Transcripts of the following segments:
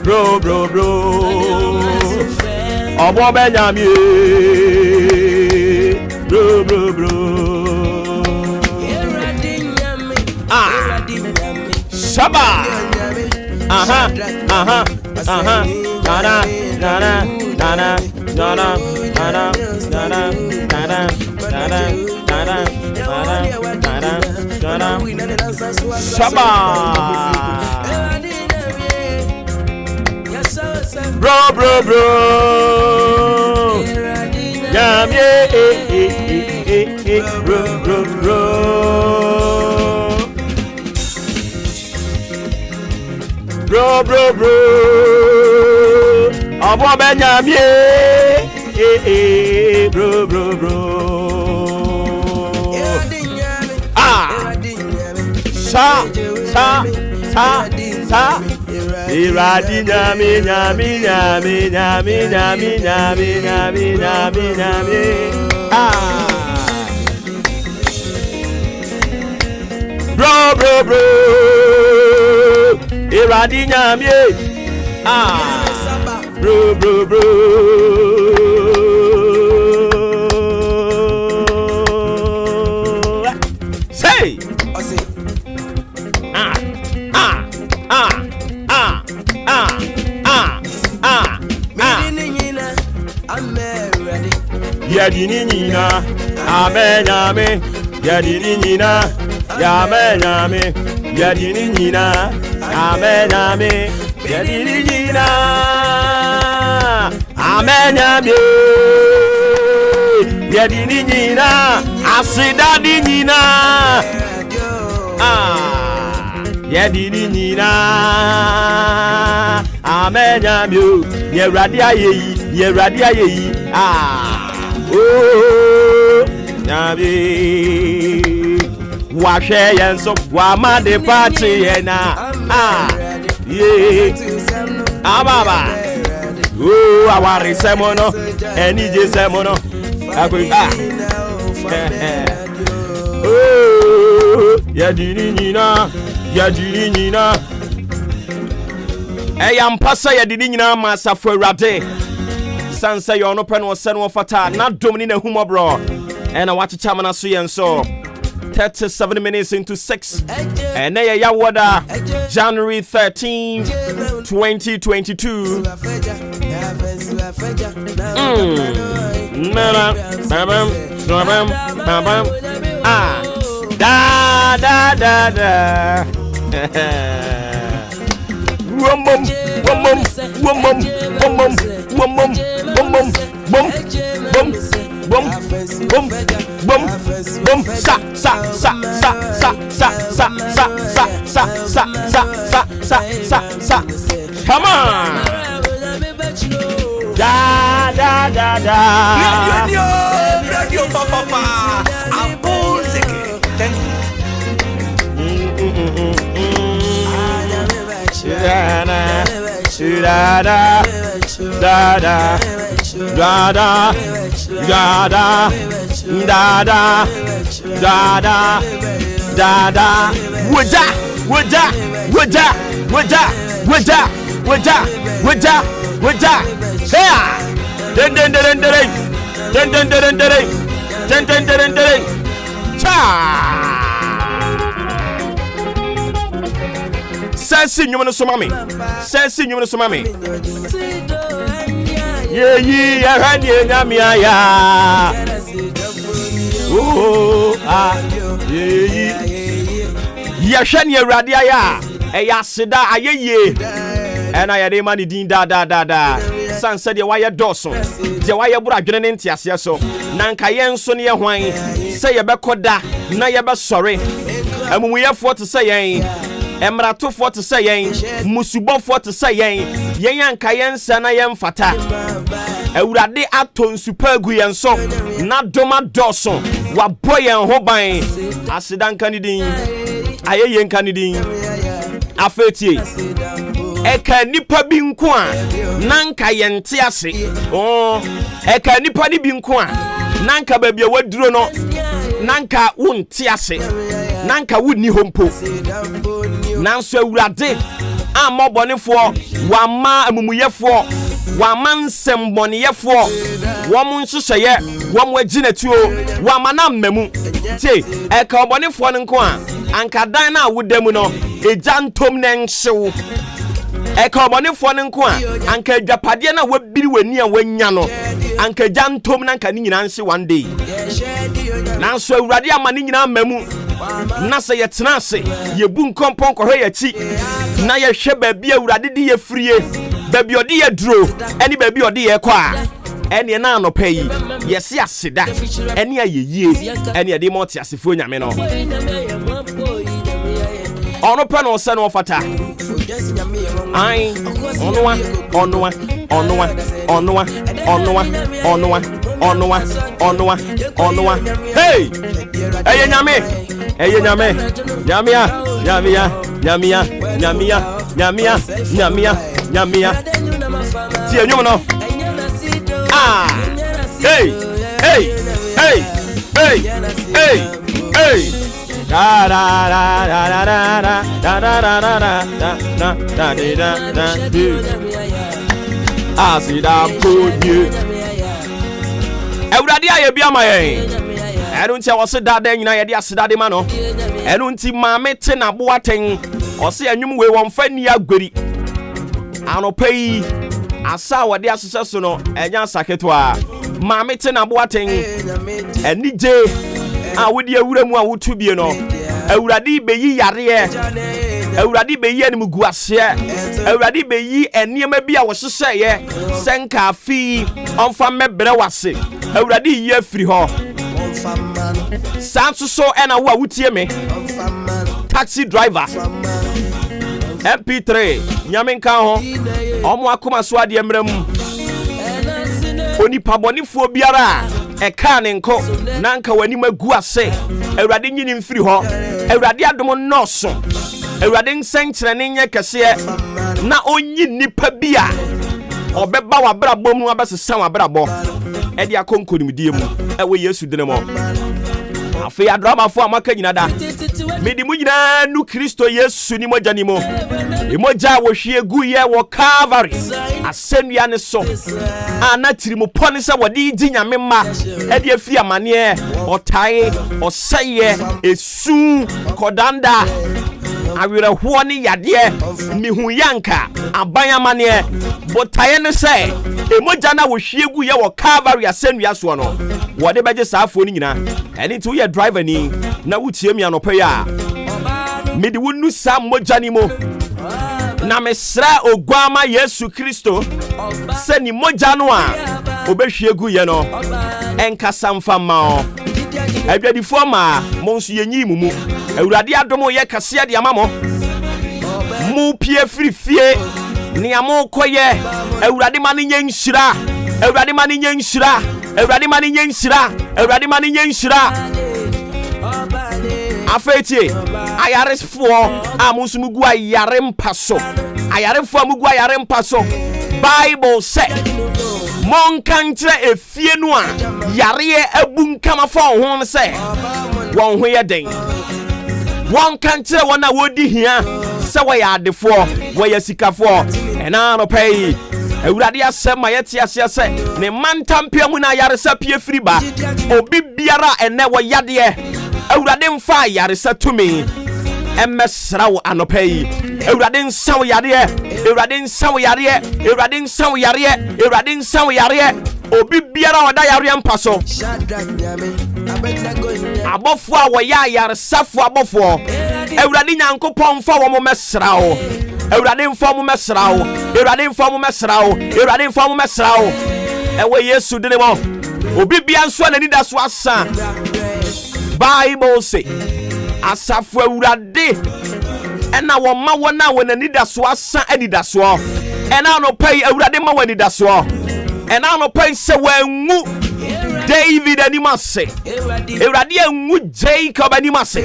bro Obuoba nyame bro Shaba Shaba bro Nyame bro Obuoba nyame bro sa Iradi nyame bro Iradi nyame bro say Yadini nina amenyame yadini nina yamenyame yadini nina amenyame yadini nina amenyame yadini nina asidadi nina yadini nina amenyame yeradi ayeyi oh nabi wa hwe yenso wa ma de party na ababa oh awari semono eni je semono akuri oh yadini nyina yampasa yadini nyina masafo awrade sansa yo no pen wo se no fata na domni na humobro and I watch chamana so yen so 37 minutes into 6 and na ya wada January 13 2022 da sa come on da radio papa Sensi nyume so mami ye ahani nyame aya oh ye hwani awrade aya eya sida ayeye ena ya de mani din da sansa de waye doso de waye bura adwene ne ntiase so na nka ye nso ne ye hwan se ye bekoda na ye be sore amumuyefo te se yen emratofo te se yen musubofo te se yen anka yen sa na yen fata awurade atonsu pagu yen so na doma doso wa boyen ho ban asidan kanidin ayeyen kanidin afetie eka nipa bi nko a nanka yente ase eka nipa ni bi nko a nanka babia waduro no nanka wonte ase nanka wonni hompo nanso awurade amma bɔnefoɔ wama amumuyɛfoɔ wama nsɛm bɔneyɛfoɔ wɔn nhyehyɛeɛ wɔn agyina tuo wama na mmamu tie ɛka bɔnefoɔ no nko a anka dan na woda mu no egya ntom na nhyew ɛka bɔnefoɔ no nko a anka agyapadeɛ na wabiri w'ani a wanya no anka gya ntom na anka ne nyinaa nhye one day nanso awurade ama ne nyinaa mmamu na sɛ yɛtena ase yɛbu nkɔmpɔn kɔhwɛ yɛkyi na yɛhwɛ baabi awurade de yɛfirie baabi ɔde yɛ duro ɛne baabi ɔde yɛ kɔ a ɛne na anɔpa yi yɛse aseda ɛne ayɛyie ɛne yɛde ma ɔte asefoɔ nyame no ɔno pɛ no ɔsɛ no ɔfata ai ɔnoa hey ɛyɛ nyame nyamia tie nyum no hey da da da da da da da da da da asida konye awurade aye bia ma yen ɛno nti wɔse dada nyina yɛde aseda de ma no ɛno nti maame te na boaten ɔse anwum we wɔmfa ni agweri anopa yi asa wɔde asesɛ so no ɛnya saketo a maame te na boaten anigye a wodi awura mu a wotu bie no awurade beyi yareɛ awurade beyi anim guaseɛ awurade beyi enniema bi a wɔhyehyɛeɛ sɛnka afi ɔmfa mɛbrɛ wase awurade yi afiri hɔ sanso so ɛna wo a wotie me taxi driver MP3 nyame nka ho ɔmo akoma so ade mmerɛ mu onipa bɔnefoɔ biara ɛka ne nko na nka w'anim agu ase awurade nyini mfiri hɔ awurade adom nɔɔso awurade nsɛnkyerɛne nyɛ kɛseɛ na onyi nipa bi a ɔbɛba w'abrabɔ mu abɛsesa w'abrabɔ ɛde akɔ nkonimdie mu ɛwɔ Yesu dine mu afei adramafo amaka nyina da mede mu nyina nu Kristo Yesu ni mogya ni mu emogya wo hwie gu ye wo Calvary asɛnnua ne so ana tirimu pɔne sɛ wɔde di nyame ma ɛde afi amane ɔtae ɔsɛyɛ esu kɔdanda awerɛhoɔ ne yadeɛ mihu yanka aban amane botae ne sɛ emogya na wo hwie gu ye wo Calvary asɛnnua so no wɔde bɛgye saafo ni nyina ɛne nti woyɛ driver ni na wotie mi anɔpɛ ya mede wonu sa mogya ni mu na mesra oguama Yesu Kristo sɛ ni mogya no a obɛhwie gu ye no ɛnkasa mfa ma o adwadifo ma mo nso yenyi mu awurade adom yɛ kase de ama mo mu pie firifie ni amo koye awurade ma ne nyenhyira awurade ma ne nyenhyira awurade ma ne nyenhyira awurade ma ne nyenhyira afetie ayarefoɔ a mo nso mugu ayare mpa so ayarefoɔ mugu ayare mpa so Bible sɛ monka nkyerɛ efie no a yareɛ abu nkama fa ho no sɛ wɔn ho yɛ den wɔnka nkyerɛ wɔn a wodi hia sɛ wɔyɛ adefoɔ wɔyɛ sikafoɔ ɛna no pɛi awurade asɛm ma yɛte aseɛ sɛ ne mantampia mu na ayaresa pie firi ba obi biara ɛnɛ wɔ yadeɛ awurade mfa ayaresa tumi ɛmmɛsra wo anɔpa yi awurade nsa wo yadeɛ awurade nsa wo yadeɛ awurade nsa wo yadeɛ awurade nsa wo yadeɛ obi biara ɔda yareɛ mpa so abɔfoɔ a wɔyɛ ayaresafoɔ abɔfoɔ awurade nyankopɔn mfa wɔn mmɛsra wo awurade mfa wɔn mmɛsra wo awurade mfa wɔn mmɛsra wo awurade mfa wɔn mmɛsra wo ɛwɔ Yesu dine mu obi bia nso n'ani da so asa Bible say asafo awurade ɛna wɔma wɔn a wɔn ani da so asa ani da so ɛna no pɛi awurade ma wɔn ani da so ɛna no pɛi sɛ wɔangu David animase awurade angu Jacob animase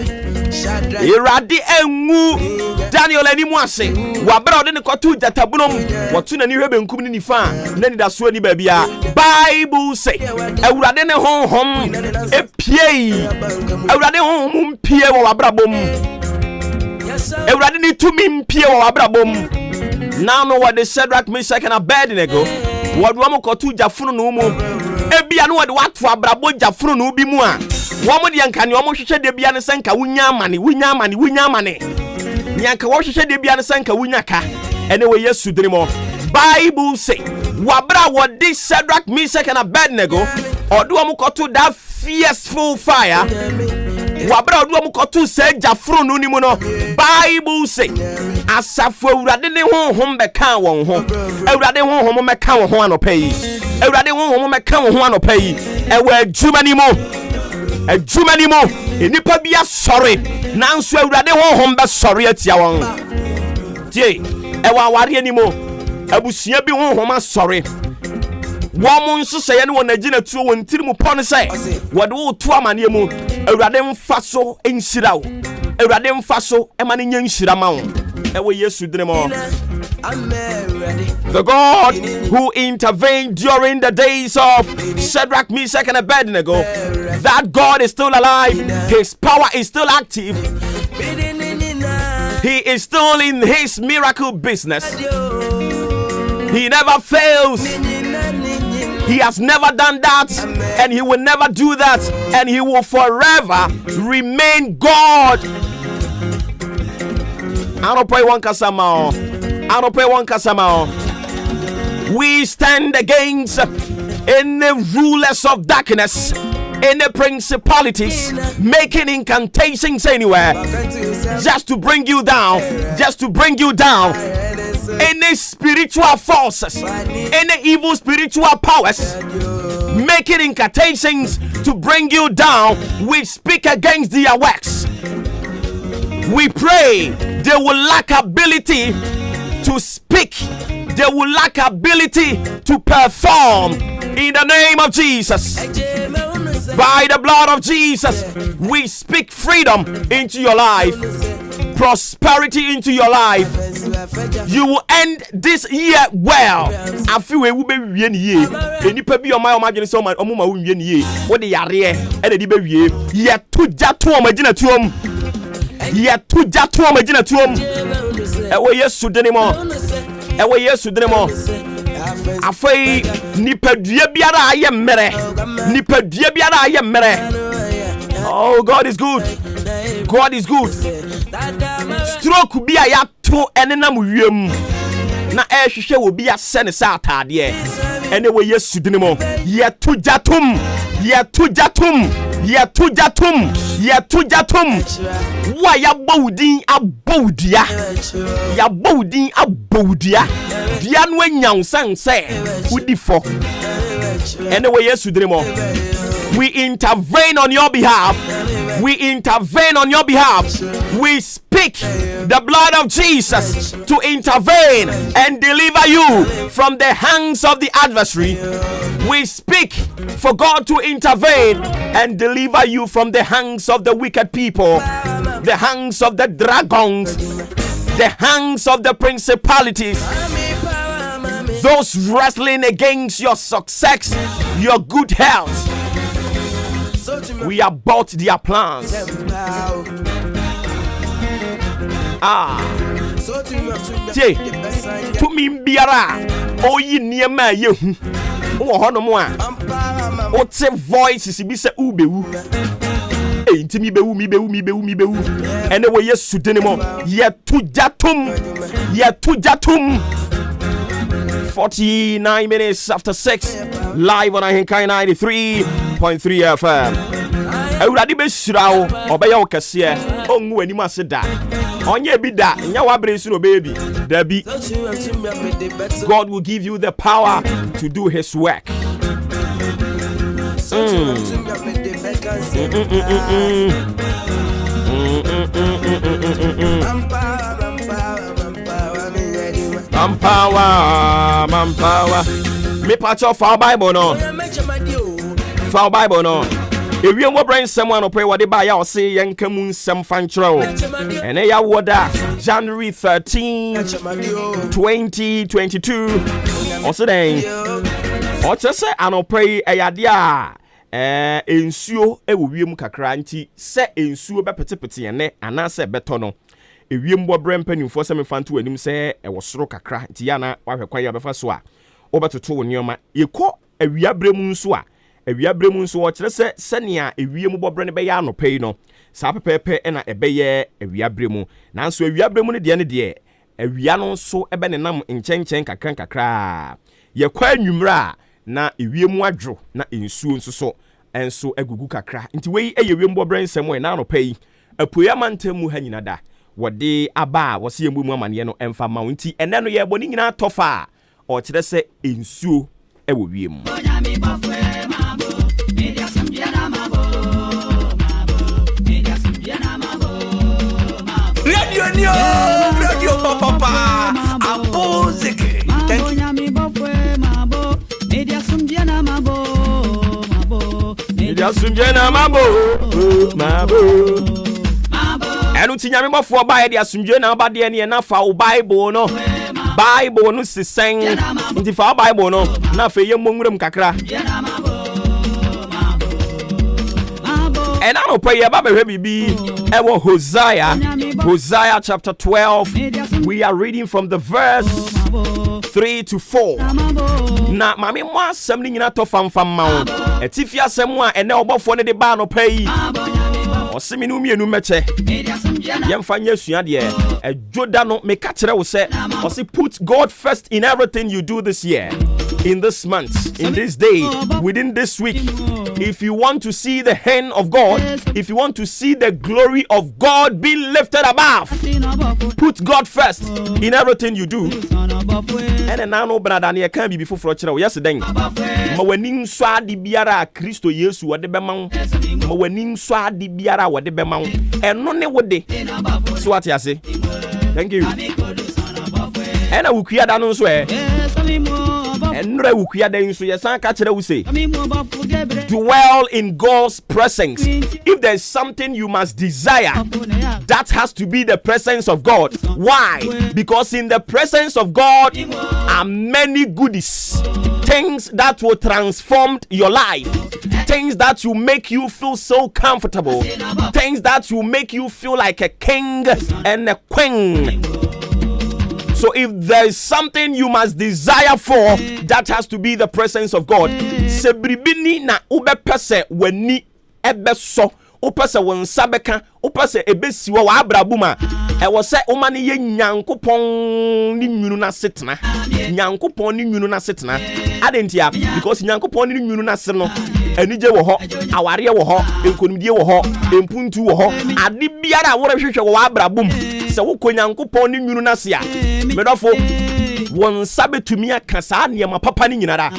awurade angu Daniel animase wabra ɔde ne kɔto jatabunom wɔto n'ani hwɛ benkum ne nifa na ni da so ani baabia Bible say awurade ne honhom epie awurade honhom mpie wɔ wabrabom awurade ne tumi mpie wɔ wabrabom Now know what the Shadrach, Meshach, and Abednego. What Ramo Kotu Jafunu no mu. Ebia no what for Brabo Jafunu no bi mu a. Womo de anka ne omo hwehwe de bia ne sanka wunya mane. Nyanka wo hwehwe de bia ne sanka wunya ka. Ene we Yesu dirimo. Bible say, wabra what this Shadrach, Meshach, and Abednego. Odu omo kotu that fierceful fire. Wabra odu omo kotu se jafunu no ni mu no. Bible say, asafo Awurade ne honhom beka won ho. Awurade honhom meka won ho anopa yi. Awurade honhom meka won ho anopa yi. Ewe adwuma ni mo. Enipa bia sori. Nanso Awurade honhom be sori atia won. Tie, ewa aware ni mo. Abusia bi honhom asori. Woman so say no na gina tuo won tirimu pon say. Wode wo to amane mu. Awurade mfa so enhyira wo. Awurade mfa so ema ne nya nhyira ma wo. Ewe Yesu dinemo. The God who intervened during the days of Shadrach, Meshach, and Abednego, that God is still alive. His power is still active. He is still in his miracle business. He never fails. He has never done that, and he will never do that, and he will forever remain God. I don't pray one kasama. We stand against any rulers of darkness, any principalities making incantations anywhere, just to bring you down, Any spiritual forces, any evil spiritual powers making incantations to bring you down, we speak against their works. We pray they will lack ability to speak. They will lack ability to perform in the name of Jesus. By the blood of Jesus, we speak freedom into your life, prosperity into your life. You will end this year well. I feel we will be win ye. Any baby on my imagine so much omuma win ye. What the yare and the baby ye to jatu imagine to him. Ye to jatu imagine to him. Ewe Yesu denimo. Afei nipadua biara aye mere. Oh, God is good. Stroke bi a ya to enenam wiem. Na ehwehwe wo bi ase ne sa atade ene we Yesu denimo. Ye to jatum. Wa ya bawudin abawudia. Dia no anyan sanse udifo. Ene we Yesu denimo. We intervene on your behalf. We speak the blood of Jesus to intervene and deliver you from the hands of the adversary. We speak for God to intervene and deliver you from the hands of the wicked people, the hands of the dragons, the hands of the principalities, those wrestling against your success, your good health. We abort their plans. To me biara oyi niema yehu wo hono mo a o te voices bi se ubewu ntimi bewu ene wo Yesu denimo ye tujatum 49 minutes after 6 live on AHENKAN933.3 FM. Awurade be shirawo obeye okase ongu anim aseda onye bi da nya wa bresu no baby dabi. God will give you the power to do his work. Manpower. Me part of our Bible no. Ewie mo brain someone no pray what they buy ya say yanka mu nsem fanchro. Ene ya woda January 13, 2022. Also then oche say anopray eyade a ensuo ewo wiem kakra nti se ensuo be petepete ene ana se beto no. ewiem bo brem panimfo se me fanto anim se e wo soro kakra nti ya na wa hwekwa ya befa so a obetoto wo nioma yekọ awia brem nso a awia brem nso wo kire se senia ewiem bo bre ne be ya anopai no sa pepepe na ebeye awia brem nanso awia brem ne de awia no nso ebe ne nam nkyɛnkyɛn kakra yekwa anwumra na ewiem adwo na ensuo nso so enso agugu kakra nti wei ewiem bo bre nsɛm na anopai apoya mantamu ha nyina da wode aba wose yembu mu amane no emfa ma nti ene no ye boni nyina tofa o kire se ensuo ewo wiem radio papa abuzike media sumjena mabo enu tinyame bofo ba ye dia sumdwe na ba de ne na fa o bible no sisen nti fa bible no na fa ye monwuram kakra ena no pa ye ba behwe bibi ewo Hosea chapter 12 we are reading from the verse 3 to 4 na mame mo asem ni nyina to famfam ma wo etifia asem a ene obofo ne de ba no pa yi osimi no mienu meche yemfa nyesua de ejoda no meka kire wo se osi put God first in everything you do this year, in this month, in this day, within this week. If you want to see the hand of God, if you want to see the glory of God be lifted above, put God first in everything you do. And now no brother ne can be before chira yes den ma wanin so ade biara Kristo Yesu wode be ma wanin so ade biara wode be ma eno ne wode so what you say. Thank you. And ukua da no so enra ukua da nso yesan ka kire wo say dwell in God's presence. If there's something you must desire, that has to be the presence of God. Why? Because in the presence of God are many goodies, things that will transform your life, things that will make you feel so comfortable, things that will make you feel like a king and a queen. So if there is something you must desire for, that has to be the presence of God. Sebribini na ube pese weni ebe so. Upese wonsabeka, upese ebesi wa abrabuma. Ewo se umani ye nyankopon ni nwunu na setena. Nyankopon ni nwunu na setena. Adentia because nyankopon ni nwunu na se no. Enije wo ho, aware wo ho, enkonimdie wo ho, empuntu wo ho. Ade biara wo rehwehwe wo abrabum. Se wo konyankopon ni nwunu na se a. Medofo wonsabe tumi aka saa niam papa ni nyinara.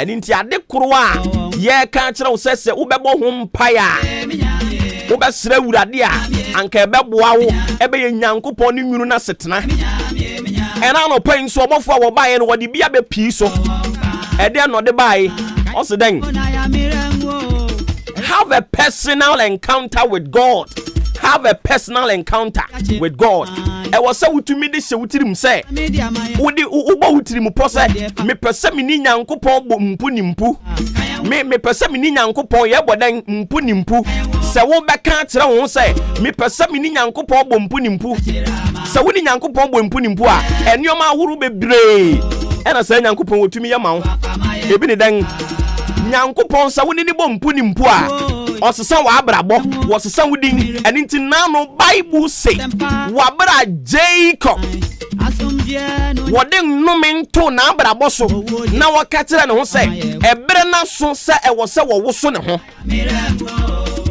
Eni nti ade koro a ye ka kire wo sese wo bebo ho mpaya wo besere wurade a anka ebeboa wo ebe ye nyankopon ni nwunu na setena ena no pen so obofo wo bae no wode bia be pii so ede no de bae oseden have a personal encounter with God. Have a personal encounter with God. I was so to me this wutirim say wodi ubo wutirim pose me pese me ni nyankopon bo mpu ni mpu me pese me ni nyankopon ye bodan mpu ni mpu se wo beka kire wo say me pese me ni nyankopon bo mpu ni mpu se wo ni nyankopon bo mpu ni mpu a enioma ahuru bebre ena se nyankopon wotumi ye ma wo ebi ni dan nyankopon se wo ni bo mpu ni mpu a osesa wa abrabo wosesa wudin aninti na no Bible say wabra Jacob wodin numento na abrabo so na wakatira ne ho say ebere na so se ewo se wo so ne ho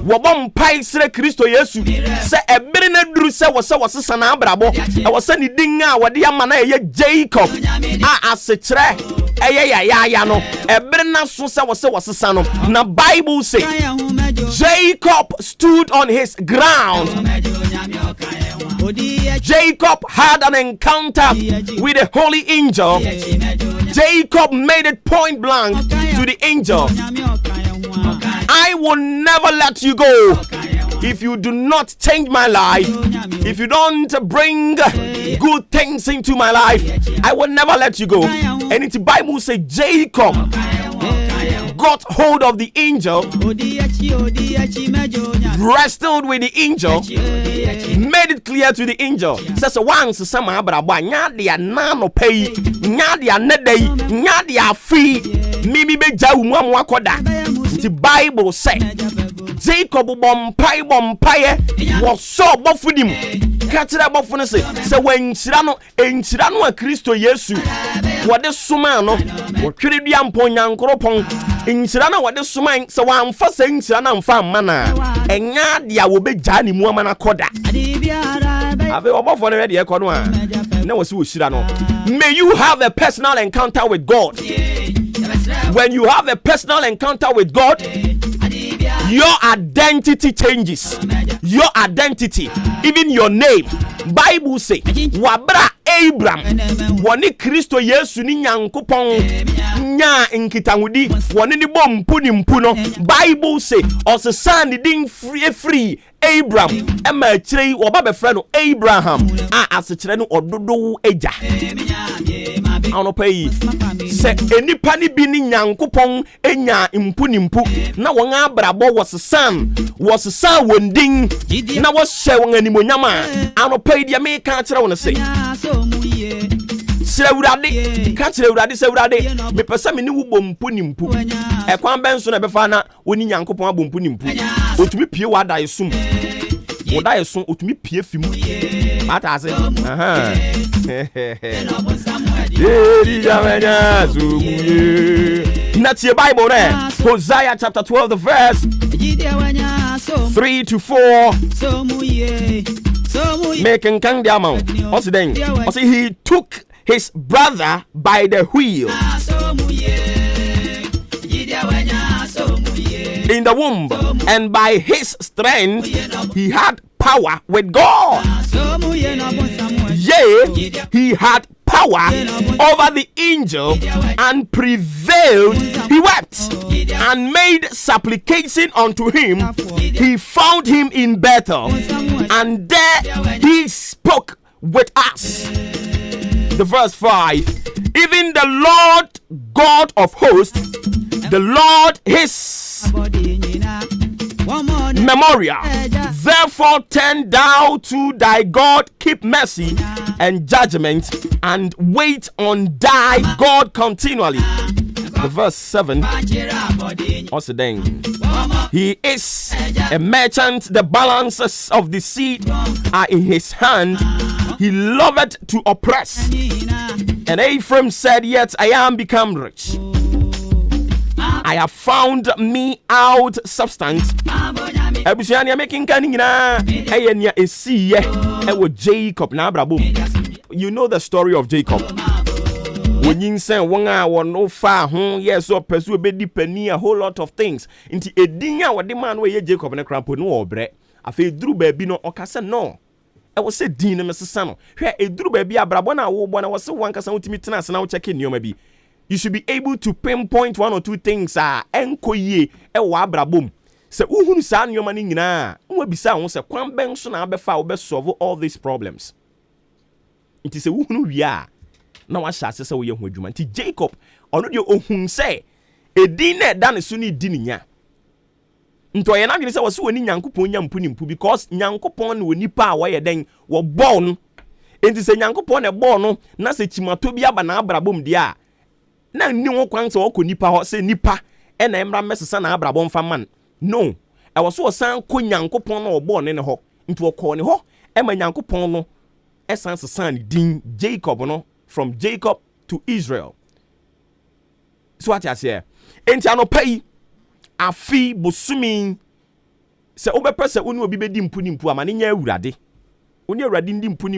wobom pai sire Kristo Yesu se ebere na duru se wo se wosesa na abrabo ewo se ni din a wode ama na ye Jacob a asechire ya no ebere na so se wo se wosesa no na Bible say Jacob stood on his ground. Jacob had an encounter with a holy angel. Jacob made it point blank to the angel. I will never let you go if you do not change my life. If you don't bring good things into my life, I will never let you go. And it's the Bible says Jacob, got hold of the angel, wrestled with the angel, made it clear to the angel. Says once some abraba nya dia nano pay, nya dia nedai, nya dia free. Mimi be jawu mu akoda. The Bible say Jacob bompaye was so bofudim. Katira bofune say when chira no a Kristo Yesu. What the suma no, what twere dua mponya nkoropon. Nchira na what the suma so wan fa say nchira na mfa mana. Enya dia wo be gya ni mu amana koda. Ave obofone ready e kono a. Na wo si wo shira no. May you have a personal encounter with God. When you have a personal encounter with God, your identity changes. Your identity, even your name. Bible say, wabra Abraham, wani Kristo Yesu ni nyankopon nya nkitangudi, wani ni bom mpuno. Bible say, osesa ni din free Abraham. Ema chire oba be frɛ no Abraham. Asechire no ododo eja. Ano pay se enipa ni bi ni nyankopon enya mpu na won abrabo was san wondin na wo hye won animonyama ano pay dia me ka kire won se Sewurade ka kire urade sewurade me pese me ni wo bompu e kwan ben so na be fa na oni nyankopon abompu otumi pie wada yesum woda yeso otumi pie fim mata ase That's your Bible there. Hosea chapter 12, the verse 3 to 4. Making kang diamond. What's the thing? He took his brother by the wheel in the womb, and by his strength he had power with God. Yea, he had power over the angel and prevailed. He wept and made supplication unto him. He found him in Bethel, and there he spoke with us. The verse 5. Even the Lord God of hosts, the Lord his memorial. Therefore turn thou to thy God, keep mercy and judgment, and wait on thy God continually. The verse 7. Also then, he is a merchant, the balances of the seed are in his hand. He loveth to oppress. And Ephraim said, yet I am become rich. I have found me out substance. Ebusiani making kanina. Eyenya esiye. Ewo Jacob na abrabo. You know the story of Jacob. When you say wonga wono fa ho yes so pursue be dipani a whole lot of things. Inti edinya wode man we Jacob na krampo no obre. Afi duru ba bi no okase no. Ewo se din na mesesa no. Hwe eduru ba bi abrabo na wo bo na wo se wankasa wotimi tena se na wo check nioma bi. You should be able to pinpoint one or two things enkoye ewo abrabom. Se uhunu sa nioma ni nyina, nwa bisa ho se kwan ben so na abefa wo be solve all these problems. Inti se uhunu wi na wa hyase se wo ye ho adwuma. Inti Jacob ono de ohun se edin na da ne so ni di nya. Nto ye na dwene se wo se woni nyankopon nya mpu because nyankopon ne onipa a wo ye den wo born. Inti se nyankopon ne born no na se chimato bi aba na abrabom de a na ni wo kwan se wo ko nipa ho se nipa e na emra mesesa na abrabom fa man. No, I was so san ko nyankopon no born ne ho. Nti wo ko ne ho e ma nyankopon no essence san din Jacob no, from Jacob to Israel. So what I say? Enti anopai afi bosumi se obepe se oni obi bedi mpu amane nya awurade. Oni awurade ndi mpu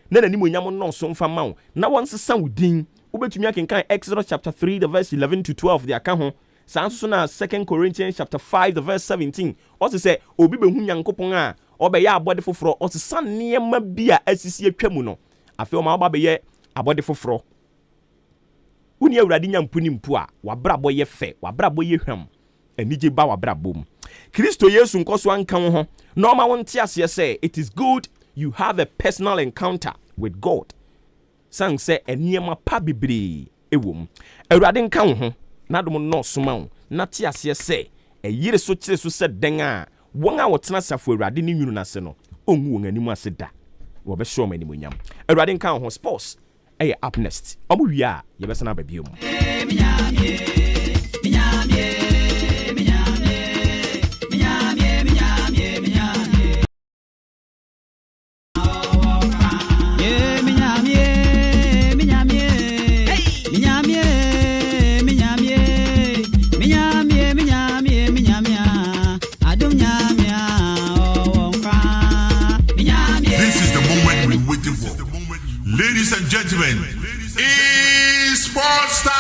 na nani monyam no so mfa ma wo. Na wonsesa wudin. Ubetumi akenkan Exodus chapter 3 the verse 11 to 12 the akaho. Sanso na 2 Corinthians chapter 5 the verse 17. Also say obi behu nyankopon a obeye abode foforo osesa niema bia asisi atwamu no. Afi o ma oba beye abode foforo. Uni awurade nya mpu a wabrabo ye fe, wabrabo ye hwam. Anije ba wabrabom. Kristo Yesu nkoso anka wo ho. Normal wonte ase say it is good you have a personal encounter with God. Sang say eniema pa bebre ewom. Awurade nka wo ho na dom no soma wo na te ase se yire so kire so se den a won a wotena safo awurade ne nwunu na se no onwu won animu ase da wo be show manimu nyam awurade nka ho sports up next omo wi a ye be sana ba biom Ladies and gentlemen, it's sports time!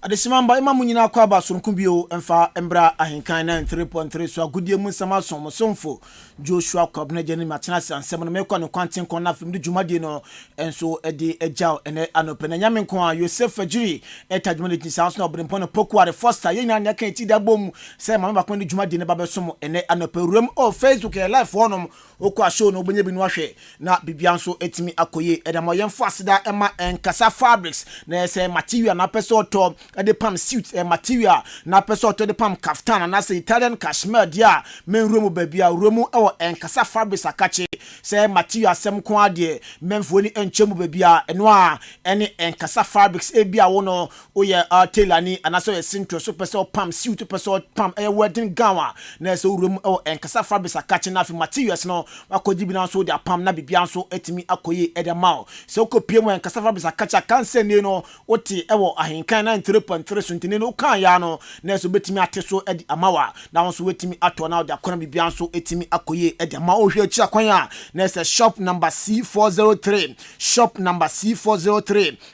Adesimamba ima munyina kwa ba sonko bio emfa embra ahenkan 933 so agudie mu nsama som somfo Joshua Kwabna jeni matena sansem no mekwa no kwanten kon na fim de dwumade no enso ede ejaw ene anopena nyame nko a Yosef Ajiri etadwuma de tinsanso na obrenpo no pokuare foster yenya nya kan ti da bom se mama bakon de dwumade ne babesom ene anoperuem o Facebook e live wonom okwa show no obenye bi no ahwe na bibianso etimi akoye edamoyemfo aseda ema enkasa fabrics na se material na peso to de pam suit material na peso to de pam kaftan na se Italian cashmere dia men room babia room e enkasa fabrics akache se material sem ko ade menfo ni enchemu babia eno a ene enkasa fabrics e bia wo no oye tailor ni anaso ye sintro so peso pam suit peso pam wedding gown na se room e enkasa fabrics akache na fi materials no akoji bi na so de pam na bibia so etimi akoye edema se okopie mu enkasa fabrics akache kanse ni no oti ewo ahenkan 933 suntine no kan ya no na so betimi ateso edi amawa na won so wetimi ato na de akona bibia so etimi akoye edema ohwe achi akwan a na say shop number C403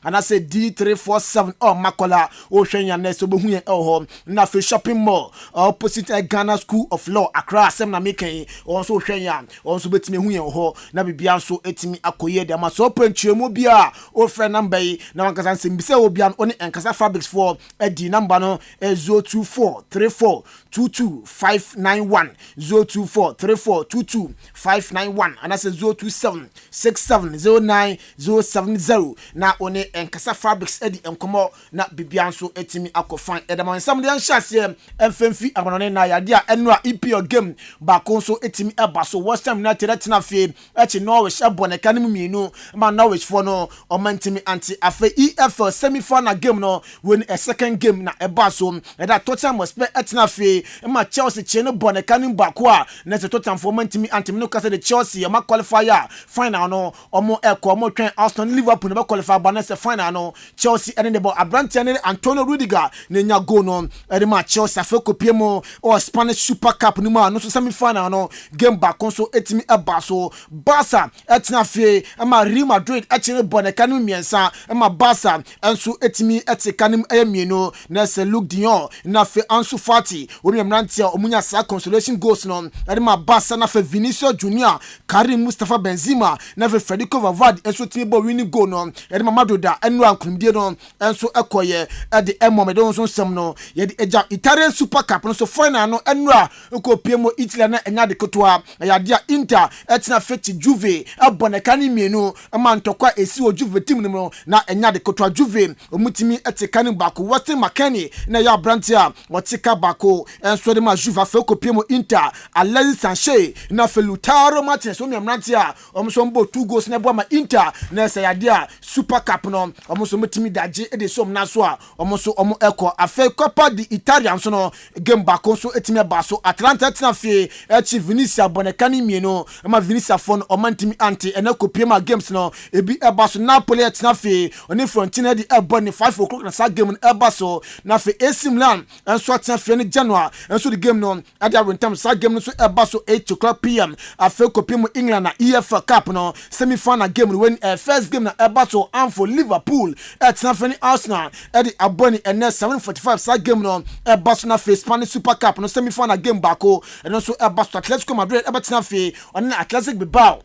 and I say D347 Makola ohwe na so behu ho na fe shopping mall opposite Ghana School of Law Accra asem na meken on so ohwe ya on so betimi hu ho na bibia so etimi akoye edema so panchuemu bia ofre number yi na wankasa nsem bise obia oni enkasa fabrics for edi number no 02434225591 02434225591 and I say 027670970 na oni enkasa fabrics edi enkomo na bibianso etimi akofan edama nsam de anhyase emfemfi amanone na yade a enu a EPL game ba konso etimi eba so West Ham United tena fe echi Norwich aboneka ne mienu ma Norwich for no omantimi anti afe EFL semi-final game no when a second game na eba so that Tottenham must play etna fe ma Chelsea cheno boneka ni bako a na se Tottenham for mantimi anti no kase de Chelsea ma qualifier final no omo omo twen Arsenal Liverpool no qualify ba na se final no Chelsea ene de ball Abrante ne Antonio Rudiger ne nya go no ene ma Chelsea afa kopie mo o Spanish Super Cup ni ma no so semi final no game back so etimi eba so Barca etna fe ma Real Madrid echene boneka ni miensa ma Barca enso etimi etikanim mieno na se Luke Dion na fe Ansu Fati oni mrantia omunya sa consolation goals no ade ma Barca na fe Vinicius Junior Karim Mustafa Benzema na fe Federico Valverde enso timi bo winning goal no ade ma Madoda enu ankunimdie no enso ekoye ade emomedon so nsem no ye de eja Italian Super Cup no so final no enu a ekopie mo Italy na enya de kotoa ya dia Inter etina feti Juve aboneka ni mienu ama ntokwa esi o Juve team no na enya de kotoa Juve omutimi etikani bako Weston McKennie na ya Brantia watika bako enso de ma Juve afa kopie mo Inter Alexis Sanchez na Felutaro Martinez o miamrantia omso mbo 2 goals na bo ma Inter na se ya dia Super Cup no omso mutimi daje e de som na so a omso omo eko afa Copa di Italia so no game bako so etimi ba so Atlanta tina fe echi Vinicius bonekani mieno ma Vinicius fon omantimi anti ena kopie ma games no ebi eba so Napoli tina fe oni Fiorentina di eba ni 5 o'clock na sa game eba so na fe AC Milan enso tina fe ni January enso the game no ade awentam sa game no so eba so 8 o'clock PM afa kopie mu England na EFL Cup no semi final game when first game na eba so for Liverpool tina fe ni Arsenal ade aboni ena 7:45 sa game no eba so na fe Spanish Super Cup no semi final game bako eno so eba so Atletico Madrid eba tina fe on Athletic Bilbao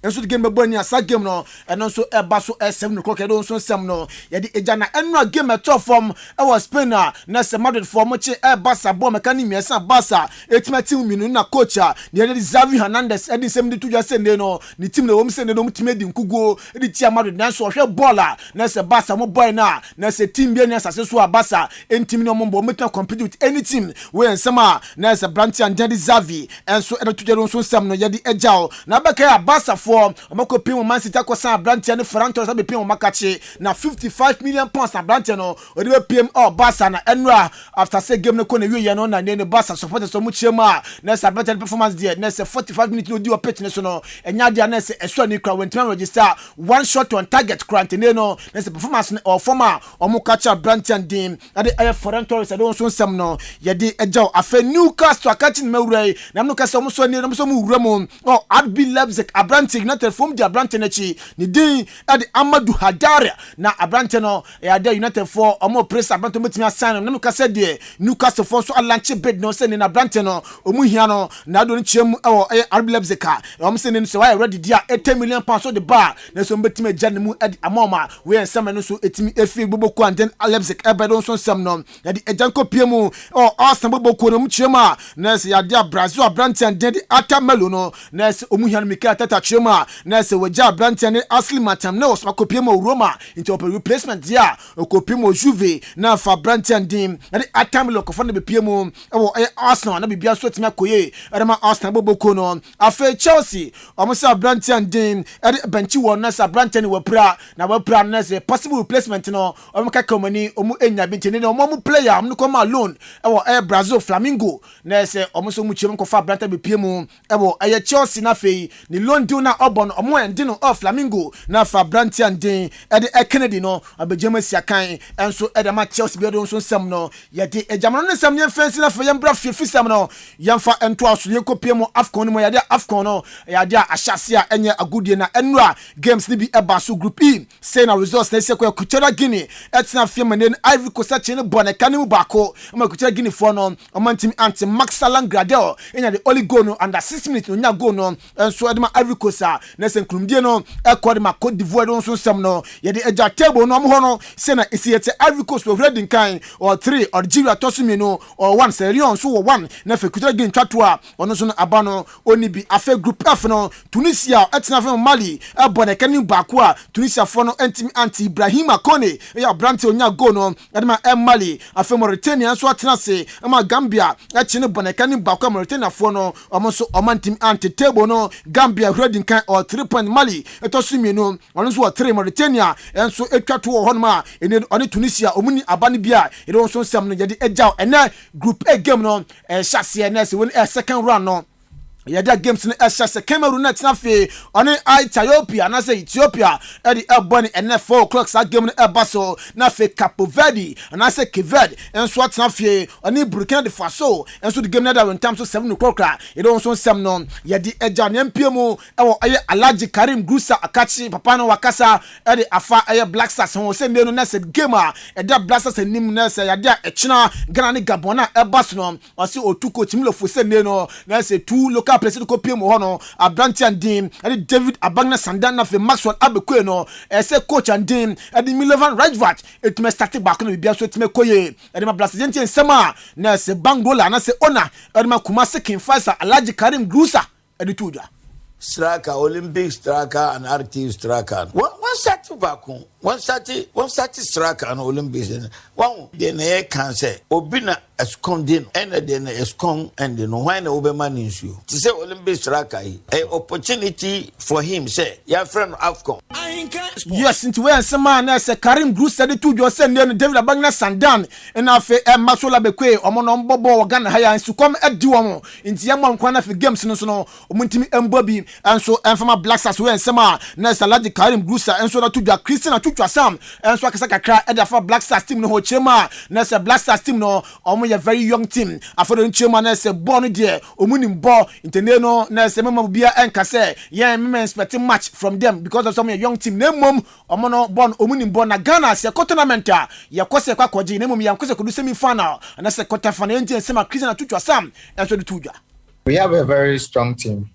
enso the game bebo ni asa game no eno nso eba so 7 o'clock edo nso nsem no ye de eja na eno game eto form e was Spain na se Madrid form che eba sabo mekani miesa Barca etimati minu na coach de Xavi Hernandez edi nsem de tuja sende no ni team na wo msende no mtime di nkugo edi tia Madrid na so hwe baller na se Barca mo boy na se team bi na asase so Barca entim no mo metan compete with any team we nsema na se Brandt and Dedi Xavi enso edo tuja nso nsem no ye di ejao na beka Barca for omakopim Man City akosa Brandt and Ferran Torres abepim omakache na 55 million pounds na Brandt no odi be PM Barca na enra after say game no kona wiye no na ne Barca support so mu chema na se Brandt performance there na se 45 minutes no di o pitch ne so no enya dia na se eso ni kra when time register one shot on target quarantine no na se performance or former omukacha Brandt and dim ade Ferran Torres ade so nsem no ye di ejaw afa Newcastle akachin mewurai na no kasa omo so ni no so mu wura mu RB Leipzig Brandt United from the Brandt nechi ni din ade Amadou Hadara na Brandt no ya de United for omo press Brandt metimi assign no kasa de Newcastle for so alanche bid no se ni na Brandt no omu hia no na do nchiam RB Leipzig ka omo se ni so why ready dia 80 million pounds so the bar na so metimi agya mu ade amoma we ensem no so etimi efi gbogbo and then Leipzig ebedon so nsem no ya de ejanko piemu Arsenal gbogbo no mchiama na se ya de Brazil Brandt and then Atamelo no na se omu hia no Mikel Tata chiama na se wagya Brandt and Ashley Matam na so kopiemo Roma into replacement dia kopiemo Juve na fa Brandt and dim na de Atamelo ko fa na be piemu Arsenal na bibia so timi akoye ma Arsenal gbogbo no afa Chelsea omo sa Brandt and dim benchi won na sa Brandt and wapra na se possible replacement no omo ka komani omo enya binti ne omo player omo ko ma loan Brazil Flamengo na se omo so mu chiem ko fa Brandt be piemu Chelsea na fei ni loan deal na obon omo endi no Flamengo na fa Brandt and dim Kennedy no abejema siakan enso ma Chelsea be don so sam no ye de ejamano ne sam ne fancy na fa yembra fifi sam no yemfa ento aso ye ko piemu AFCON mo ye de AFCON no ya de ahyase a enye agudie na enura games ni bi eba so group E say na results na se ko Kuchera Guinea etina fiema ne Ivory Coast che ne boneka ne mu bako ma Kuchera Guinea for no omantim anti Maxalan Gradel enya the only goal no under 6 minutes no nya goal no enso edema Ivory Coast na se nkrumdie no ekode ma Cote d'Ivoire don so sam no ye de eja table no mo ho no say na isi yete Ivory Coast we ready kan or 3 Algeria tosumi no or 1 Sierra so 1 na fe Kuchera Guinea twatoa ono so no abano oni bi afa group F no Tunisia etina fe Mali boneka ne bako a Tunisia for no anti Ibrahima Kone ya Brandt onya go no edema Mali afa Mauritania so atena se ma Gambia chine boneka ne bako Mauritania for no omo so omantim anti table no Gambia ready kan or 3 point Mali etosumi no ono so 3 Mauritania enso etwato ho no ma ene oni Tunisia omuni abane bia ene so sam no yede ejaw ene group A game no chase na se when second round no yada games no chase Cameroon na tnafe oni Ethiopia na say Ethiopia e di ebony ene 4 o'clock sa game no ebaso na fe Cape Verde na say Cape Verde enso tnafe oni Burkina Faso enso di game na da when time so 7 o'clock e don so sam no yadi eja ne mpiemu ewo aye Alhaji Karim Grusa akachi papa no wakasa e di afa aye Black Stars ho se ne no na say game a e da Black Stars nim na say yada echina Ghana ne Gabon na ebaso no o se otu coach Milofo se ne no na say 2 local place ko piem ho no Brandt and dim and David Abagna Sandan na fe Maxwell Abekwe no say coach and dim and Milovan Rajvat it me start back no bia so etime koye and ma blast gente nsema na say Bangola na say Ona and ma Kumase Kinfasa Alhaji Karim Grusa edituja striker, Olympic striker and active striker. One set back home. One sati striker and Olympics. One then can say Obina esconding and then escond and then when Oberman is you. To say Olympic striker, a opportunity for him. Say your friend AFCON. Yes, into where some man as a Karim Bruce said to you send David Abagna Sandan and Afe Masola Bekwe or Monon Bobo Ghana Haya and to come at Duomo into Yaman Kwana for games no Muntimi Mbobi and so and from a Black Stars where Sama Nasa Ladi Karim Bruce and so to the Christian to Sam and so Kasaka cry at the Black Stars team no Chema Nasa Black Stars team no omo a very young team after the Chema Nasa born there Omunim Bo Intendeno Nasa Mabia and Kase yeah me expecting much from them because of some young team name omono born Omunim Bo na Ghana se tournament ya kwose kwa kwaji name ya kwose kudu semi final and Nasa quarter final and Sema Christian to Sam and so the tuja. We have a very strong team.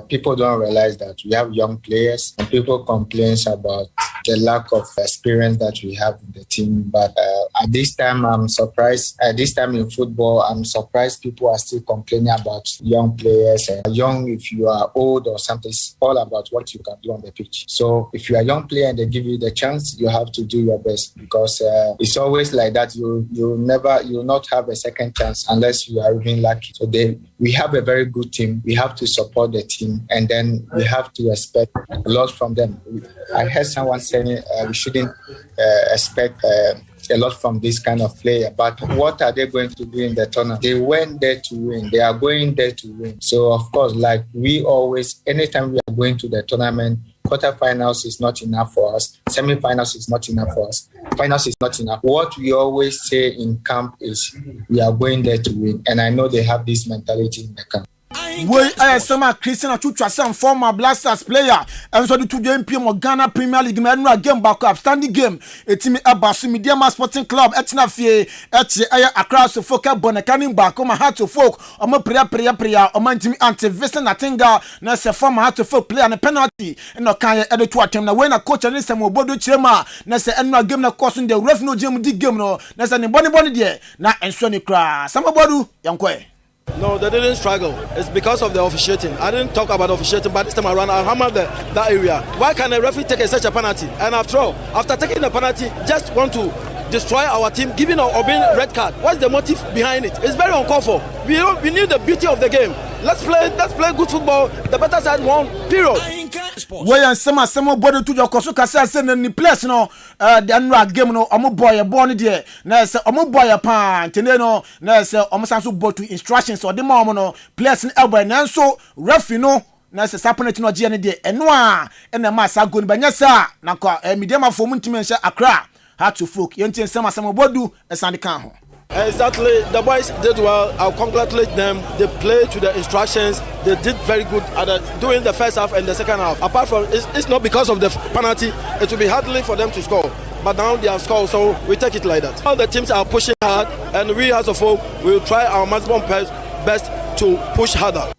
people don't realize that we have young players, and people complain about the lack of experience that we have in the team. But at this time, I'm surprised. At this time in football, I'm surprised people are still complaining about young players. Young, if you are old or something, it's all about what you can do on the pitch. So if you are a young player and they give you the chance, you have to do your best, because it's always like that. You will not have a second chance unless you are even lucky. So we have a very good team. We have to support the team, and then we have to expect a lot from them. I heard someone saying we shouldn't expect a lot from this kind of player, but what are they going to do in the tournament? They went there to win. They are going there to win. So of course, like we always, anytime we are going to the tournament, quarterfinals is not enough for us. Semi-finals is not enough for us. Finals is not enough. What we always say in camp is we are going there to win, and I know they have this mentality in the camp. We are Christian Achucha, former Blasters player, and so the 2 game PM Ghana Premier League game back up standing game. A team Abasu Media Sporting Club etina fie across the folk bonakaning back on my heart to folk on my prayer on my team anti Vincent Natinga na se former heart to folk player and a penalty and no can edit to attempt na when a coach and some Obodo Chema na se enwa game na course the ref no game di game no na se ni boni there na enso ni kra some Obodo yankwe. No, they didn't struggle. It's because of the officiating. I didn't talk about officiating, but this time around, I hammered that area. Why can a referee take such a penalty? And after taking the penalty, just want to destroy our team, giving our being red card. What's the motive behind it? It's very uncalled for. We need the beauty of the game. Let's play good football. The better side won. Period. We and some body to your Kosuka says in the place no the annual game no omo boy born there na say omo boy pan teneno na say omo sanso board to instructions or the mom no place in elbow na so referee no na say saponeti no je ne there eno a na ma sa go ni banya sa na ko medium afo muntimi nse Accra how to folk yenti some bodu esande kan ho. Exactly, the boys did well. I'll congratulate them. They played to the instructions. They did very good during the first half and the second half. Apart from it's not because of the penalty, it will be hardly for them to score. But now they have scored, so we take it like that. All the teams are pushing hard, and we as a folk will try our maximum best to push harder.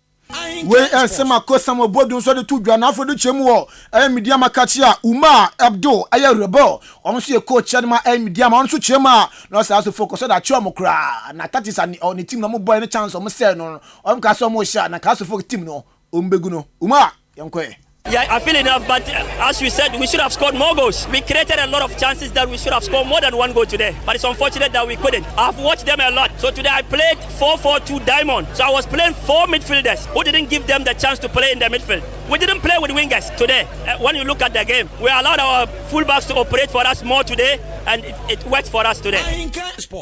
We and some Obodo so the 2 Ghana for the chemu media makachia Uma Abdo rebel onso ye coach Chadma media onso chema no say so focus that chemo kra na that is on the team no mo boy no chance o mo say no o mo ka so mo sha na ka so focus team no o mbegu no Uma yankwe. Yeah, I feel enough, but as we said, we should have scored more goals. We created a lot of chances that we should have scored more than 1 goal today. But it's unfortunate that we couldn't. I've watched them a lot. So today I played 4-4-2 diamond. So I was playing 4 midfielders who didn't give them the chance to play in the midfield. We didn't play with wingers today. When you look at the game, we allowed our fullbacks to operate for us more today, and it worked for us today.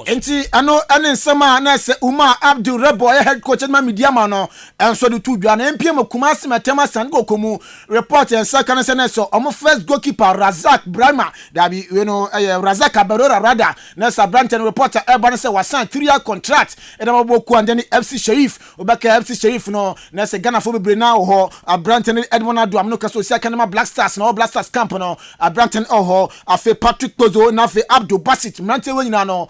Enti ano ene sama na se Uma Abdul Rebo head coach ma media man no enso de 2 Ghana MPM Kumasi Matema San go komu report and second so omo first goalkeeper Razak Brahma that be Razak Aberora rather na Sabranten reporter Urban say wasan 3-year contract e da maboku and then FC Sheriff obaka FC Sheriff no na se Ghana for be na ho Abranten Edmond Adu am no kaso second ma Black Stars no Black Stars camp no Abranten oho afi Patrick Pozo na afi Abdul Basit mrante we nyina no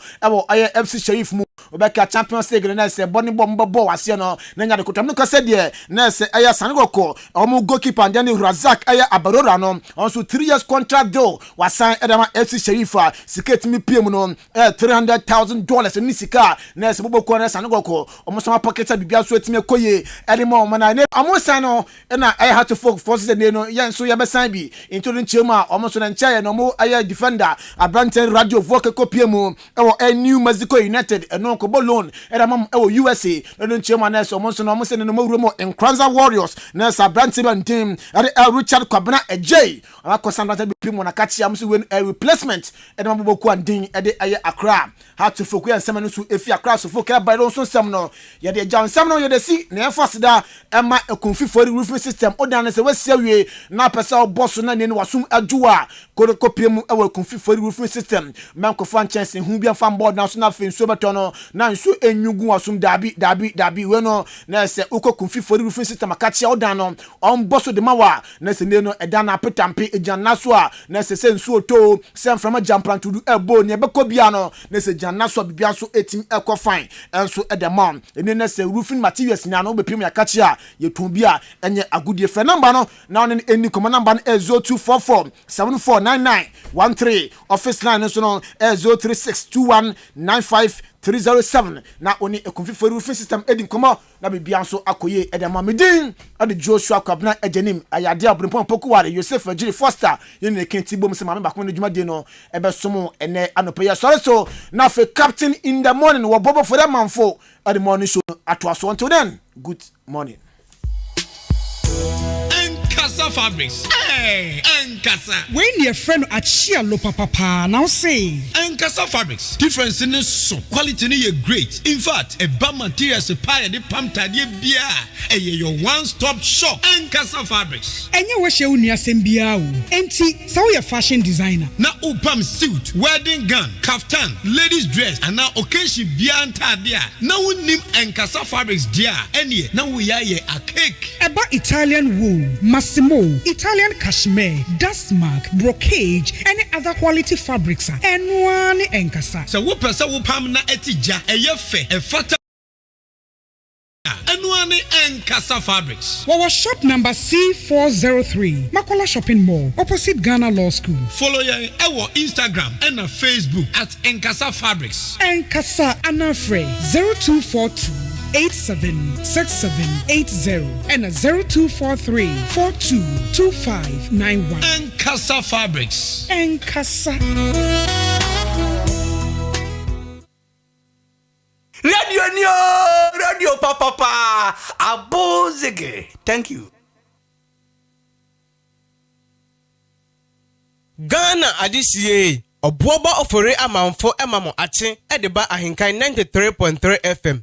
e FC Sheriff mu obaka Champions League na se boni bombo wase no na nya de kotam no kase de na se aya sanegoko omo goalkeeper and then Razak aya Aberora no also 3 years contract deal wasan edama FC Sheriff siketi mi PM no $300,000 ni sika na se boboko na sanegoko omo sama pocket bibia so etime koye edema omo na omo san no na I had to focus the no yan so ya besan bi into the chema omo so na nchaye no mo aya defender Abranten Radio Vocal ko PM e New Mexico United no ko loan edama USA no nchema na so omo so no omo se no mo wuro mo Nkranza Warriors na Abranten team Richard Kwabena Ejay akosandata bi primo na kachi am so when a replacement edema boboku andin ede aye Accra how to focus and some no so efi Accra so focus by don so some no ye de jan some no ye de si na enfasida ema ekonfi for the roofing system o dan se wasia wie na pesa boss na ne wasum adwua kodokopie mu ewe konfifori roofing system mankofo chance hu bia fan board na so na fensuo beto no na nso enyugu wasum dabi we no na se ukokonfifori roofing system akachia odan no on boss de mawa na se ne no edan na petampe ejana so a na se nsuo to se mframa jamprantudu ebo ne beko bia no na se jana so bibia so etim ekọ fine enso edemam ene na se roofing materials nya no be pim yakachia yetun bia enye agudie fe number no na on eni koma number no 0244 749913 office line so no 0362195307 na oni ekonfifori roofing system edin koma na bibia so akoye edema medin ade Joshua Kwabna ejenim ayade abrempon pokuware Joseph Ajiri Foster yene kenti bom se mame bakon adwuma de no ebesom ene anopeya so na fe captain in the morning Obuoba Ofori Amanfo at the morning show atwaso. Until then, good morning. Enkasa Fabrics. Hey, Enkasa. When your friend at Chia Lopa Papa now say Enkasa Fabrics. Difference in so quality ni great. In fact, a bad materials a pie the pam tadie bia. Your one-stop shop. Enkasa Fabrics. Enya we she unia sembia o. Enti sa we fashion designer. Na upam suit, wedding gown, kaftan, ladies dress, and now occasion bia antadia. Na unim Enkasa Fabrics dia. Enie na we ya a cake. Eba Italian wool, Massimo, Italian cashmere, dust mark, brocage, any other quality fabrics. And one Enkasa. So we pesa upam na etija eyefe efata. Anwani Enkasa Fabrics. Our shop number C403, Makola Shopping Mall, opposite Ghana Law School. Follow our Instagram and Facebook at Enkasa Fabrics. Enkasa Anafre 0242 876780 and 0243 422591. Enkasa Fabrics. Enkasa. Radio Papa Abozege. Thank you. Ghana adisiye Obuoba Ofori Amanfo emamo ache edeba AHENKAN933 FM.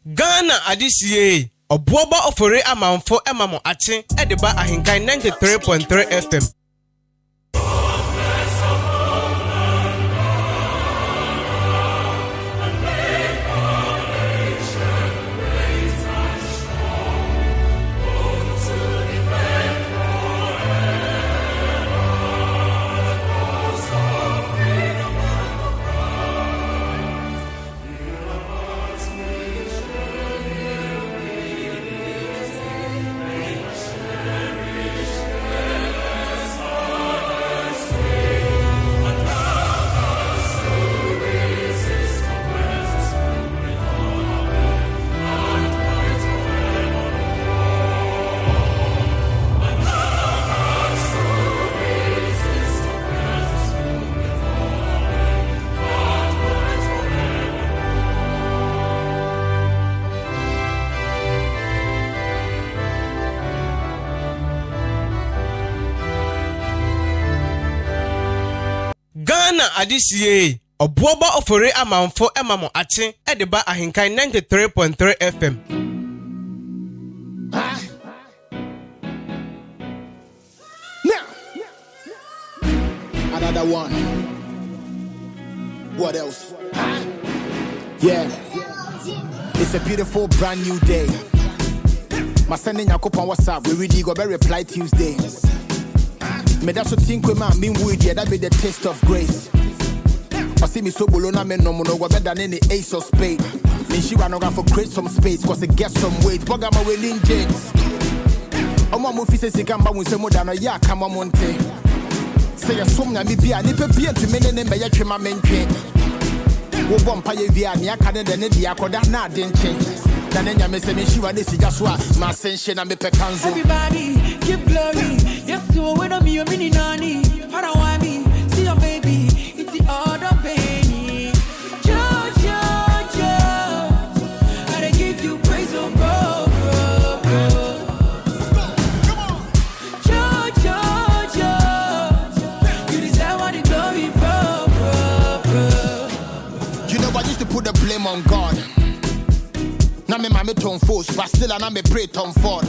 Ghana adisiye Obuoba Ofori Amanfo emamo ache edeba AHENKAN933 FM. Ghana adisiye Obuoba Ofori Amanfo emamo ache edeba AHENKAN933 FM. Now, another one. What else? Yeah, it's a beautiful brand new day. My sending your couple on WhatsApp. We really go better reply Tuesday. Me that's what think we man mean with yeah, that be the taste of grace. I see me so below na me no go better than any ace of spade. Me she run over for create some space, cause it gets some weight. Boga my willing jeans. Omo mo fi se gamba mo se mo da no ya kama monte. Say a sum na me bia ni pe bia to me ne me ya twema mentwe. Wo bom pa ye via ni aka ne de ne dia koda na de nche. Na ne nya me se me she wa ne si just wa ma sense na me pe kanzo. Everybody give glory. Yes, you with me, you mini nani. How do I be? See your baby, it's the other baby. Jojo, I give you praise, oh bro. Jojo, you deserve all the glory, bro. You know I used to put the blame on God. Now me mama turn force, but still I me pray turn forward.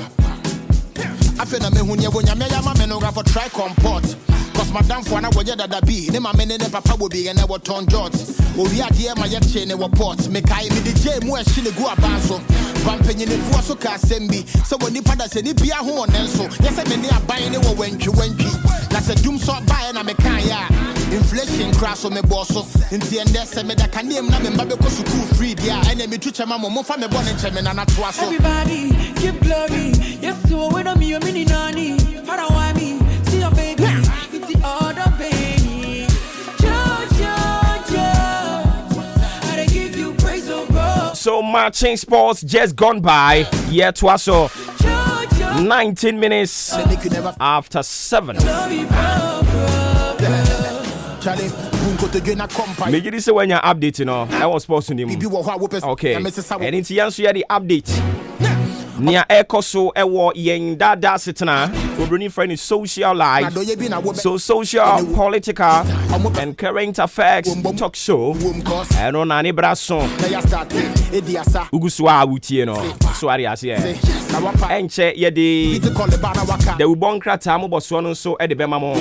I feel na me hunya wonya me ya ma me no for try comport. Cause madam for na woje dada bi. Ne ma me ne papa wo bi na wo ton jot. Owi ade ma ye che ne wo port. Me kai me de je mu ahyi ne go abanso. Pampanyi ne fu so ka sembi. So woni pada se ni bia ho onenso. Yes me ne aban ne wo wantwi. Na se dum so bae na me kan ya. Inflation crash on me boss so. Inti ende se me da kanem na me mba be ko school free dia. Ene me tuche ma mo fa me born nche me na na toa so. Everybody give glory. Yes, so when I'm your mini nanny. Para why me? See your baby. It's the other baby. I give you praise, oh bro. So matching sports just gone by. Yeah, twaso. 19 minutes after 7. Make it say when you're updating, I was supposed to name. Okay. And it's the answer the update. Nia ekoso ewo yen dada sitna obroni friend is social life, so social, political and current affairs talk show and on ani braso uguswa awutie no so ari ase enche ye de ubon krata mo boso no so e de bema mo.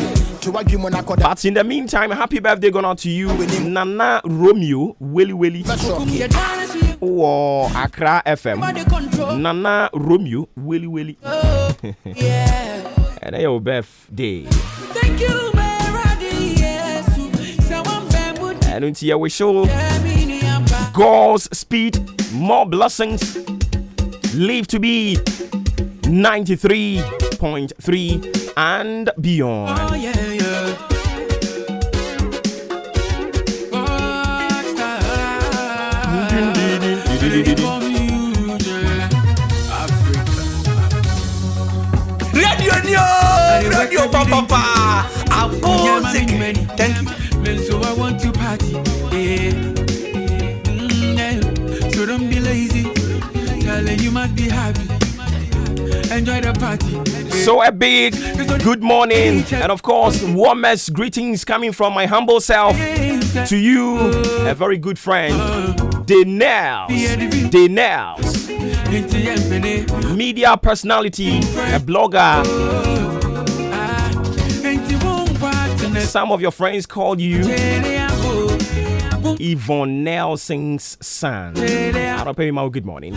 But in the meantime, happy birthday going out to you, Nana Romeo Willy or Accra FM. Nana Romeo Willy. And your birthday. Thank you, and until we show God's speed, more blessings, live to be 93.3 and beyond. Oh, yeah. Radio Papa. Thank you. So I want to party. So don't be lazy. Telling you must be happy. Enjoy the party. So a big good morning and of course warmest greetings coming from my humble self to you, a very good friend, Denels, media personality, a blogger. Some of your friends called you Yvonne Nelson's son. I don't pay my good morning.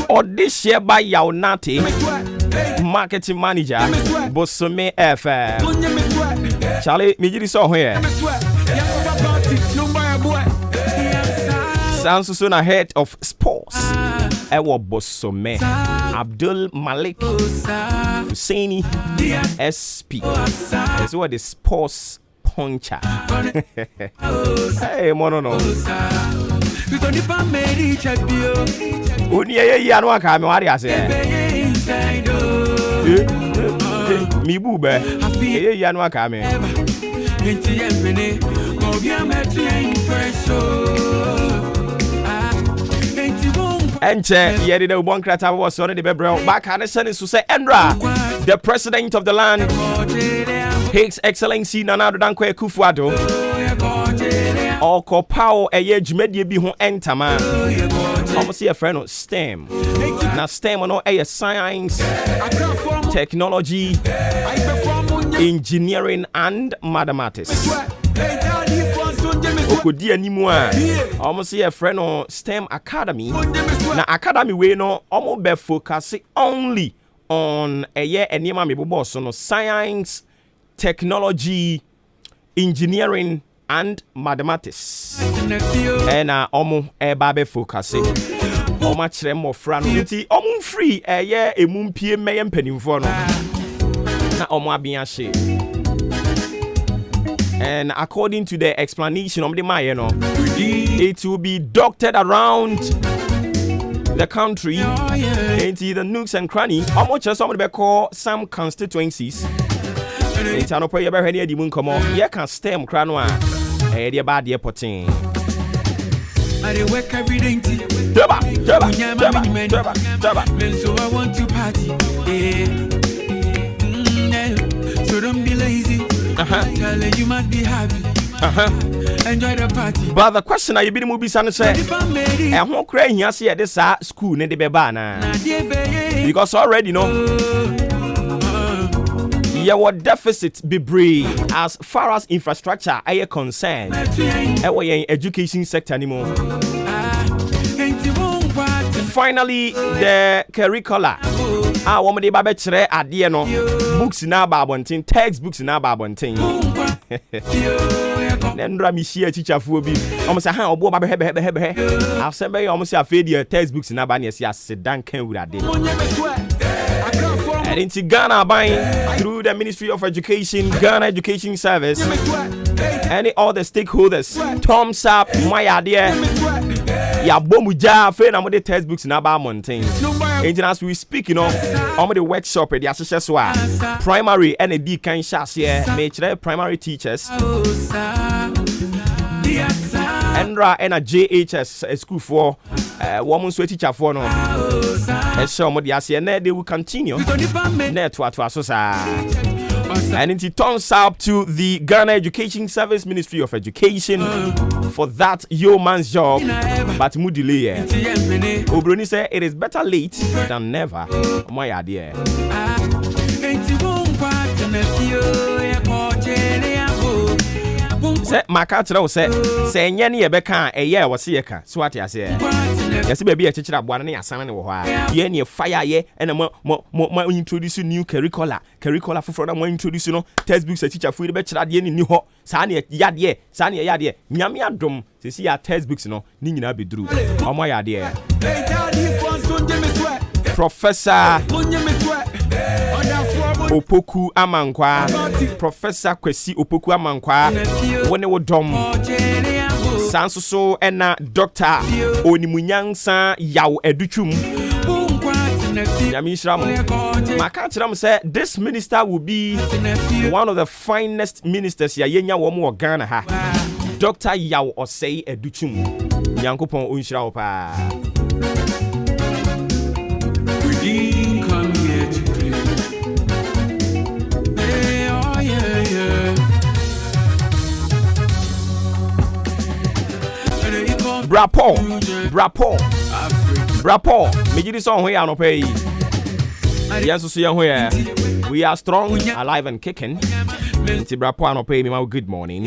Or this year by Yaunati, marketing manager, Bosome FM. Charlie, me just saw here. Sounds soon ahead of sports. Ewo Bosome, Abdul Malik, Husseini, SP. That's what the sports puncher. Hey, mono. Uniye ya no aka me wari ase. Mi bube. Ye ya no aka me. Enche ye de ubon krata was on the bebro back and send to say Endra, the president of the land, His Excellency Nana Addo Dankwa Akufo-Addo, Oko Pao eye dwumadie bi ho entama. Almost a friend of STEM. Now STEM no a science, technology, engineering and mathematics. Okodi animu a almost a friend of STEM Academy. Now Academy we no almost be focus only on a year and yema me bobo so no science, technology, engineering and mathematics. And omo eba be focus omo kire mo fra no nti omo free eye emumpie meye mpanimfo no na omo abia hye. And according to the explanation of the Maakye no, it will be doctored around the country into the nooks and cranny. How much somebody be call some constituencies. It's an opera by any demon come on. You can stem cranwa. Dear bad dear potting. I work every day. So I want to party. So You must be happy. Enjoy the party. But the question I be the movie son say, and who cry here see at this school in the bebana. Because already your deficit be brave as far as infrastructure are concerned. Education sector anymore. Finally, the curricula. Woman de babe chere ade no books na babontin, textbooks na babontin. Nendra mi share teacher fu obi. Omo say han Obuoba be he. Asembe ye omo say afedi textbooks na ba na se asedan kan wurade. And in Ghana buying through the Ministry of Education, Ghana Education Service, and all the stakeholders, thumbs up, my idea. Ya bomuja fe na mo the textbooks na ba mountain. And as we speak, on the workshop the associates were primary and a D kan shas here, make primary teachers. Endra and a JHS a school for woman so teacher for no. And so they will continue. And it turns out to the Ghana Education Service Ministry of Education for that yeoman's job, but mood delay. Obroni said it is better late than never. My idea. Say Maakye say nyane ye beka eye wo se ye ka so ate ase yes baby e chichira boa na yasan ne wo ha ye ne fire ye and mo introduce new curricula for na mo introduce no textbooks a teacher fu de be chira de ni ho sa ne yade nyame adom se si ya textbooks no ni nyina beduru omo yade Professor Opoku Amankwa, Professor Kwesi Opoku Amankwa, wone wo dom Sansoso ena Dr. Onimunyansa yaw educhum Yamishram Maakye say this minister will be one of the finest ministers ya yenya wo mo Ghana ha. Dr. Yaw Osei Educhum Nyankopon onhyira wo pa. We didn't come here to play. Hey, oh yeah. Brapo, me this song here no pay. Yes, so here. We are strong, alive and kicking. It's Brapo no pay me my good morning.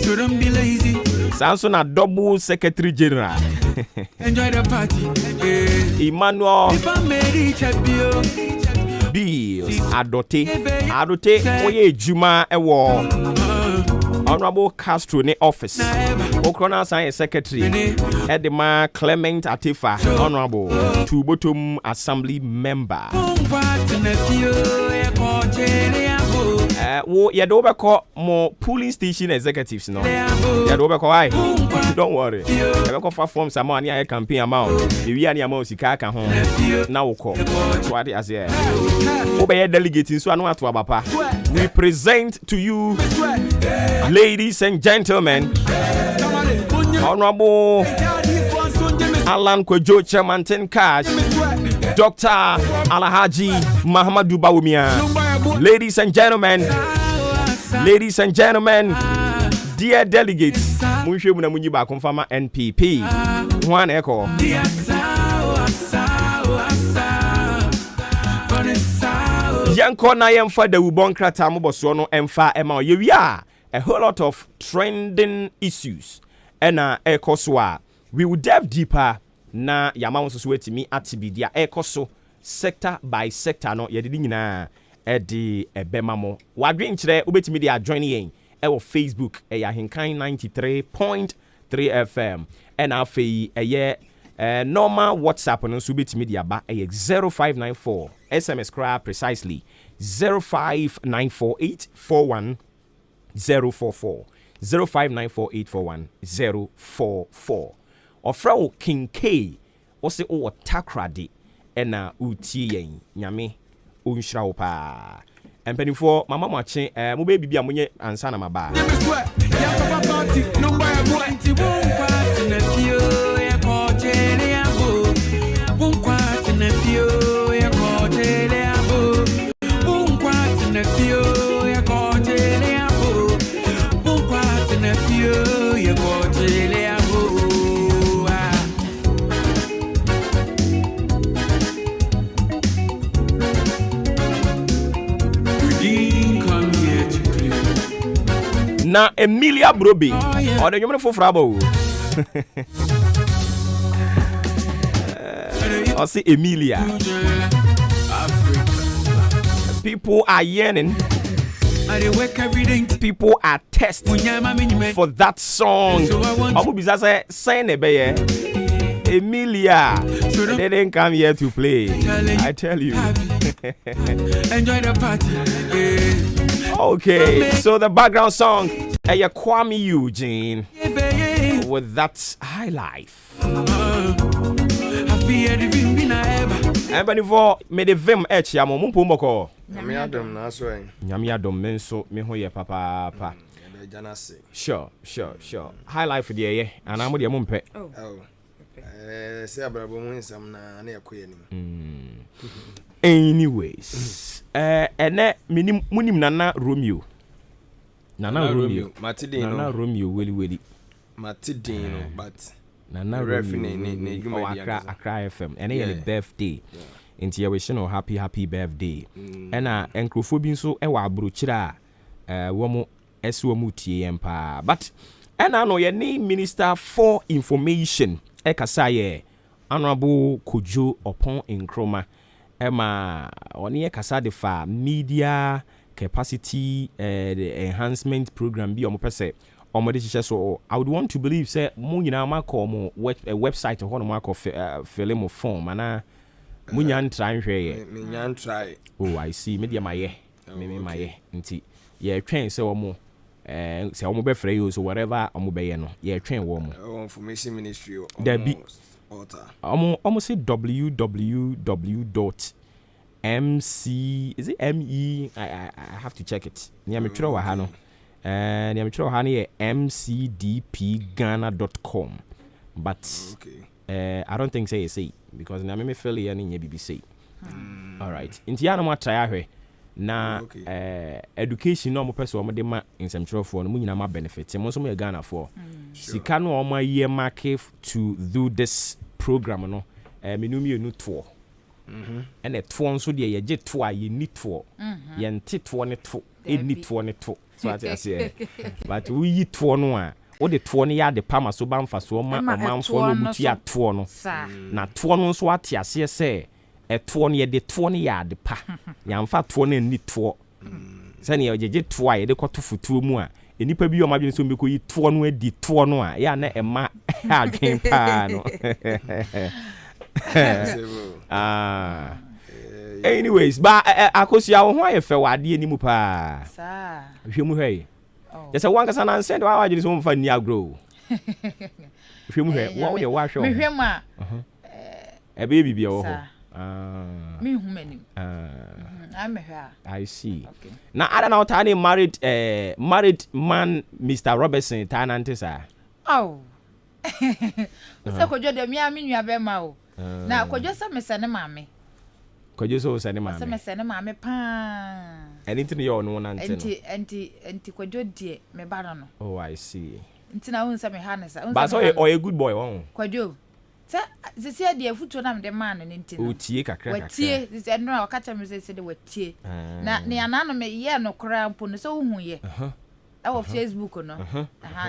So don't be lazy. Samson a double secretary general. Enjoy the party. Emmanuel Bills Adote oye Juma ewo Honorable Castro ne office Okrona Science Secretary Edema Clement Atifa Honorable Tubotum Assembly Member wo yedo be call more polling station executives no yedo be call why don't worry e be call for form some money I campaign amount e wi ani amount sika ka ho na wo call so ade as here wo be delegate so anu ato abapa. We present to you, ladies and gentlemen, Honorable Alan Kwejo Chairman Cash, Dr. Alhaji Mahamadou Bawumia. Ladies and gentlemen, dear delegates, Munshe Muna Munyiba Confirma NPP. One echo. Yanko na yemfa da wubon krata moboso no emfa ema yewia a whole lot of trending issues ena ekoso we will delve deeper na yama won so wetimi atibidia ekoso sector by sector no yedidi nyina edi ebema mo wadwen kire obetimi dia join yen e Facebook AHENKAN933.3 FM ena afei eye normal WhatsApp no so betimi dia ba 0594 SMS cry precisely 0594841044 0594841044 ofra wo King K wo se o takrade ena utie yen nyame onhira wo pa empanifo mama Maakye mo be bibia monye ansa na maba na Emilia Brobe or the woman for Frabo. I see Emilia. People are yearning. People are testing for that song. Emilia, they didn't come here to play. I tell you. Enjoy the party. Okay, so the background song, Kwame Eugene, with that high life. And before me the vim etch ya mo mpumboko. Nyame adom na so en. Nyame adom me nso me ho ye papa. Sure. High life for the ye and am de mo mpe. Oh. Say abrabo mu nsam na ekoye ni. Anyways, ene munim Nana Romeo. Nana Romeo. Nana Romeo weli. Matidino but Nana Romeo Accra FM. Ene ye birthday. Nti ye wish no happy birthday. Ena enkrofo bi nso e wa abrochira wo mo ese wo mutie empa. But ena no ye ni Minister for Information e kasa ye Honorable Kojo Opon Nkroma. Emma oni kasa de fa media capacity enhancement program bi omo pese omo de hye so I would want to believe say mo nyina ma call mo website ho no ma call fill mo form ana mo nyan try hwe ye me nyan try oh I see media maye me maye nti ye twen say omo say omo be free you so whatever omo be ye no ye twen wo mo information ministry there be almost say www.mc is it me I have to check it near me tro ha no near me tro ha ne mcdpghana.com but I don't think say because na me feel here ne BBC all right inti ya no ma try ahwe na education no mo pese o mo de ma insemtrofo no mo nyina ma benefit mo so mo Ghana for sika no o ma ye market to do this program no menumi enu to and to nso de ye je to a ye ni to ye nte to ne to eni to ne to so ati ase but we yi to no a o de to ne ya de pama so ba mfa so ma omanfo no mutu ya to no na to no nso ati ase se to no ye de to ne ya de pa ya mfa to no ni to se ne ye je to a ye de koto futuo mu a enipa bi o ma bi nso mbeko yi to no adi to no a ya na ema adwen pa no anyways ba akosia ho ayefe wade ani mu pa sa hwemu hwei yesa wanka na nsend wa wagiri so mfa ni agro hwemu hwei wo de wa hwe me hwemu a ebe bibia wo ho me humani I'm here. I see. Okay. Now I don't know tani married man Mr. Robertson tanante sa. Oh. So kojo de mi nua be ma o. Na kojo se me se ne maame. Kojo so se ne maame. Se me se ne maame pa. Anything you no nante no. Enti kojo die me ba no. Oh I see. Enti na won se me ha ne sa. But so a good boy won. Kojo. Se se de futu na me de man no nti no. Otie kakra. Watie, se no o ka tell se de watie. Na ne ana no me ye no kra mpo no so hu ye. Our Facebook no.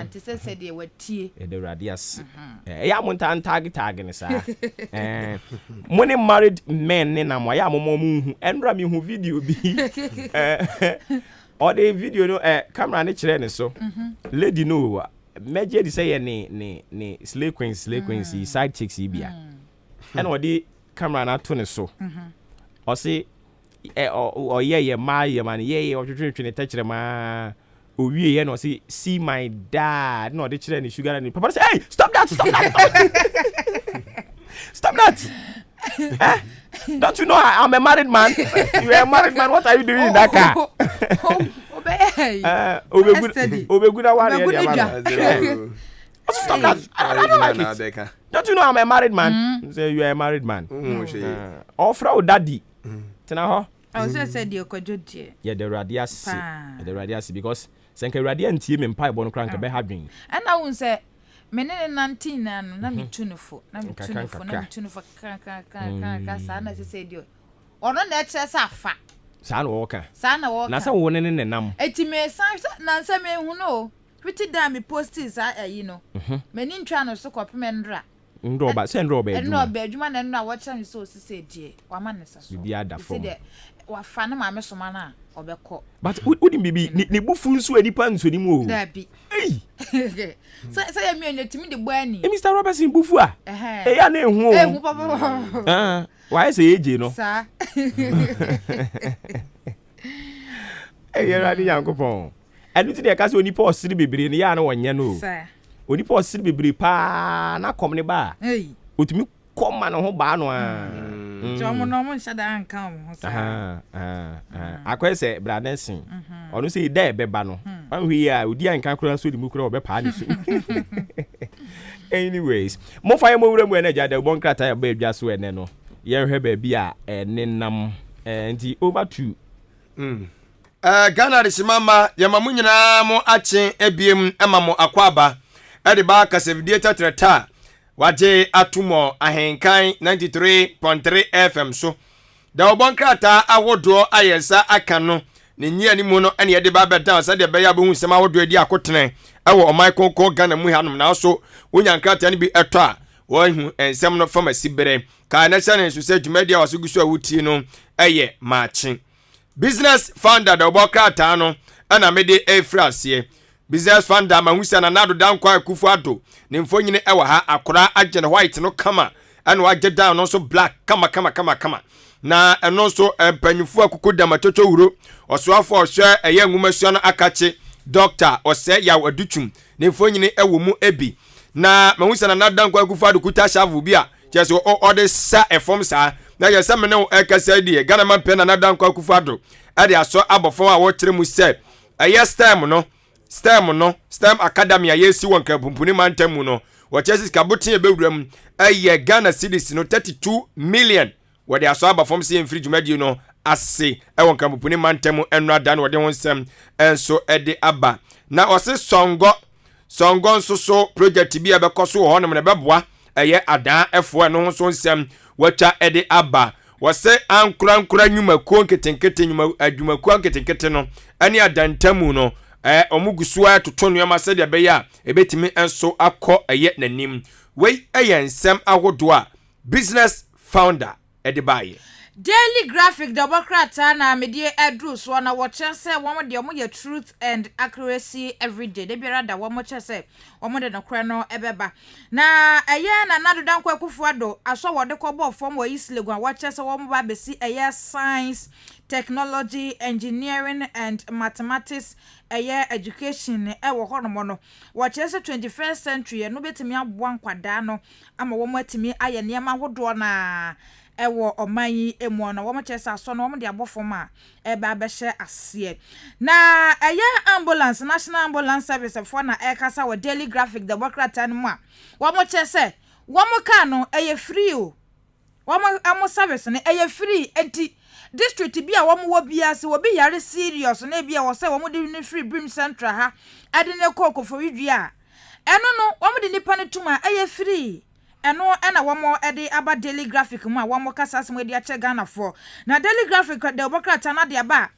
Nti se de watie. E de radias. Ya monta tag ne sa. Money married men ne na mo ya mo mu hu. Enra me hu video bi. Or the video no camera ne kire ne so. Lady no Major di say ne slay queens side chicks ibia and what the camera na to ne so or say or yeah man yeah or twetwe touch ma o wie no say see my dad no the children sugar and papa say hey stop that stop that don't you know I'm a married man? You are a married man, what are you doing in that car? Stop that. I don't like it. Don't you know I'm a married man? Say you are a married man. Offer daddy. Tina ho? I said you kojo die. Yeah, the radiasi because senke radiant me mpa bono kranka be hadwen. And I won't say menene 19 na me tunufo kaka sa na se dio ono na eche sa fa Sana woka. Sana woka. Na sa wone ne nam. Eti me san na nsa me hu no. Pretty da me posti sa you know. Me ni ntwa no so kopem ndra. Ndo ba se ndo ba eduma. Ndo ba eduma na ndo a wacha me so sise die. Wa ma ne sa so. Bibi ada fo. Wa fa na ma me so ma na obekọ. But udi bibi ni bufu nso anipa nso ni mu o. Da bi. So ya mi onetimi de boani. Mr. Robertson bufu a. Ya na ehu o. Ehu papa. Why say eje no? Sa. Yera ni Yankopon. Enu ti de ka se onipa osiri bebre ni ya na wonye no. Sa. Onipa osiri bebre pa na kom ne ba. Otumi kom ma no ho ba no a. Jomo no mo nshada anka mo sa. Akwese bradensin. Onu se ide beba no. Anhwi a odi anka kura so di mu kura obepa ni so. Anyways, mo fa mo wura mu na ja da bon krata ya ba adwa so ene no. Ye hwe ba bi a nenam nti over to Ghana de simama ya mamu nyina mo ache ebiem ema mo akwaba e de ba kasevidieta treta waje atumo ahenkan 93.3 FM so da obon krata awodo ayesa aka no ne nyia ni mu no ene de ba beda sa de be ya bo hu sema awodo edi akotene ewo omai konko Ghana mu hanom na so wonya krata ne bi eto a wo hu ensem no fama sibere ka na chane so se dwumadia wasogusu awuti no eye Maakye business founder da obokata no ana mede efrasie business founder mahusa na nado dan kwa kufu ado ne mfonyine ewa ha akora agene white no kama ana wagye down no so black kama na eno so panyufu akuko da matoto wuro osoafo ohwe eye nwumasua no akache doctor ose ya wadutum ne mfonyine ewo mu ebi na mahusa na nado dan kwa kufu ado kuta shavu bia jeso ode sa efom sa na ya se mene ekasa die Ghana man pen na dan kwa kufu ado ade aso abofo a wo kire mu se eye STEM Academy a yesi won ka pumpuni mantamu no wo chesi kabotin ebewuram eye Ghana cedis no 32 million wo de aso abofo se mfiri dwumadi no ase e won ka pumpuni mantamu enra dan wo de won sem enso ede aba na ose songo nso so project bi abekoso wo honom na beboa eye adan efo no so nsem wacha ede aba wose ankura nyuma ko nketenkete nyuma adwuma ko nketenkete no ani adantamu no omugusuwa totono yama se de beya ebetimi enso akọ eye nanim we eye nsem ahodo a business founder ede baye Daily Graphic Democrata na media edru so na watch say one de omo truth and accuracy every day de biara da one watch say omo de no kra no ebeba na eye na nado dan kwa kufuado aso wode kobo form wa islegwa watch say omo ba besi eye science technology engineering and mathematics eye education wo hono no watch say 21st century no betimi aboa nkwada no ama wo matimi aye niam ahodo na ewo omanyi emu na wo mchesa aso na wo de abofom a ebe abehye ase na eye ambulance national ambulance service for na ekasa wo Daily Graphic Democrat mu a wo mchese wo ka no eye free o wo am service no eye free enti district bia wo wo bia se wo bi yare serious na bia wo se wo de ni free brim central ha ade ne kokko for widua eno no wo de nipa ne tuma eye free eno na womo ede aba Daily Graphic mu a womo kasa asem ede ache Ghana for na Daily Graphic de obokrata na de aba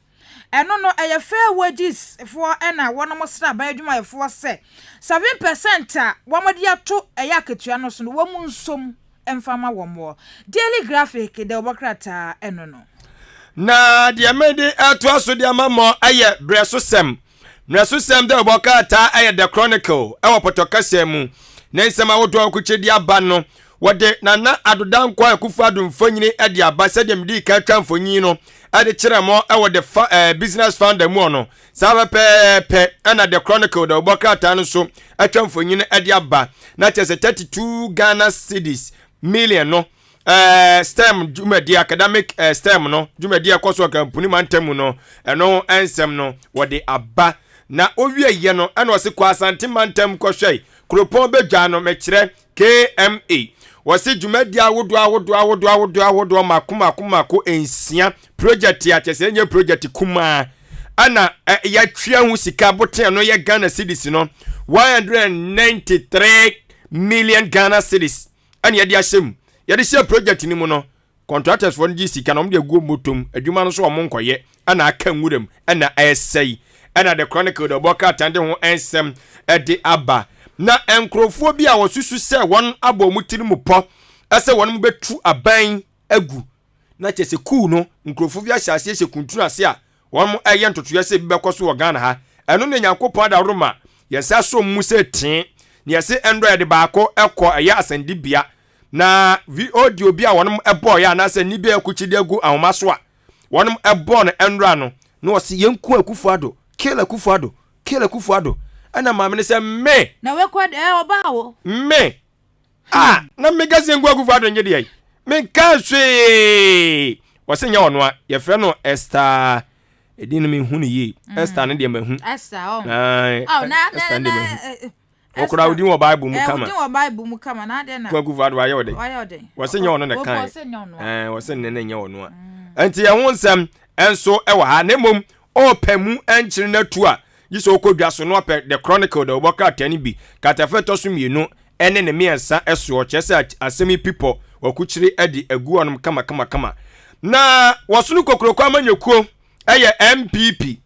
eno no eye fair wages for na wono mo sra ban adwuma for se 7% a womo de ato eye aketua no so no womu nsom emfama womo Daily Graphic de obokrata eno no na de amede ato aso de amamo aye breso sem de obokrata aye The Chronicle ewo potokase mu na nsema wodo akuchedi aba no wode na adodan kwa akufu adumfonyini ade aba sede mdi ka twa mfonyin no ade kiremo ewo the business founder mu no sabe pe na The Chronicle da obokrata no so atwa mfonyin ade aba na chese 32 Ghana cedis million no STEM Jumadi academic STEM no Jumadi akoso kampuni mantamu no eno ensem no wode aba na owie ye no ena wose kwa asante mantam kohwei kropon bedwa no mekire KMA wose Jumadi awodo makoma ensia project ya chese nye project kuma ana ya twia hu sika boten no ye Ghana cedis no 193 million Ghana cedis ani ya di asem ya di share project ni mu no contractors for the sika no de go motom adwuma no so o monkoye ana aka nwuram ana ayesai ana the chronicle the boka tande ho ensem de aba na enkrofo bi a wosusu se won abo mutiri mu po ese won mu betu aban agu na chese ku no nkrofo bi ahyase hye kunturu ase a won mu eye ntotoye se bi bekoso wo Ghana ha eno ne Nyankopon da roma yesa so mu se tin ne yese Android baako ekọ eye asandibia na audio bi a wonum ebo ya na se ni bi akuchide agu ahomaso a wonum ebo no Andra no na wo se yenku akufuado kill akufuado ana maame ne se me na we kwad oba wo me na mega zengu akufuado nye de me ka hwe wo se nya ono a ye frɛ no Esther edin me hu ne yi Esther ne de mahu Esther o na okura udi wo Bible mu kama udi wo Bible mu kama na de na akufuado wa ye ode wo se nya ono ne kan wo se ne nya ono a enti ye ho nsɛm enso e wa ha ne mom o pemu enkyere na tu a yiso okodwa so no pe the chronicle the oboka tani bi katafeto so mienu ene ne miensa eso o chese asemi people wakuchiri edi egu onum kama na wasunu kokroko amanyekuo eye MPP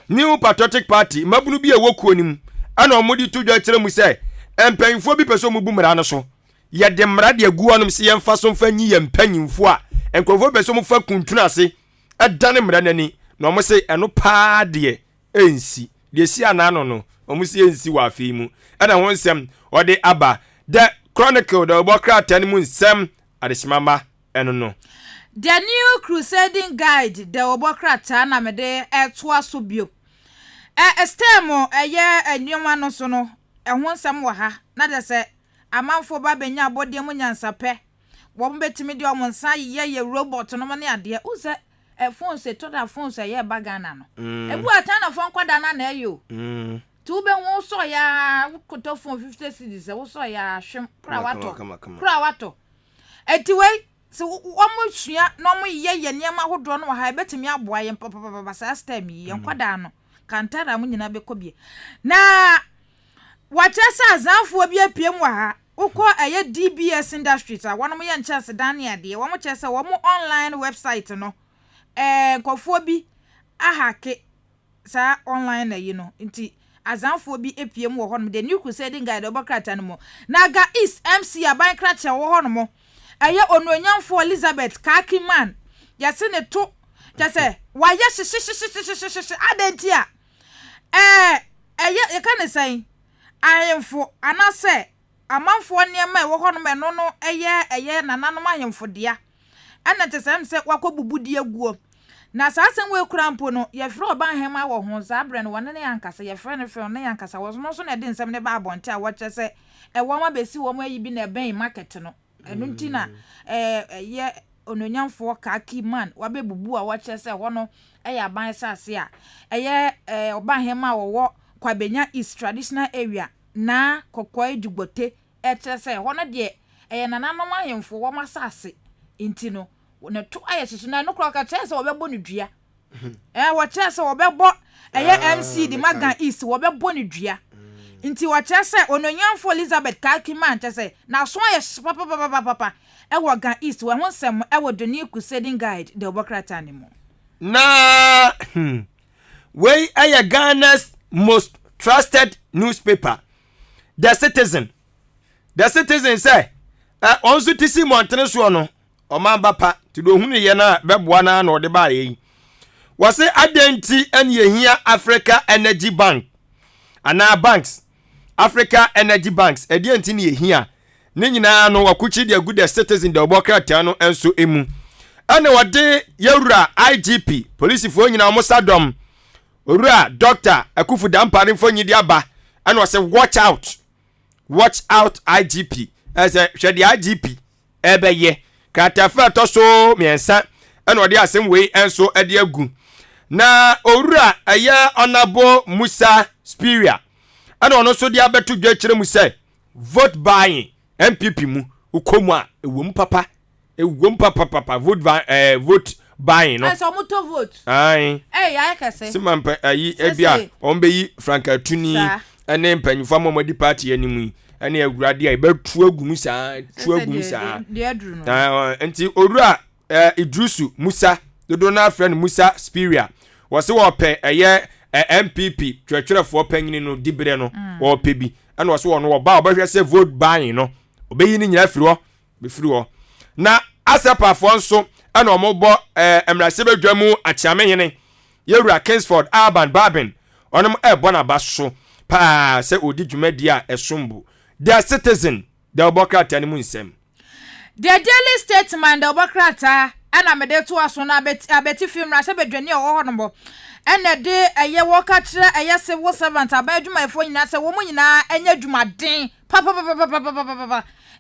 New Patriotic Party mabunu bi ewokuo nim ana omudi tudwa kire mu se empanfo bi peso mu bumra no so ye de mra de egu onum se yemfa so mfa nyi ye mpanyimfo a enkrofo peso mu fa kuntuna ase edane mra nani na omo se eno paa de ensi de si anano no omo se ensi wa afi mu ana won nsem ode aba the chronicle the obokra tani mu nsem adesimama eno no the new crusading guide the obokra tana mede eto aso bio estemo eye enwoma no so no ho nsem wo ha na de se amanfo ba benya abode mu nyansape wo betimi de omo nsa ye robot no ne ade uze phone se to da phone se ye bagana no ebu atana phone kwada na eyo tu be wo so ya koto phone 50 cedis wo so ya hwem kra wato etiwe se wo mo sua no mo ye niam ahodo no ha betimi aboa ye papa sa stem yi kwada no kantara mu nyina be kobie na wachesa azanfo bi apiem wa ha ukọ eye DBS Industries a wono mo ye nchase dan ya de wo mo chese wo mo online website no kofo bi ahake sa online na yi no nti azanfo bi epiem wo hono the new crusading guide obokrata no mo naga East MC aban kracha wo hono mo eye ononyamfo Elizabeth Kakiman yase ne to jase wa ye shishishishishishishi adentia eye ye kan say ayemfo anase amanfo niam e wo hono me no no eye nananom ayemfo dia ana tesem se wakobubu aguo na sasen we kurampo no ye fro ba hema wo ho zabre no wone ne yankasa ye fre ne fre ne yankasa wo no so na de nsem ne ba abonte a wo chese wo ma besi wo ma yi bi na ben market no enu ntina ye ononyamfo kaki man wabebubu a wo chese wo no eye aban sase a eye oba hema wo kwabenya East traditional area na kokoi dugbote chese wo no de eye nananom ahemfo wo ma sase inti no na to ayesisu na no kroka chese obebo ne dua wo chese obebo eye MC di Magan East obebo ne dua inti wo chese ononyamfo Elizabeth Kakiman chese na so aye papa wo Gan East wo honsem wo the new crusading guide the obokrata ni mo na we aye Ghana's most trusted newspaper the Citizen say onzu tisi montene so no omamba pa tido hunu ye na beboa na na ode ba yi wose adenti ene yehia Africa Energy Bank ana banks Africa Energy Banks edenti ne yehia ne nyina no wakuchi de good Citizen de obokrata no enso emu ene wode yewura IGP police fo nyina mo sadom owura doctor akufu dampare fo nyidi aba ene wose watch out IGP as a shedi IGP ebeye katafa to so miensa ene ode asem we enso ede agu na owura aya Honorable Musa Spiria ene ono so de abeto dwa kire mu say vote buying MPP mu ukomu a ewom papa vote buying no so mo to vote ai I can say simampa ayi ebia ombeyi Franka Tuni ene mpanyufo amomodi party animu ene awurade a betu agum saa enti owura Idrusu Musa dodo na friend Musa Spiria wɔse wɔpɛ ɛyɛ MPP twetwerɛfoɔ panyin no dibere no wɔpɛ bi ɛna wɔse wɔn wɔba wɔbɛhwɛ sɛ vote buying no obeyi ni nyina firi hɔ befiri hɔ na asepafoɔ nso ɛna ɔmobɔ emrase bedwa mu achiamehene yewura Kingsford Alban Babin ɔnom ɛbɔ na ba so pa sɛ odi dwumadi a ɛsombu the citizen the obokrata ne mu nsɛm the daily statement the obokrata ana mede to aso na abeti film ra se bedwani ɔwɔ hɔ no bo ɛna de ɛyɛ wɔka kyerɛ ɛyɛ civil servant aba adwumayɛfoɔ nyinaa sɛ wɔn nyinaa ɛnyɛ dwumaden pa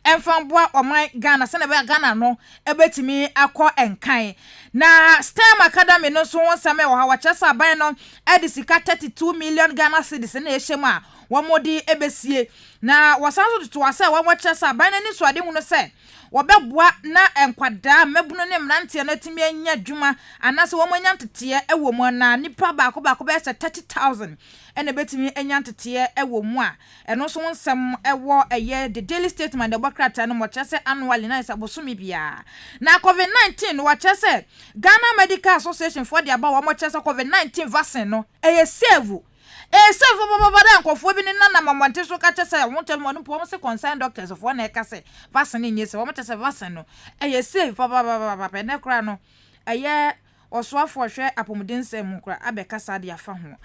ɛmfamboa ɔman Ghana sɛ na bɛ Ghana no ɛbɛtumi akɔ ɛnkan na STEM Academy no so wɔn sɛmɛ wɔ ha wɔkyɛ sɛ aban no ɛde sika 32 million Ghana cedis na ɛhyɛ mu a wɔn mode ɛbɛsie na wɔsan so toto asɛ wɔn wɔkyɛ sɛ aban no ni so ade hu no sɛ wɔbɛboa na nkwadaa mabunu ne mrantie no timi anya dwuma anase wɔn anya nteteɛ ɛwɔ mu na nipa baako bɛyɛ 30,000 ɛna betimi anya nteteɛ ɛwɔ mu a ɛno so nsɛm ɛwɔ ɛyɛ the daily statement the bokrata no wɔkyɛ sɛ annually na isa bosumi bia na COVID-19 no wɔkyɛ sɛ Ghana Medical Association for the aba wɔn wɔkyɛ sɛ COVID-19 vaccine no ɛyɛ save baba da nkofo bi ne na mamante so ka kyese wontel mo no pom se concern doctors of one eka se vaccine ni se wo mate se vaccine no eye safe baba ne kra no eye osoafo hwe apomuden sem kra abekasa de afa ho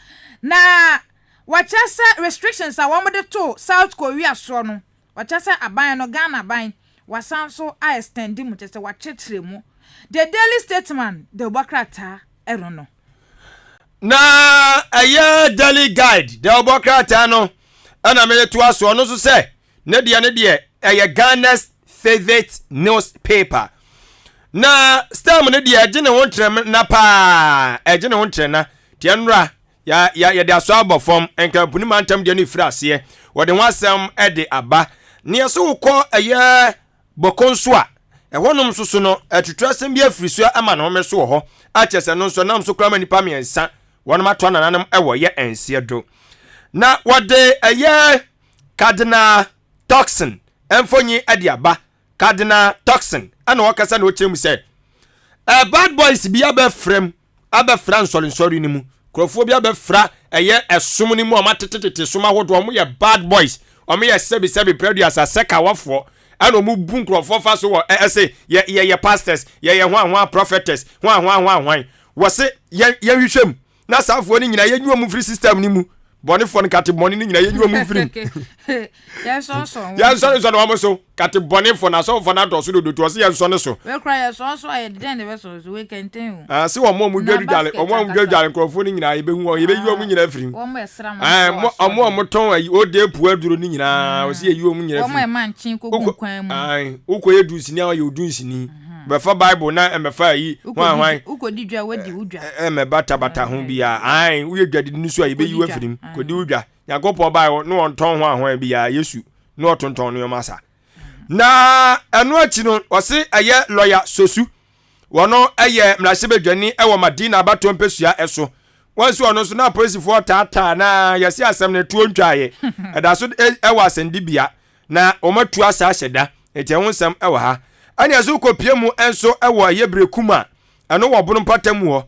na wakyese restrictions a wo de to South Korea so no wakyese aban no Ghana aban wasan so a extend mu tese wakyekire mu the daily statement the bokrata ero no na aye daily guide the obokrata no ana me to aso no so say ne de aye Ghana's favorite newspaper na stem ne de agene ho ntrem na pa agene ho ntrem na tie nra ya de aso abofom enkampuni mantam de no frase wo de ho asem e de aba ne so ko aye bokonso a ehonum soso no atutrasem bi afiri so ama no me so ho a chese no so nam so krama nipa miensa wɔn mato nananam ɛwɔ yɛ ensie do na wɔde ɛyɛ cardinal toxin ɛmfonyi adiaba cardinal toxin ana wɔkasa na wɔkyerɛ mu sɛ bad boys bi abɛfrem abɛfra nsɔrensɔre ni mu krofo bi abɛfra ɛyɛ ɛsom ni mu ɔmatetete som ahodo ɔmo yɛ bad boys ɔmo yɛ sebi produce aseka wafo ana ɔmo bu krofo fa so wɔ ɛsɛ yɛ pastors yɛ hwan prophetess hwan wɔse yɛ hwehwem na safo ni nyina yenyu mu free system ni mu bonefo no kate bone ni nyina yenyu mu free ya so no mo so kate bonefo na so fo na do so do to so ya so ne so we cry so I den the so we can ten se wo mo dwadale o mo dwadale krofo ni nyina ye be hu ye be yu mu nyina free wo mo esra mo ton ayi o de pu aduro ni nyina o se ye yu mu nyina free wo mo man chin ko gun kwan mu uko ye du sini a ye odun sini befa bible na emefa yi hwan ukodi dwa wadi udwa bata ho bia ai uye dwade ni so ayi be yi wafirim kodi udwa yakopon bible no onton hwan bia yesu no otonton no masa na eno achi no wose aye lawyer sosu wono aye mrase bedwani ewo madina abato mpesua eso wonse ono so na police for tata na yesi asem na tuo ntwaye eda so ewo asendi bia na omatu asa hyeda ete ho nsem ewo ha ani azu kopie mu enso ewo yebrekuma eno wo bono patam ho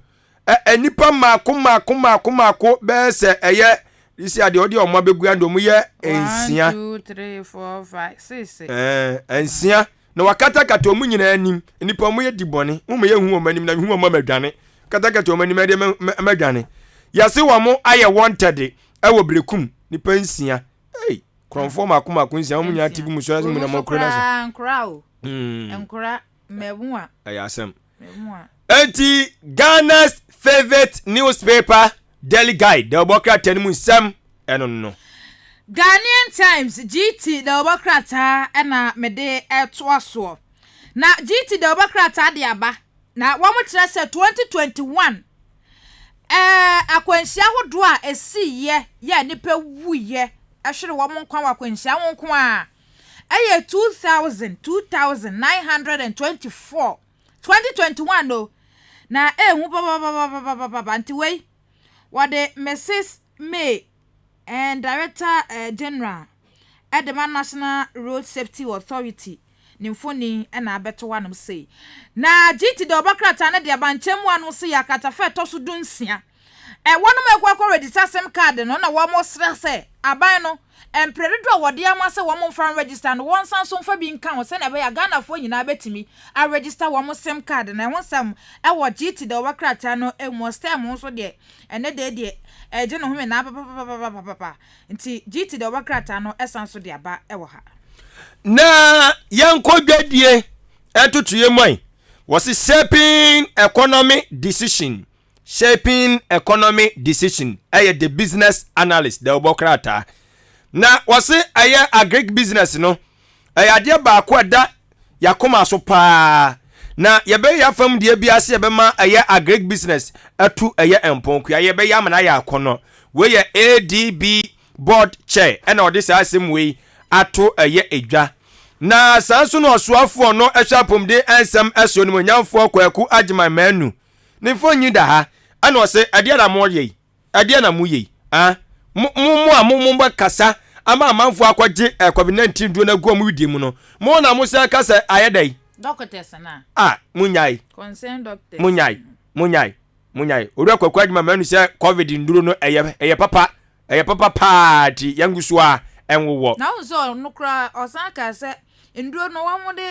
enipa maako be se eye isi ade odi omo begu ando mu ye ensia 1 2 3 4 5 6 ensia na wakata kata omu nyina anim enipa mu ye dibone mu ye hu omanim na hu omo madwane kata kata omanim ade madwane yase wo mo aye wanted ewo brekum nipa ensia hey kronfo maako nsia mu nya tibu mu so mu na makro na so enkura mebua ayasem mebua enti Ghana's favorite newspaper daily guide the obokrata ni mu nsem eno no Ghanaian Times GT the obokrata ena mede eto aso na GT the obokrata de aba na wo mo kire se 2021 akwanhia hodo a esiye ye nipa wuye ehwere wo mo nkwa akwanhia wo nkwa a 2924 2021 no na hu baba ntiwei wade Mrs. May and Director General at the National Road Safety Authority nimfoni na abeto wanom sei na GT de obakrata na de abanchemu anu se yakata fe to so dunsia wonom ekwa register sim card no na wo mo sra se aban no empredo wode amase wo mo fan register no won san so fa bi nkan wo se na be ya Ghana fo nyina betimi a register wo mo sim card na won sam wo GT de obakrata no emo stem so de ene de je no home na papa nti GT de obakrata no esan so de aba wo ha na yanko dwadie etutuye moy was shaping economy decision the business analyst the obokrata na was aye agric business no ade ba ko da yakoma so pa na yebe ya fam de biase yebe ma aye agric business atu aye emponku aye be ya mana ya akono we ye ADB board chair and all this asem we ato aye edwa na sanso no osuafo no ehwapom de ansam aso no nyamfo kwaku agima manu ne fonyi da ha ana ose ade na mo ye ade na mu ye mu kasa ama amanfo akwaje COVID-19 do na gu mu widie mu no mo na mo se kasa ayedai doctors na munyai concern doctors munyai ori kwaku agima manu se COVID nduro no eye papa party yanguso a enwo na unso nukra osaka se nduro no wamode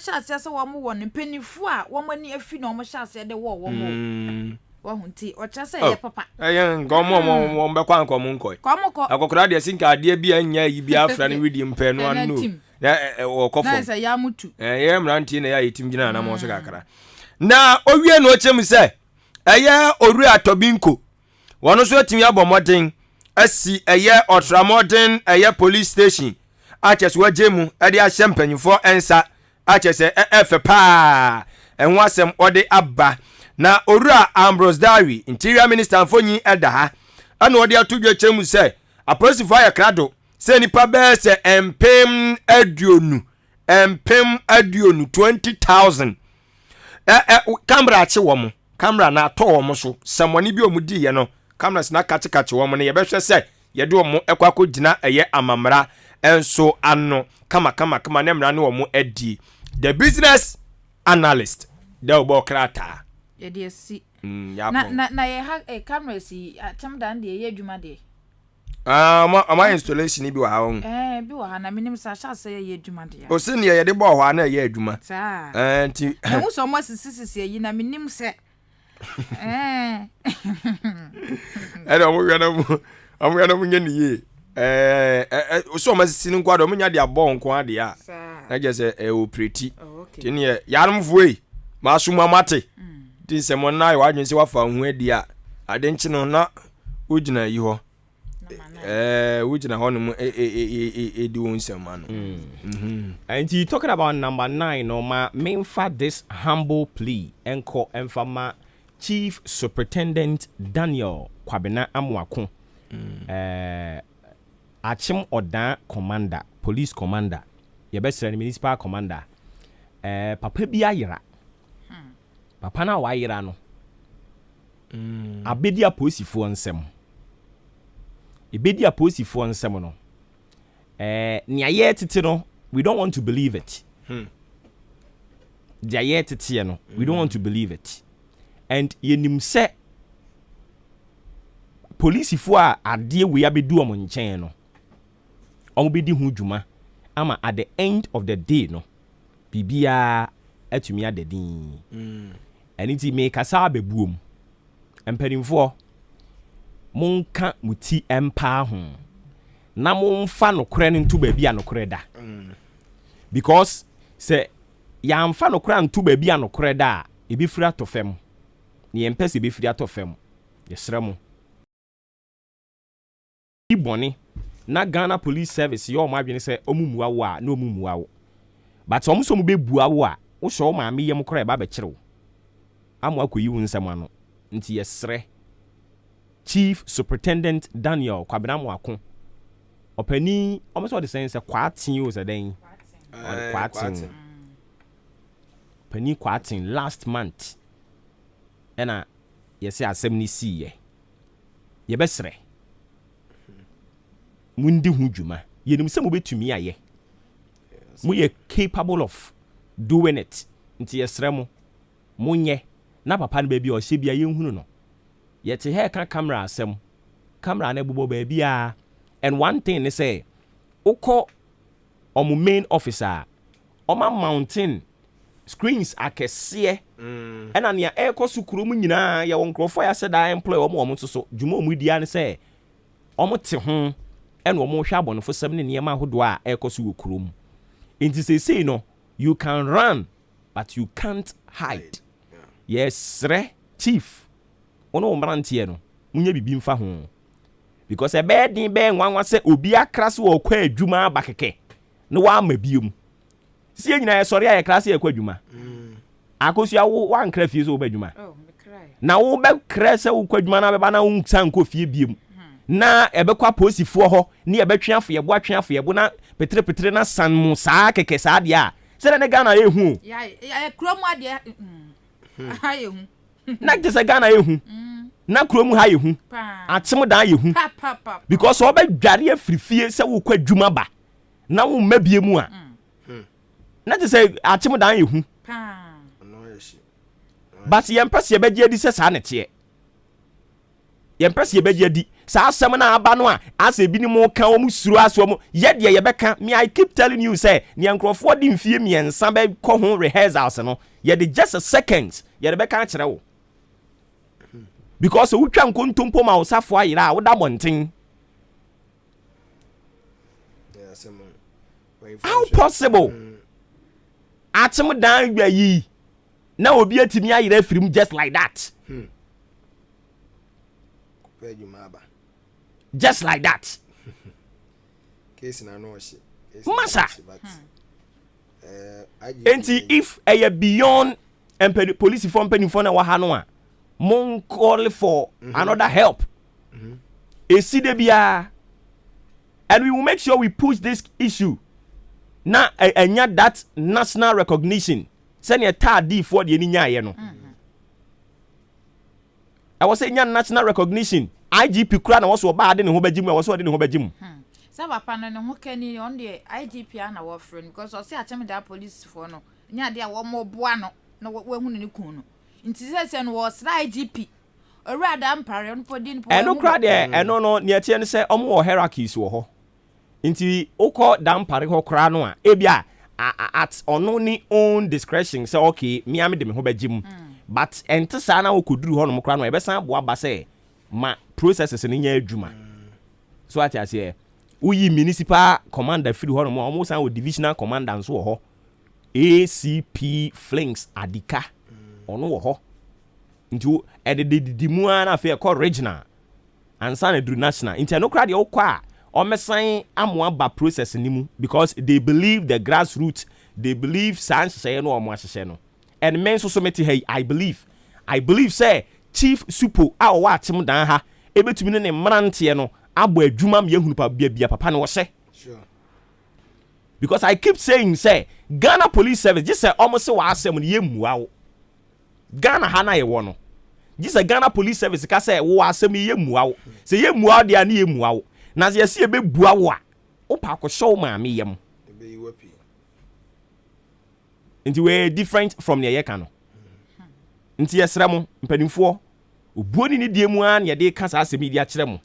hyase se wamo wo ne penifu a wamani afi na omo hyase de wo wahunti ochase ye papa ngomo mbekwa nkomo nkoi akokora de sinka ade bia nya yi bia afra ne wedi mpe no anu okofo na se ya mutu ye mranti na ya yitim gina na mo so kakara na owie no ochem se eye oru atobinko wono so atimi abomoden asi eye ultramodern eye police station achese wajemu ade ahyempanyifo ensa achese efepa enwasem ode abba na orua Ambrose Dawi interior minister mfonyi edaha ana ode atudwe chemu se apolisifa ya krado se nipa be se empem aduonu 20,000 camera achi womo camera na ato womo so samwani bi omudi ye no cameras na kache womo ne ye behwe se ye de womo ekwako gina eye amamra enso ano kama ne mra ne womo adi the business analyst the obokrata ye si na ye ha camera si atam dan de ye adwuma de ama installation bi wa ha won bi wa ha na minim sa sha se ye adwuma de o se ne ye de bo ho na ye adwuma nti na wo so mo sisi yi na minim se era mo yana mo nyane ye so ma sisi nko ado mo nya de abon nko ade a na je se operate tin ye yarum vuei ma suma mate tin se mo na wa dwen se wa fa hu adi a ade nchi no na ugina yi ho ugina ho no mo edi won sema no and you talking about number 9 no ma memfa this humble plea enko emfama Chief Superintendent Daniel Kwabena Amuako Achim Odan Commander, Police Commander, Yebesra Municipal Commander, Papa Biayira. Papa na wayira no. Abedia posifo nsem. Ibedia posifo nsem no. Nia ye tete no, we don't want to believe it. Dia ye tete no, we don't want to believe it. And yenim se police fo a ade we abedu omo nchen no omo bedi hu dwuma ama at the end of the day no bibia atumi adedin aniti me kasa abebuom empanimfo monka muti empa ho na monfa no kore no ntu baabi anokore da because se ya mfa no kore ntu baabi anokore da ebi fira to fam ni empese be firi atofem yesremo iboni na Ghana Police Service yo ma adwene se omumuwa wo a na omumuwa wo but omso mu be bua wo a wo so ma me yem kora ba be kirewo amu akoyi wo nsem ano nti yesre Chief Superintendent Daniel Kwabena Mwako opani omso de sense kwatin o se den kwatin pani kwatin last month ena yesi asem ni siye yebesre mundi hu dwuma yenim se mo betumi aye Muye capable of doing it. Nti yesremo munye na papa no baby o hye bia yenhunu no. Yete he ka camera asem. Camera na bubo baby a. And one thing they say, oko omu main officer, oma mountain screens akese ena ne ekọ sukuru mu nyina ya wonkrofo ya se da employ omo so dwuma omu dia ne se omo te ho ena omo hwa abonfo sem ne niam ahodo a ekọ su okuru mu. Inti say no, you can run but you can't hide. Yes, chief. Ono mrantie no, munye bibi mfa ho. Because a bad din be nwanwa se obi akra so okwa adwuma abakeke. Ne wa mabiom. Sie nyina ye sori aye class ye kwa adwuma. Akosia wo wan kra fie so obadwuma. Oh, me cry. Na wo be kra se wo kwa adwuma na be ba na wo nsan ko fie biem. Na ebe kwa posifo ho, ne ebe tweafo ye bo atweafo ye bo na petre na san mu saa keke saa de a. Se ne Ghana ye hu. Ya krom ade. Ha ye hu. Na te se Ghana ye hu. Na krom ha ye hu. Atem dan ye hu. Because obe dware afrifie se wo kwa adwuma ba. Na wo mabiemu a. Na te say atem dan ye hu. But yempese beje di se sa ne te. Yempese beje di sa asem na aba no a ase bi ni mo ka o mu suru aso mo ye de ye beka me I keep telling you say ne nkrofo di mfie miensa be ko ho rehearsals no ye de just a second ye de beka kire wo. Because we twa nkontompo ma osafo ayira wo da bonten. How possible? Atem dan gba yi na obi atimi ayira firim just like that. Just like that. Case na no she. Massa. Enti if a beyond police from penifo na wa ha no a mon call for another help. Esi de bia, and we will make sure we push this issue. Na enya that national recognition. Send your D for the nya no. I was saying national recognition. IGP kura na was oba ade ne ho bagim, was ade ne ho bagim. Sa papa no ho kani on the IGP na wo friend because o say atem da police for no. Nya de a wo mo boa no na wo hu ne kun no. Nti se no was IGP. Ora da mpare on podin po. No kra de eno no ne atie ne se omo wo hierarchies wo ho. Nti okọ da mpare ho kra no a ebia at ono ni own discretion say okay me am de me ho bagim. But ente sa na okoduru ho no kra no e be san boa ba say ma processes ni nya adwuma. So ati ase uyi municipal commander free ho no mo almost san divisional commander so ho ACP Flinks Adika ono wo ho nti ededi mu na fe ko regional ansa na dru national nti no kra de okwa o mesan amwa ba process ni mu because they believe the grassroots, they believe sans say no omo ahye no and men so meti hey I believe say chief supo a o watem dan ha ebetumi ne mrante no abo adwuma me ehunu pa bia papa ne wo hye. Sure. Because I keep saying say Ghana Police Service just say almost wa asem ne yemua wo. Ghana ha na ye wo no. Just say Ghana Police Service ka say wo asem yemua wo. Say yemua de ani yemua wo. Na ye se be bua wo a. Wo pa ko show ma me yem. Be you happy. Nti we different from the yeka no. Nti yesra mo mpanimfo obuoni ni die mu an ye de ka sa asem di a kire mo.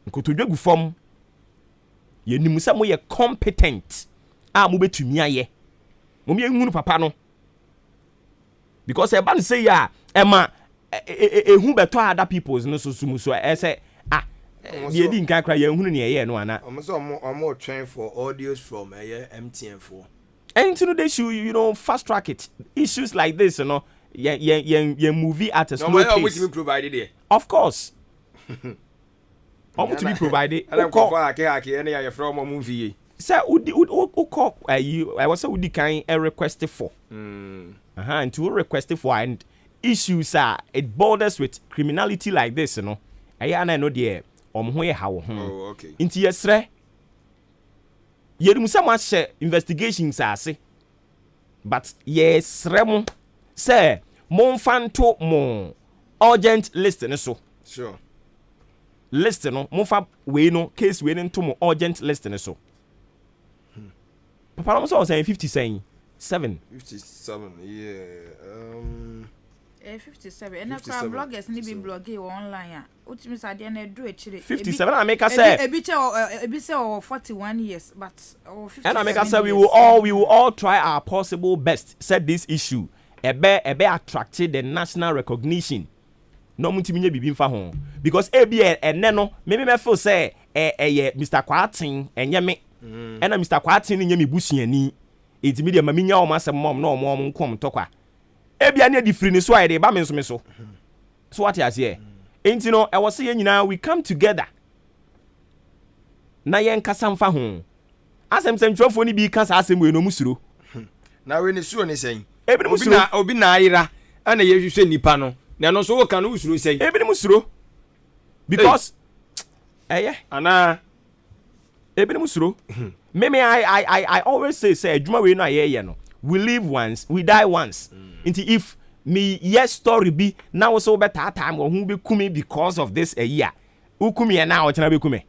Nkotodwagu fom ye nimu sa mo ye competent a mo betumi aye mo me ehunu papa no because e ban say ya e ma ehu beto other peoples no so sumu so e say ye di nkan kra ye ehunu ne ye no ana omo train for audios from MTN4 and no they should fast track it issues like this ye movie at a slow pace. No, which we provided there. Of course. To be provided. I from a movie. Sir, I was so kind a request for. And to request for and issues it borders with criminality like this, I know the how. Oh, okay. Into yesre. Yerim so much investigations say. But yes, Remo say mon fanto mon urgent list so. Sure. List no mo fa we no case we into mo urgent list so Papa I'm saying 50 saying 7. 57, yeah. 57. And now bloggers need be blogging online. Which means I didn't do it. 57. I make us say a bit or 41 years, but and I make us say we will all try our possible best. Set this issue. Ebe attracted the national recognition. No mutimine bibi mfa ho because neno me feel say Mr. Kwatin enye me and Mr. Kwatin nye me busuani intimi de maminya o masem mom no mo nkom tokwa ne di free ni so ayde ba me so what you say enti no e was say nyina we come together na yen kasa mfa ho asem semtwofo ni bi kasa asem we no musuro na we ni suro ni sen obi na ayira ana ye hwehwe nipa no na no so wo kan usuro sen ebini musuro because ana ebini musuro me I always say adwuma we no ayeye no we live once we die once into if me yes story be now so better time wo hu be kumi because of this a year ukumi e na o chena be kumi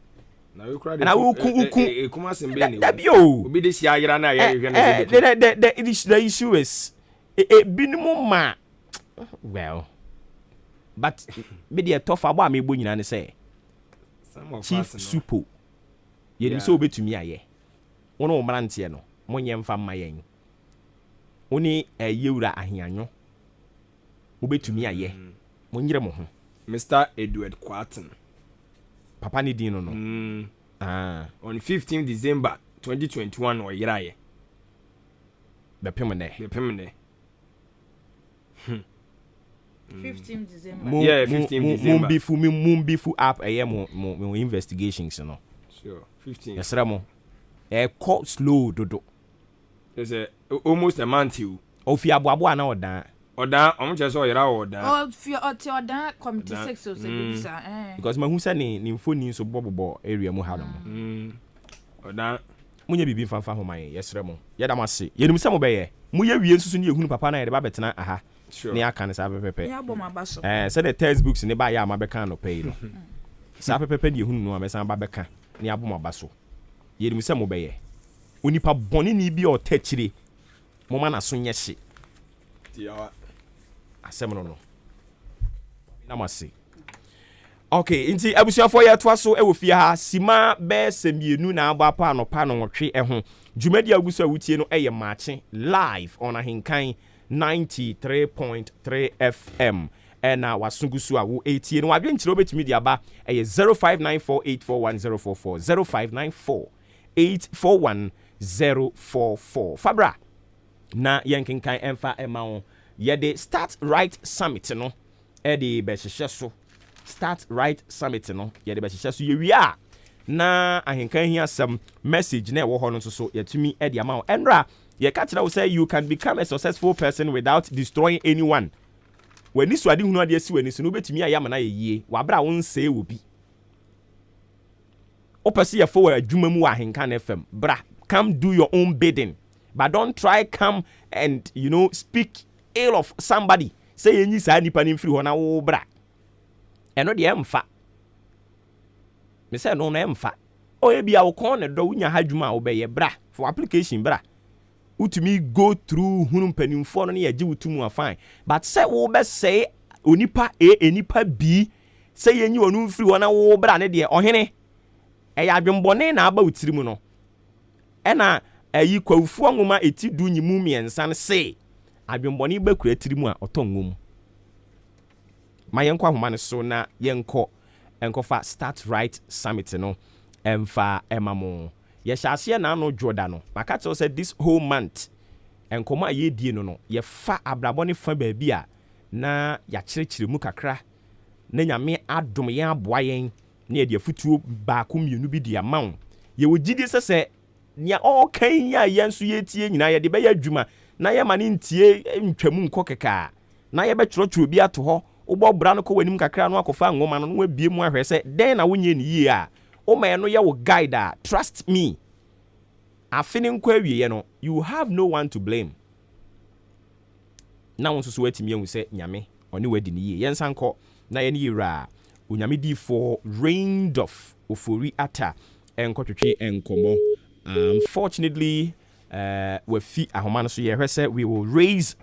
na we kura na uku kuma sembe ni that bio obi de si ayira na ye the issue is binimu ma well but me dey tough abo am egbo nyina ne say chief supo ye nim so obetumi aye wono wo mrantie no monye mfa mma yen oni yewura ahianyo obetumi aye monyire mo ho Mr. Edward Kwatin papa ni din no on 15 December 2021 o yiraye bepemne 15 December. 15 December. Mumbifu up mo investigations no. Sure. 15. Yes, Ramo. Call slow dodo. There's almost a month you. Ofi abuabu na odan. Odan, I'm just so yira odan. Oh, fi odan committee 6 so say because ma hu say ni phone so bobo area mu ha no. Odan. Munye bibi fanfa ho man. Yes, Ramo. Yeda mase. Yenim se mo be ye. Mu ye wie nsusu ni ehunu papa na ye de ba betena aha. Sure. Ni aka ne sa pepepe. Ya bom abaso. Say the textbooks ni ba ya ma beka no pay no. Sa pepepe ni ehunu no amesan ba beka ni abom abaso. Yenim se mo be ye. Onipa boni ni bi o techire. Mo ma na so nye hye. Dia asem no. Na mase. Okay, inti abusuafo ya toa so e wo fie ha sima be semienu na aba pa no pa no nwotwe e ho. Dwumadi agusu awutie no eye Maakye live on AHENKAN 93.3 FM. Ena wasungusu awu etie no wadwe nkyere obetumi di aba eye 0594841044 0594841044 Fabra na yankinkan emfa emawo ye de start right summit no e de be hyehyɛ so start right summit no ye de be hyehyɛ so ye wia na AHENKAN hi asem message na e wo ho no so yetumi e de amawo enra ye ka kira wo say you can become a successful person without destroying anyone when this wadi hunu ade asi wani so no betumi ayama na ye yie wabra wo nse obi opese ye for adwuma mu AHENKAN FM bra come do your own bidding but don't try come and speak ill of somebody say yenyi sa nipa ni mfiri ho na wo bra eno de emfa me say no na emfa o ye bia wo kon ne do wunya hadwuma wo be ye bra for application bra utumi go through hunu panimfo no na ye gi wutumu afine but say wo be say onipa enipa bi say yenyi wonu mfiri ho na wo bra ne de ohene ya adwembone na aba wutirimu no ena ayi kwawufu nwoma eti du nyimu miensa ne se adwembone bakura tirimu a otongom ma yenkwa homa ne so na yenko enkofa start right summit no emfa emamo ye hyase na no joda no maka tell say this whole month enkoma ye die no ye fa abrabone fa ba bia na ya kyerkyere mu kakra na nyame adom ye aboa yen na ye de afutuo ba ko mienu bi de amawo ye wogidi sese nia kan ya yenso ye tie nyina ye de be ya adwuma na ye mane ntie ntwamu nko keka na ye be kyerotwero bi ato ho ubo bra no ko wanim kakra no akofa nwoma no wa bie mu ahwe se den na wonye ni yie a o ma no ye wo guide a trust me afini nko awie no you have no one to blame na won so watimi ehu se nyame oni wadi ni yie yensanko na ye ni yira onyame di for Obuoba Ofori ata enkotwetwe enkomo unfortunately wafi ahoma no so yɛhwɛ sɛ we will raise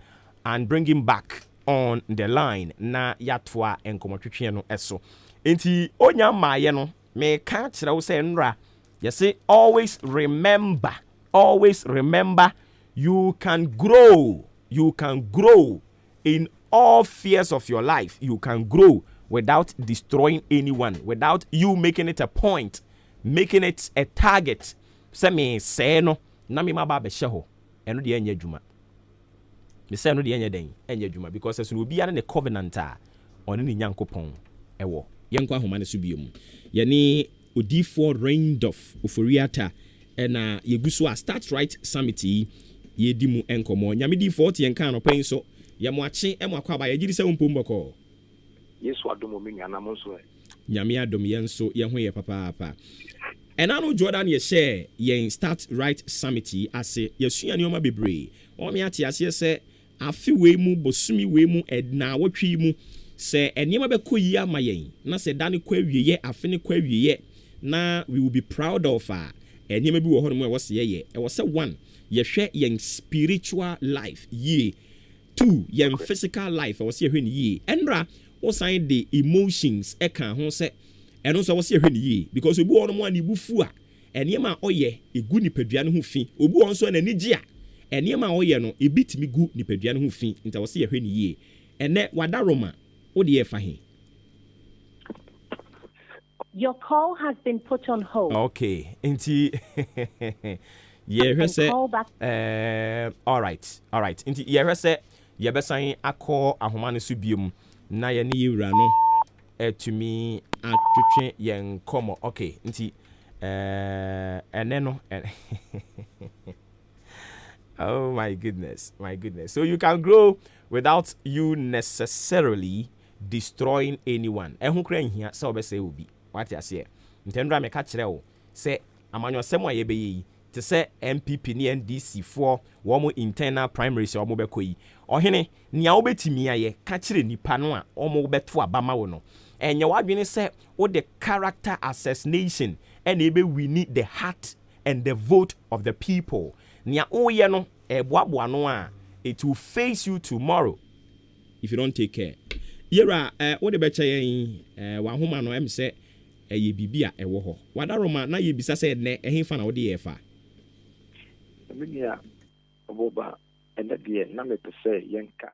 and bring him back on the line na yatoa nkɔmmɔtwetwe no ɛso enti onya maaye no me ka kyerɛ wo sɛ nra yɛse always remember you can grow in all spheres of your life. You can grow without destroying anyone, without you making it a point, making it a target. Say me say no na me ma ba be hye eno de anya dwuma me say no de anya den anya dwuma because as no obi are ne covenant a ono ne nyankopon ewo yenko ahoma ne so biom ye ne odifo Raindoff Oforiata na yeguso a Start Right Summit ye di mu enkomo nyame di 40 yenka no pen so ye mo ache e mo akwa ba ye giri se wompo mboko Yesu adomo me nwana mo so nyame adom ye nso ye ho ye papa and I know Jordan ye share ye Start Right Summit ase ye sua ne oma bebre o me ate ase se afi we mu bosumi we mu edna wotwi mu se enema be koyi ama yen na se dane kwa wieye afi ne kwa wieye na we will be proud of enema bi wo hono mu e wo se ye e wo se one ye hwe yen spiritual life ye two yen physical life e wo se hwe ne ye enra wo sign the emotions e kan ho se eno so wo se hwe ne ye because obi wo no mo ani bufu a enema oye egu nipadua ne ho fi obi wo nso na nigi a enema oye no ebitimi gu nipadua ne ho fi nta wo se hwe ne ye ene wadaroma wo de ye fa he. Your call has been put on hold. Okay, inti yeah, he say all right. Inti yeah, he say ye besan akọ ahoma ne so biom na ye ne yewura no etumi atwetwe yen komo. Okay, inti ene no oh my goodness. So you can grow without you necessarily destroying anyone. Ehun kra nhia se obese obi. What you say? Ntendra me ka kire wo se amanyo sem a ye be yi te se MPP ne NDC for wo mo internal primaries wo mo be koyi ohene nia wo betimi aye ka kire nipa no a wo mo beto abama wo no enye wadwene se wo the character assassination and ebe we need the heart and the vote of the people nia oye no eboabo no a it will face you tomorrow if you don't take care yera wo de be che yen wa homa no em se eye bibia ewo ho wadaroma na ye bisa se ne ehemfa na wo de ye fa Emilia Obuoba ene de na me pese yenka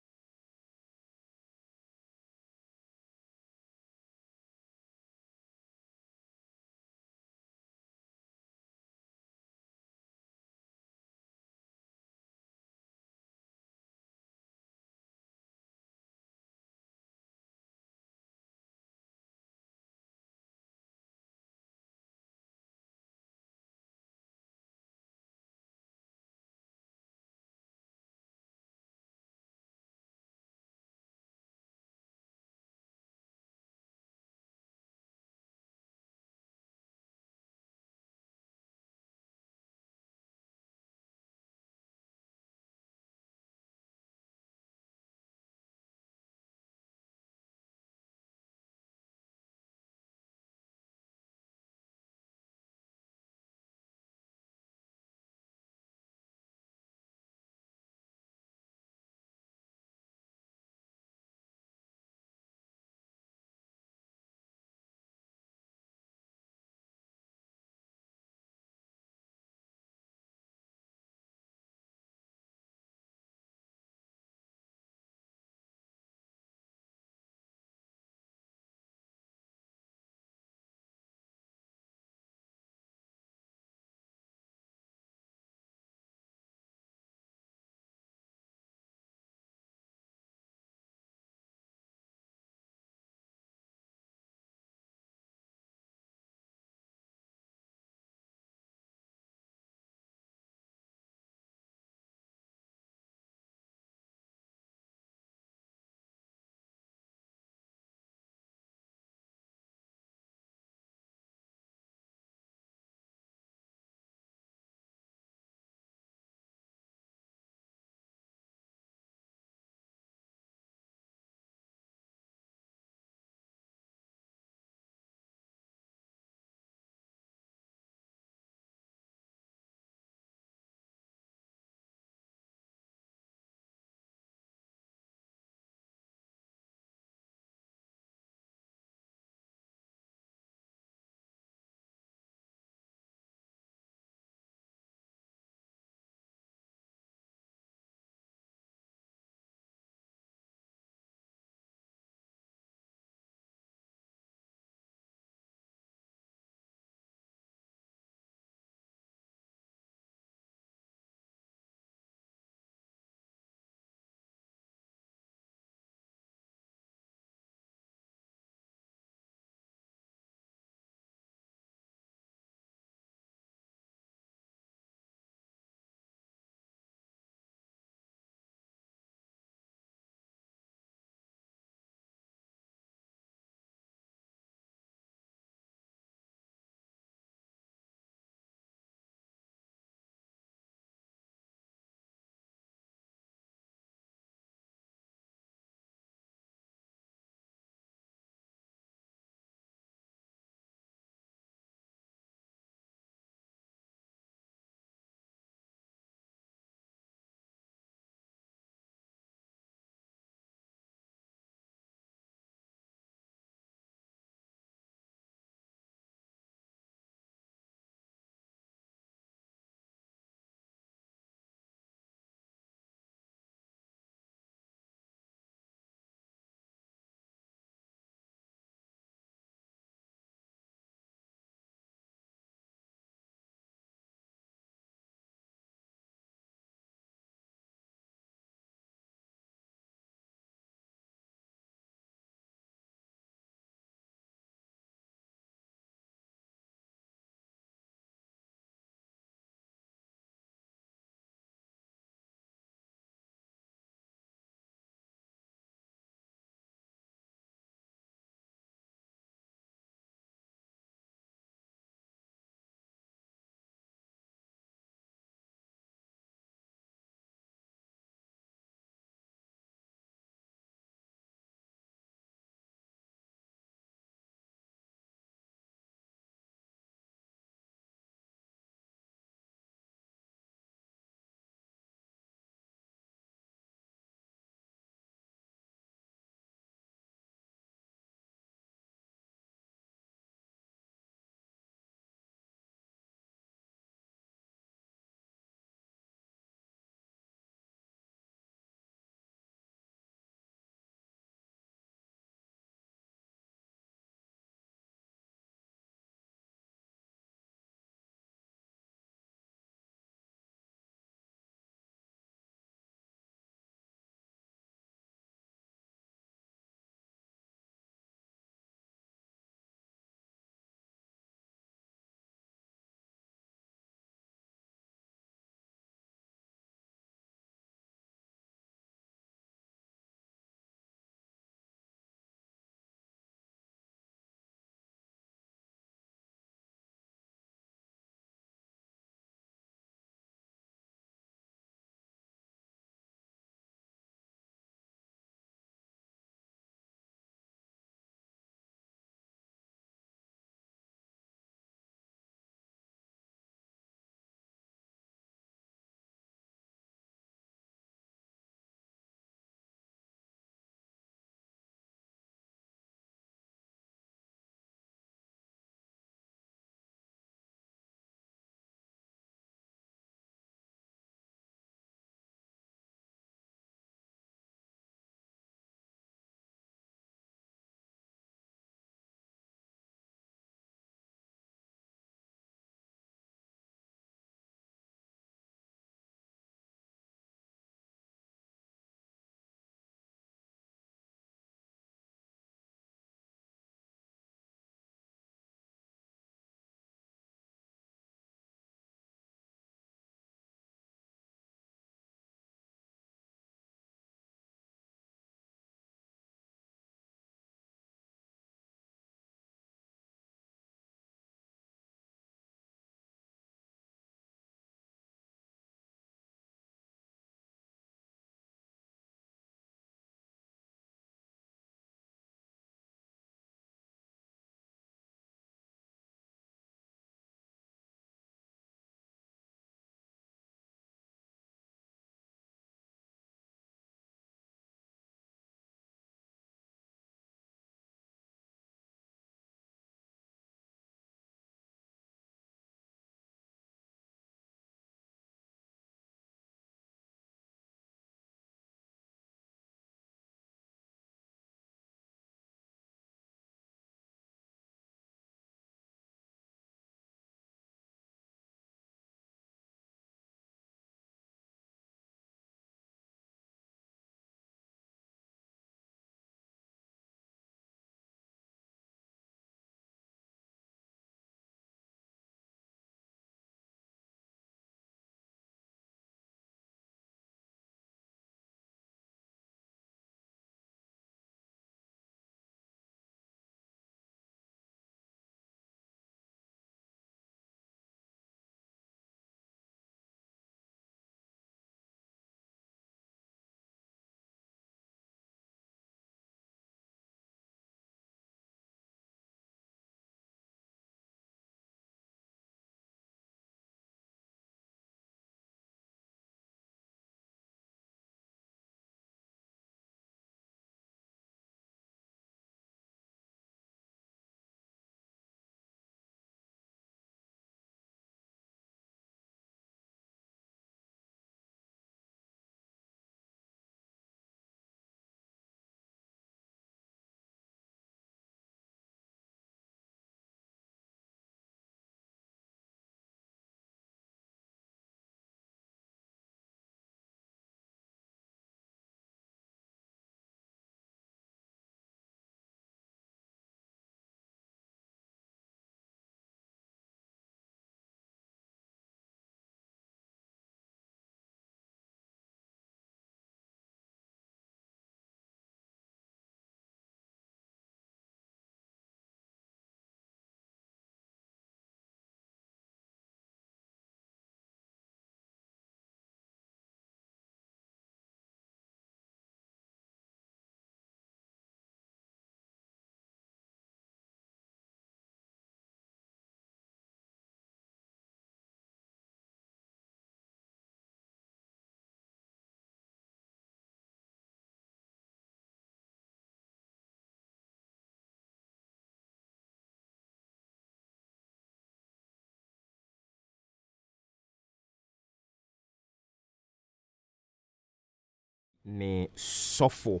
ne sɔfo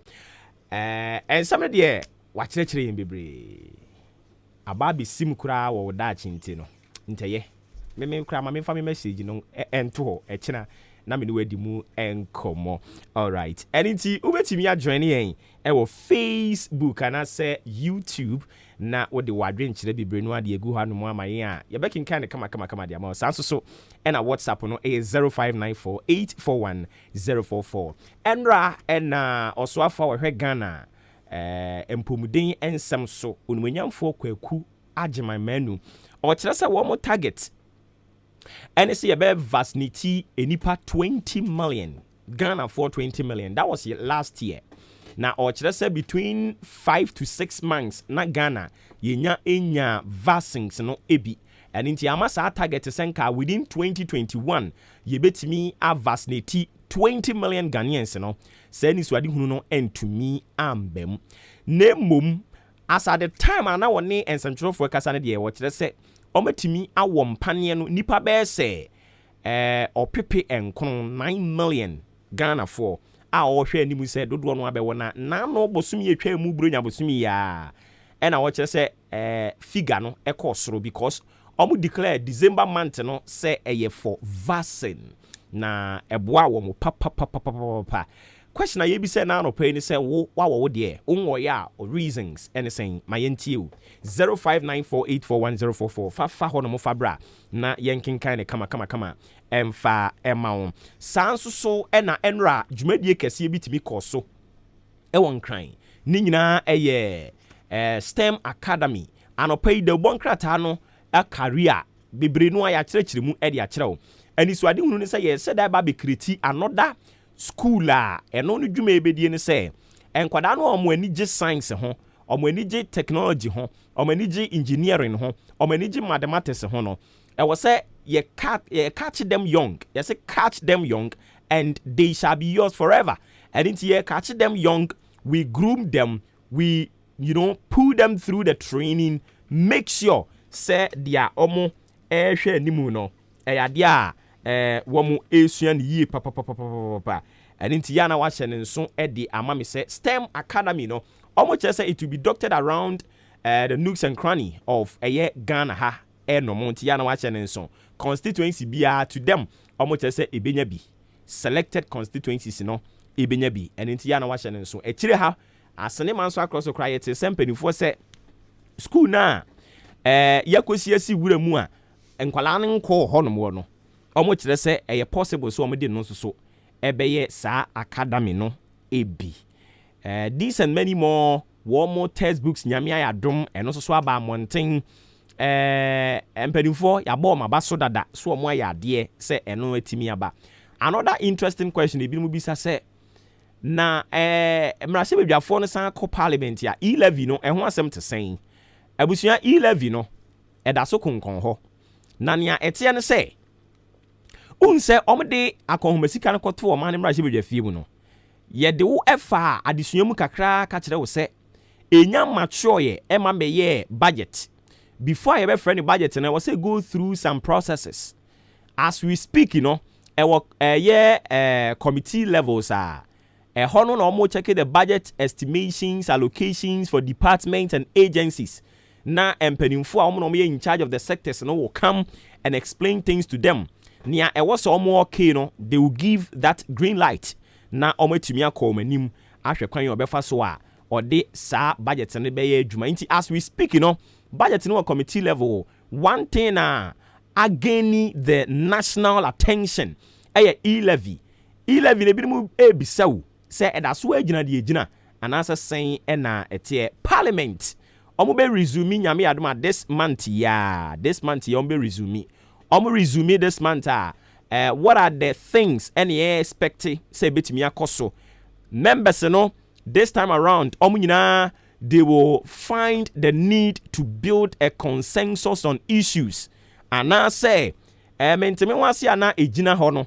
ɛnsɛm deɛ wakyerɛkyerɛ yɛn bebree aba besim koraa wɔ daakye nti no ntɛyɛ me koraa ma memfa me message no ɛnto hɔ ɛkyena na me ne wadi mu ɛnkɔmmɔ alright ɛno nti wobɛtumi ajoin yɛn ɛwɔ Facebook anaasɛ YouTube na wode wadwenkyerɛ bebree no ade agu hɔ anom ama yɛn a yɛbɛkenkan ne kama de ama saa nso so ɛna WhatsApp no ɛyɛ 0594841044 ɛnra ɛna ɔsoafa wɔhwɛ Ghana mpomuden ensɛm so onumanyamfoɔ kwaku agyeman manu ɔkyerɛ sɛ wɔn target ɛne sɛ yɛbɛ vaccinate enipa 20 million Ghana for 20 million. That was last year. Now ɔkyerɛ sɛ between 5 to 6 months na Ghana yɛnya vaccines no ebi ɛno nti ama saa target sɛnka within 2021 yɛbɛtumi a vaccinate 20 million Ghanaians no sɛ ni suade hunu no entumi ambem na mmom as at the time ana wɔne nsɛmtwerɛfoɔ kasa no deɛ wɔkyerɛ sɛ ɔmatumi awɔ mpaneɛ no nipa bɛɛ sɛ ɔpepe nkono 9 million Ghana for a ɔhwɛ anim sɛ dodoɔ no abɛwɔ na no bosomi atwa mu bro nya bosomi ya ɛna wɔkyerɛ sɛ figure no ɛkɔ soro because ɔmo declare December month no sɛ ɛyɛ for vaccine na ɛboa wɔ mo pa question a yebi sɛ na no pay ni sɛ wo deɛ wonwɔ ya reasons anything my NTO 0594841044 fa ho no mo fabra na yɛnkenkan ne kama ɛmfa ɛma wo saa nso so ɛna ɛnra dwumadie kɛseɛ bitimi kɔ so ɛwɔ nkran ne nyinaa ɛyɛ STEM Academy anɔpa yi da bɔnkrataa no career bebre no ayɛ akyerɛkyerɛ mu ɛde akyerɛ wo ani so ade hunu ne sɛ yɛ sɛ da ba bekreti another school a ɛno no dwuma ebedie ne sɛ nkwadaa no ɔmo ani gye science ho ɔmo ani gye technology ho ɔmo ani gye engineering ho ɔmo ani gye mathematics ho no ɛwɔ sɛ you catch them young. You say catch them young and they shall be yours forever. And into here catch them young, we groom them, we pull them through the training, make sure say dia omo ehwe nimu no. Dia womu esuan yi pa. And into here na wa hye nso de amami say STEM Academy no. Omo che say it will be doctored around the nooks and cranny of Ghana ha. No monti ya na wa hye nso. Constituency bia to them omo che say ebenya bi selected constituencies no ebenya bi and nti ya na wa hye nso ekire ha asene man so across okra yete sempanifo say school na yakosi asi wura mu a enkwala ne nko ho no mo no omo kire say eye possible so omo de no so ebeye saa academy no ebi these and many more more textbooks nyame ayadom eno so aba monten empenifo yabo ma baso dada so omo ayade se eno atimi aba. Another interesting question ebi mu bisa se na mrase bedwafo no san ko parliament ya E11 no eho asem te sen abusua E11 no eda so konkon ho na nea ete ne se unse omde akonhomasika no koto o man mrase bedwafie mu no ye de wo efa adesua mu kakra ka kire wo se enya mature ye ema meye budget. Before I ever friend the budget, and I was say go through some processes. As we speak, committee levels are hono no more checking the budget estimations, allocations for departments and agencies. Na empenimfo no in charge of the sectors will come and explain things to them. Nia was more okay, they will give that green light. Na ometumia call menim ahwe kwan obefa so a or de sa budget ne be adwuma. Nti as we speak, budget no committee level one thing again the national attention E11 ne bi mu ebisaw say edaso agina de agina anasa sen na ete parliament omo be resume nyame adoma this month omo be resume this month what are the things any expect say betimi akoso members no this time around omo nyina they will find the need to build a consensus on issues. And I say, mentime wasi ana ejina ho no.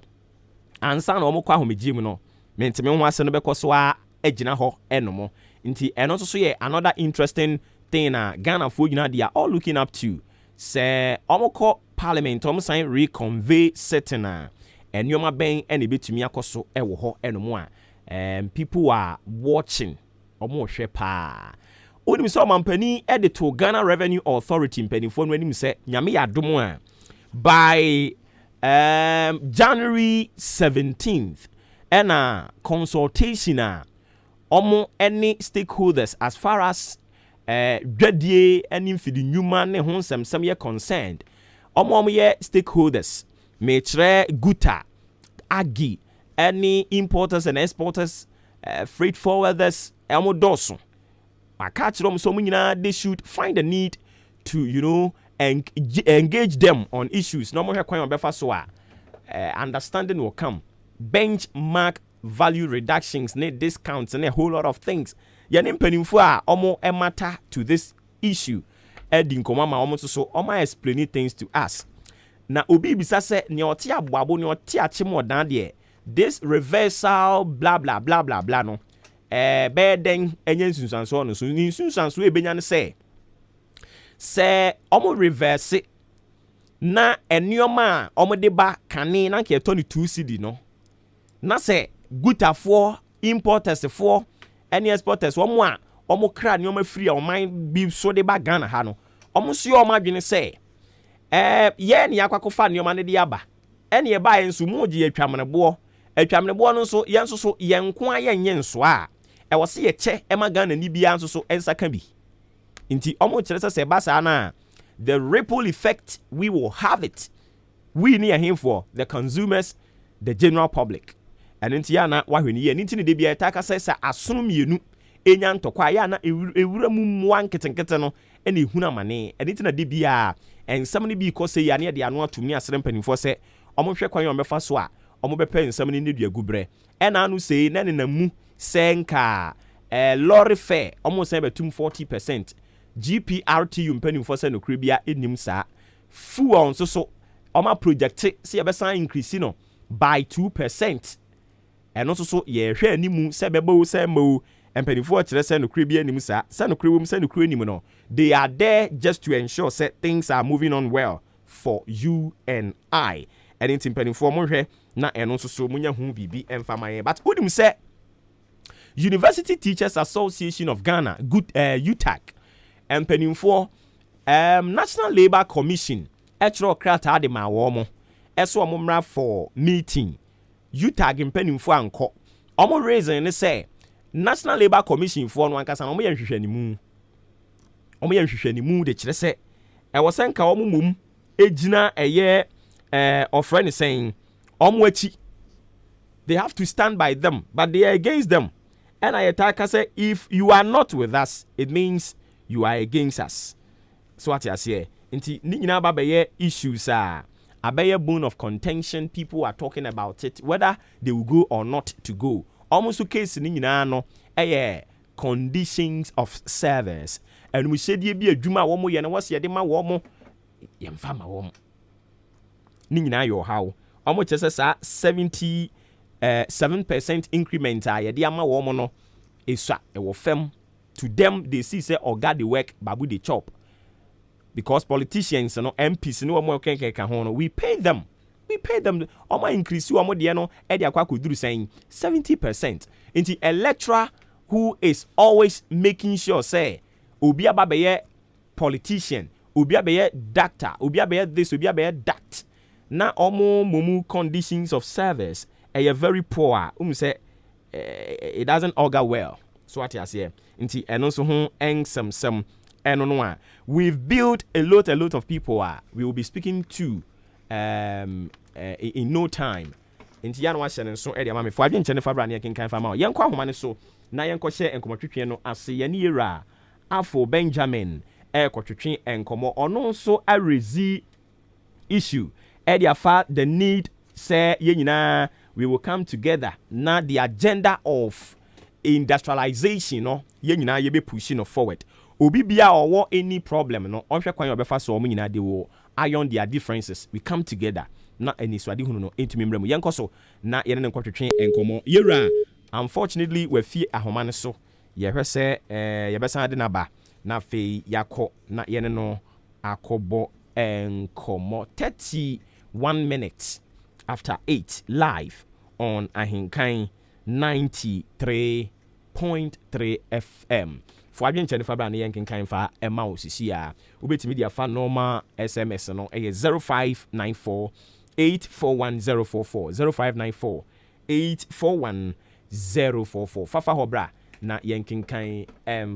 Ansa na omo kwa homegim no. Mentime wasi no bekoso a ejina ho enomo. Nti eno so ye another interesting thing Ghana fo nyina they are all looking up to. Say omo ko parliament omo sign reconvey certain enyoma ben ene betumi akoso ewo ho enomo a people are watching. Omo hwe pa. Onim so mampani edit to Ghana Revenue Authority mpanifo no anim se nyame yadom a by January 17th and consultation omo any stakeholders as far as dwadie any for the human ne ho nsem ye concerned omo ye stakeholders metre guta agi any importers and exporters freight forwarders omo doso catch them so they should find a need to engage them on issues no more kwan obefa so understanding will come benchmark value reductions need discounts and a whole lot of things yanim penimfo a omo matter to this issue edin komama omo so omo explain things to us na obi bisa se ne oti aboabo ne oti achimo dan de this reversal blah blah blah blah blah no beden enye nsunsanso no so nsunsanso ebenya ne se omo reverse na enioma omo de ba kane na ke 22 cedi no na se gutafo importers for any exporters omo kra ne omo free oman bi so de ba Ghana ha no omo so omo adwene se ye ne yakwakofa ne omo ne de aba ene ye ba ensu mu je atwamenebo no so yenso so yenko ayenye nso a e wo se ye che e ma Ghana ni bia nso so ensaka bi nti omo kire se ba sa na the ripple effect we will have it we near him for the consumers the general public and nti ya na wahweni ye nti ne de bia ta ka se asono mienu enya ntokwa ya na ewura mu mwa nketenkete no ene ehuna mane ene nti na de bia ensam ne bi ko se ya ne de ano atumi asere mpanimfo se omo hwe kwan omefa so a omo bepe ensam ne dua gubre ena anu se na ne namu senka lorry fare omo se betum 40% GPRTU mpanimfo se no kribia enim sa fuel so omo project se ye besan increase no by 2%. And also ye hwe animu se bebo se mo empanifo kire se no kribia anim sa se no krewum se no krenim no they are there just to ensure that things are moving on well for you and I and in empanifo mo hwe na eno so munya hu bibi emfamaye but udim se University Teachers Association of Ghana good UTAG empanifo National Labour Commission etro krata de ma wo mo eso mo mra for meeting UTAG mpanimfo anko omo reason ne say National Labour Commission for no ankasa no omo ye nhwehwanimu de kire se e wo senka omo mum ejina eye ofre ne saying omo achi they have to stand by them but they are against them and I attack say if you are not with us it means you are against us so what you say nti ni nyina ba be issues a bone of contention. People are talking about it, whether they will go or not to go. Almost a case in no conditions of service. And we said ye be a juma womo yana was yadima womo yamfama womo. Nina yo how almost as 77% increment yadiama womo no is a fem to them they see say or got the work babu the chop. Because politicians no MPs no more can we pay them or my increase you de no e de akwa koduru saying 70% into a lecturer who is always making sure say obi ababeye politician obi abeye doctor obi abeye this obi abeye that na omo mumu conditions of service are very poor say it doesn't augur well so what you say into eno so ho ensem we've built a lot of people we will be speaking to in no time. Inti ya no ahye so e de ma me fo adwen chene fabra ne kenkan fama yenkwa homa ne so na yenko hye enkomotwetwe no ase ye ne yera afo Benjamin kotwetwe enkomo ono so arezi issue e de afa the need say ye nyina we will come together na the agenda of industrialization no ye nyina ye be push no forward. Obi bia or any problem no onhwe kwan obefa so nyina de wo iron their differences we come together na any swade hunu no entumi mremu yenkoso na yene ne nkotwetwe enkomo yera unfortunately we fear ahoma ne so ye hwese ye besa de na ba na fe yakọ na yene no akobo enkomo 31 minutes after 8 live on AHENKAN 93.3 FM. For Adrian Jennifer Brand Yankin kind for a mouse is here. Ubeti media fan normal SMS no 0594 841044 0594 841044. Fafa Hobra na Yankin kind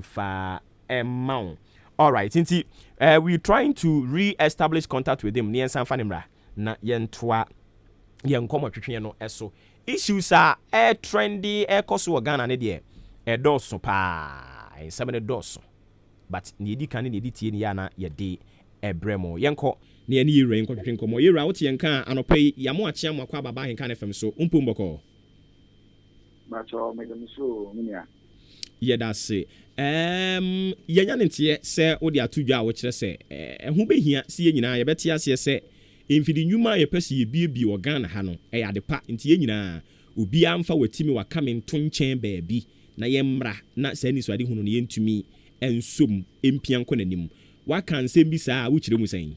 for a mount. Alright, since we're trying to re-establish contact with him, Nian San Fanimra, na Yentwa Yankomo Triano Eso. Issues are trendy, coso Ghana, Nedia, a dosso pa, and some of the dosso. But needy can need it in Yana, ye de a bremo. Yanko, near near rain, contracting como year out Yanka, and pay Yamoacham Makwaba by Hankan FM so Umpumboko. But all make them so, Minia. Yeah, that's it. Yanyantie say odi atudwa wo kire say ho behia sie nyina ye beti ase say emfidi nyuma ye pese ye bie wo Ghana ha no e ade pa nti ye nyina obi amfa watimi wakame nto nchen baabi na ye mra na sani so ade hunu ne yentumi ensom empian ko nanim waka nsem bi saa wo kire mu san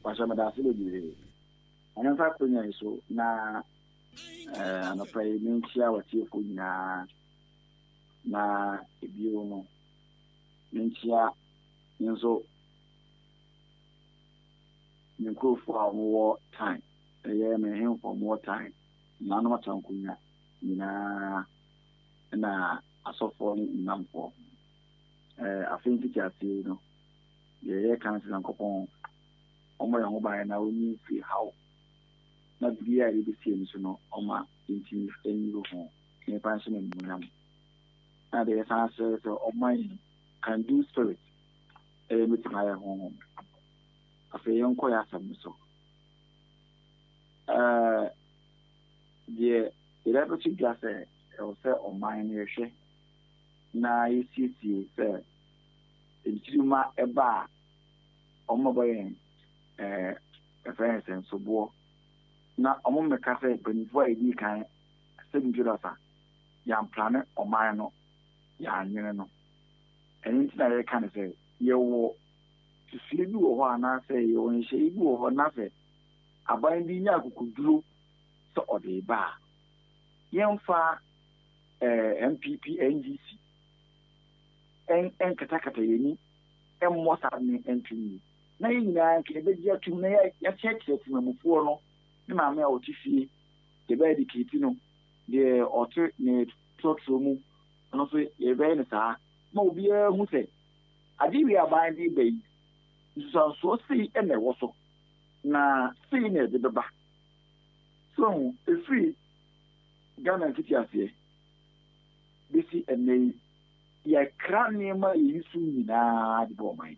pasha madase le bi anfa konya so na anafai menchia watie ko nyina na ebio no menchia nso nko for more time me him for more time na no matankunya na asofo namfo afin tikati no ye kan se nkopon omo ya ho ba na oni fi how na bia ri bi sie nso no oma inti eniro ho e pansion mu nam. And the answer is, oh, my can do spirit. With my home. I say, young choir, so. The electric gas, I'll say, oh, my near she. Now, you see, sir, in Chima, a bar, oh, my boy, a friend, and so bo. Now, among the cafe, but before you can send you a young planet or mine. Ya no and na ye kan say ye wo to see bi wo ho na say ye won hye bi wo ho na say aban bi nya akukuduro so ode ba yemfa MPP NGC en katakata yeni en mosa ni entumi na yina ke be dia tum na ya cheche timamufuo no ni ma me a otifie de be educate no de otu ne trotso mu no so ye be ne sa ma obi hu se adi wi aban bi be so si e na wo so na si ne de ba so e free Ghana kiti ase bisi enei ya krane ma yisu nyina de bo man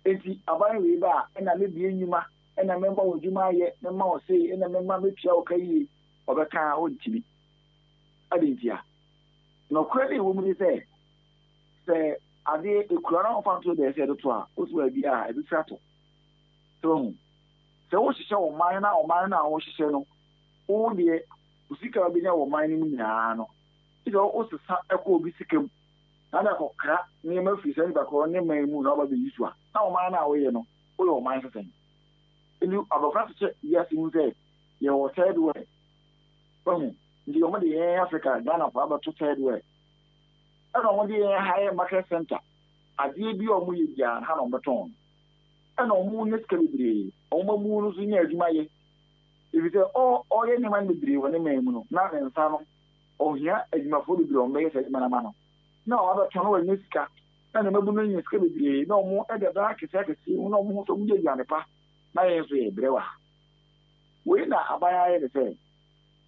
enti aban wi ba na me bi enyuma na memba wodwuma ye na ma o sei na memba metua o kai obeka o ntimi adentia no kweli wo mu se ade ekurana ofanto de se do to a osu abi a ebi frato so se wo hihye wo man na wo hihye no o de usika bi na wo man ni nyina no ido o se sa ekọ obi sikam na da ko kra ni ma fi se ba ko ni man mu na ba be yisu a na wo man na wo ye no o wo man se ilu abafra se yes mu se ye wo said way ndi o mo de Africa Ghana for about 2/3 way and o mo de high market center ade bi o mo ye bia ha no beton and o mo ne skabire o mo mu no so nya adwuma ye if say o ye ne man bibire woni man mu no na nsa no o hia adwuma fo bibire o me ye se adwuma na ma no na o abeton o ne sika na ne mabu no nya skabire na o mo e de da kese kese no mo so mu ye ya ne pa na ye so ye brewa we na abaya ye de say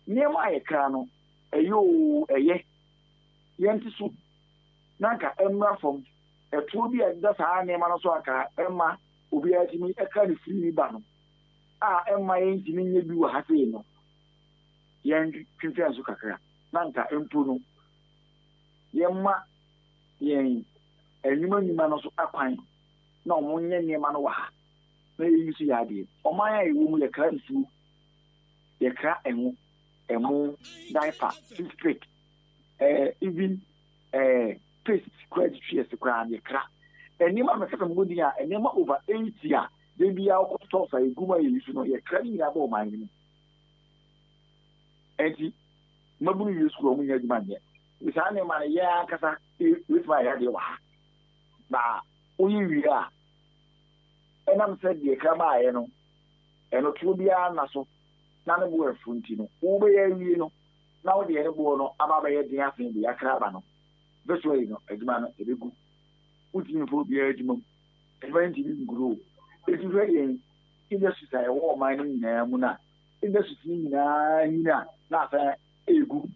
niema ayekra no eye yenti so nanka emra from eto bi da saa niema no so aka emma obi atimi eka ni free ba no emma yenti ni nya bi wa ha sei no yen twetwe so kakra nanka empo no yemma yen enyuma no so akwan na omo nya niema no wa ha na yesu ya de oman ya ewo mu yekra nsu yekra enwo emu diaper toothpick even paste credit shares kran yekra enima me kasa mudi a enima over 80 a de bia ko to fa iguma yesu no yekra ni ya ba o man ni enti mabunu yi school mu nya adwuma nyɛ bisa ne ma ne ya kasa with my head wa ba oyi wi a enam sɛ de kama ayɛ no ɛno to bia na so na ne bo afunti no wo be ya wi no na wo de ne bo no aba ba yɛ din asen de yakra ba no beso yi no adwuma no ebegu utin fo bia adwuma event bi nguro eti hwɛ yɛn industry sai wo man no nyinaa mu na industry nyinaa na sɛ egu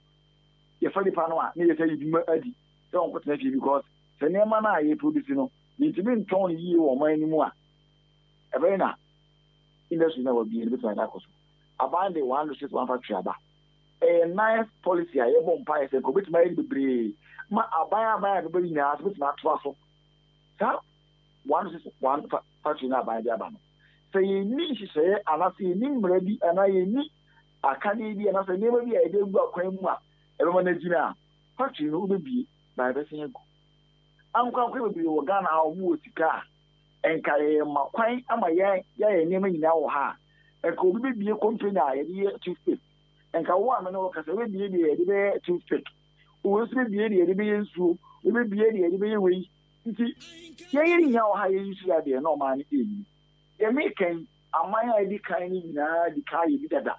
ye fa nipa no a ne ye sɛ yiduma adi sɛ on kotena fi because sɛ nneɛma na ye produce no ntimi ntɔn yie wɔ man no mu a ɛbɛn na industry na wɔ bi ne betuma da kɔ so aban de 161 factory aba nice policy a ye bɔ mpa sɛ ko betuma yɛ bebree ma aban no bɛ nyinaa so betuma atoa so sa 161 factory na aban de aba no sɛ yɛ ni hyehyɛ anase yɛ ni mmara bi ana yɛ ni akane bi anase nneɛma bi a yɛde gu akwan mu a ɛbɛma no gyina a factory no wobɛbie na ɛbɛsɛn agu ankwankwa bebree wɔ Ghana a ɔmo wɔ sika a ɛnka yɛyɛ ma kwan ama yɛyɛ nneɛma nyinaa wɔ ha a ɛnka obi bɛbie company a yɛde yɛ toothpaste ɛnka wo a me ne wɔ kasa wobɛbie deɛ yɛde bɛyɛ toothpaste wowɔ nso bɛbie deɛ yɛde bɛyɛ nsuo wobɛbie deɛ yɛde bɛyɛ wei nti yɛyɛ nyinaa wɔ ha yɛyi so adeɛ na ɔmaa no ɛyi yɛmekɛn aman a yɛdi kan no nyinaa di kan yɛbi dada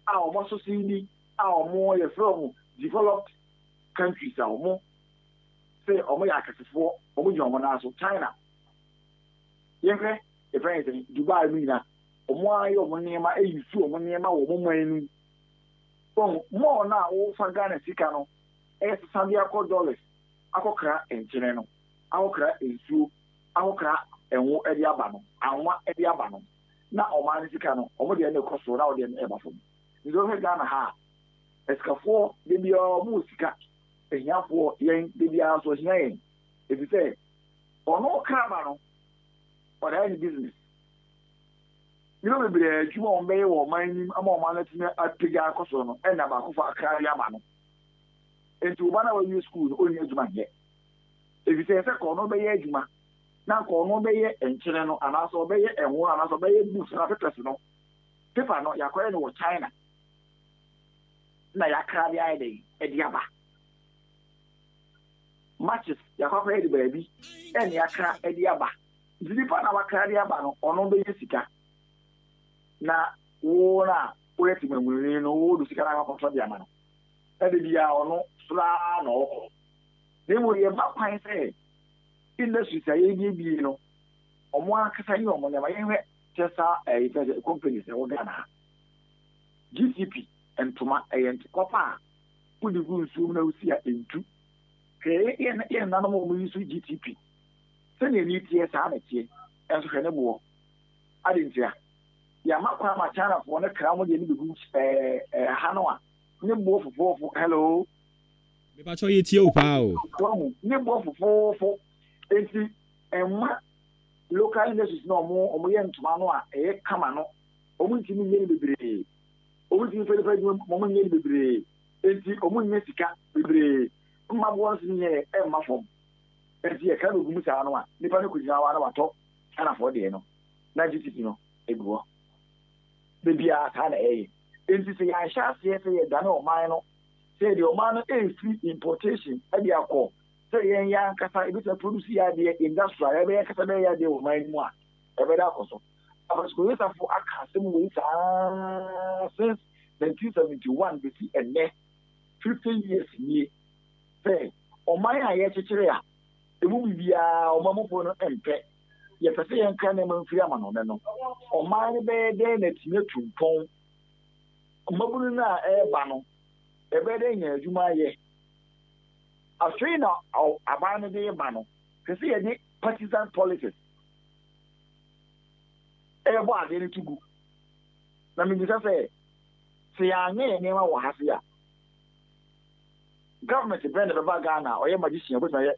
a ɔmo so si ni a ɔmo yɛ from developed countries a ɔmo sɛ ɔmo yɛ akɛsefoɔ ɔmo gyina ɔmo nan so China yɛhwɛ yɛfrɛ yɛ Dubai no nyinaa ɔmo ayɛ ɔmo nneɛma ɛyi su ɔmo nneɛma wɔ ɔmo man no mɔɔ no a wɔfa Ghana sika no ɛyɛ sesa de akɔ dollars akɔkra nkyene no akɔkra nsuo akɔkra ɛnwo ɛde aba no anwa ɛde aba no na ɔmo ano sika no ɔmo deɛ ne kɔ so na ɔdeɛ ne ɛba fam nti ɔhwɛ Ghana ha esikafoɔ de bia ɔmo sika ehiafoɔ yɛn de bia so hia yɛn ebi sɛ ɔno kraba no ɔda yɛ ne business nneɛma bebree adwuma wɔn bɛyɛ wɔ ɔman nim ama ɔman no tumi apagya akɔ so no ɛna baako fa akra yɛ ama no nti ɔba na wɔyɛ school no ɔnyɛ adwuma yɛ ebi sɛ sɛ kɔɔ no bɛyɛ adwuma na kɔɔ no bɛyɛ nkyene no anaasɛ ɔbɛyɛ ɛnwo anaasɛ ɔbɛyɛ books na papers no paper no yɛakɔyɛ no wɔ China na yɛakra de ayɛ dɛ ɛde aba matches yɛakɔkɔyɛ de baabi ɛne yɛakra ɛde aba nti nipa na wakra de aba no ɔno bɛyɛ sika na wo na woyɛ timamuni no wo do sika na akɔtɔ de ama no ɛde bia ɔno sora na ɔkɔ na emu yɛ ba kwan sɛ industry sɛ yɛbie no ɔmo akasa yi ɔmo nneɛma yɛhwɛ kyɛ saa ɛyɛ companies ɛwɔ Ghana ha GCP ntoma ɛyɛ ntikɔpa a wode gu nsuo na wosi a ntu hwɛ yɛ nanom ɔmo yi so GTP sɛnea ni tie saa na tie ɛnso hwɛ ne boɔ ade ntia yɛama kwan ma Chinafoɔ no kra mo deɛ ne bɛgu ha no a ne boɔ fofoofo hello mepatwɔ yɛtie wo paa o ne boɔ fofoofo enti ɛma local industries na ɔmo yɛ ntoma no a ɛyɛ kama no ɔmo ntimi nyɛ ne bebree ɔmo ntimi fɛdefɛ adwuma ɔmo nyɛ ne bebree enti ɔmo nyɛ sika bebree mmaboɔ nso nyɛ ɛmma fam enti yɛka no ogu saa no a nipa no kɔgyina hɔ a na watɔ Chinafoɔ deɛ no na GTP no egu hɔ bebia saa na ɛyɛ enti sɛ yɛahyɛ aseɛ sɛ yɛdane ɔman no sɛ deɛ ɔman no ɛmfiri importation ɛde akɔ sɛ yɛn yɛ ankasa ebi sɛ produce yɛ adeɛ industrial yɛbɛyɛ ankasa bɛyɛ adeɛ wɔ ɔman no mu a ɛbɛda akɔ so abasikɔyɛsafo aka asɛm wei saa since 1971 bɛsi ɛnnɛ 50 years nie sɛ ɔman a yɛkyekyere a emu bibiara ɔmamofoɔ no ɛmpɛ yɛpɛ sɛ yɛnkra nneɛma mfiri amanɔne no ɔman no bɛyɛ dɛn na tumi atu mpɔn mmabunu no a ɛreba no ɛbɛyɛ dɛn nya adwuma ayɛ afei na aban no de ba no hwɛ sɛ yɛde partisan politics ɛbɔ adeɛ no to gu na mebisa sɛ yɛanyɛ yɛ nneɛma wɔ ha se a government bɛn na bɛba Ghana ɔyɛ magician bɛtuma yɛ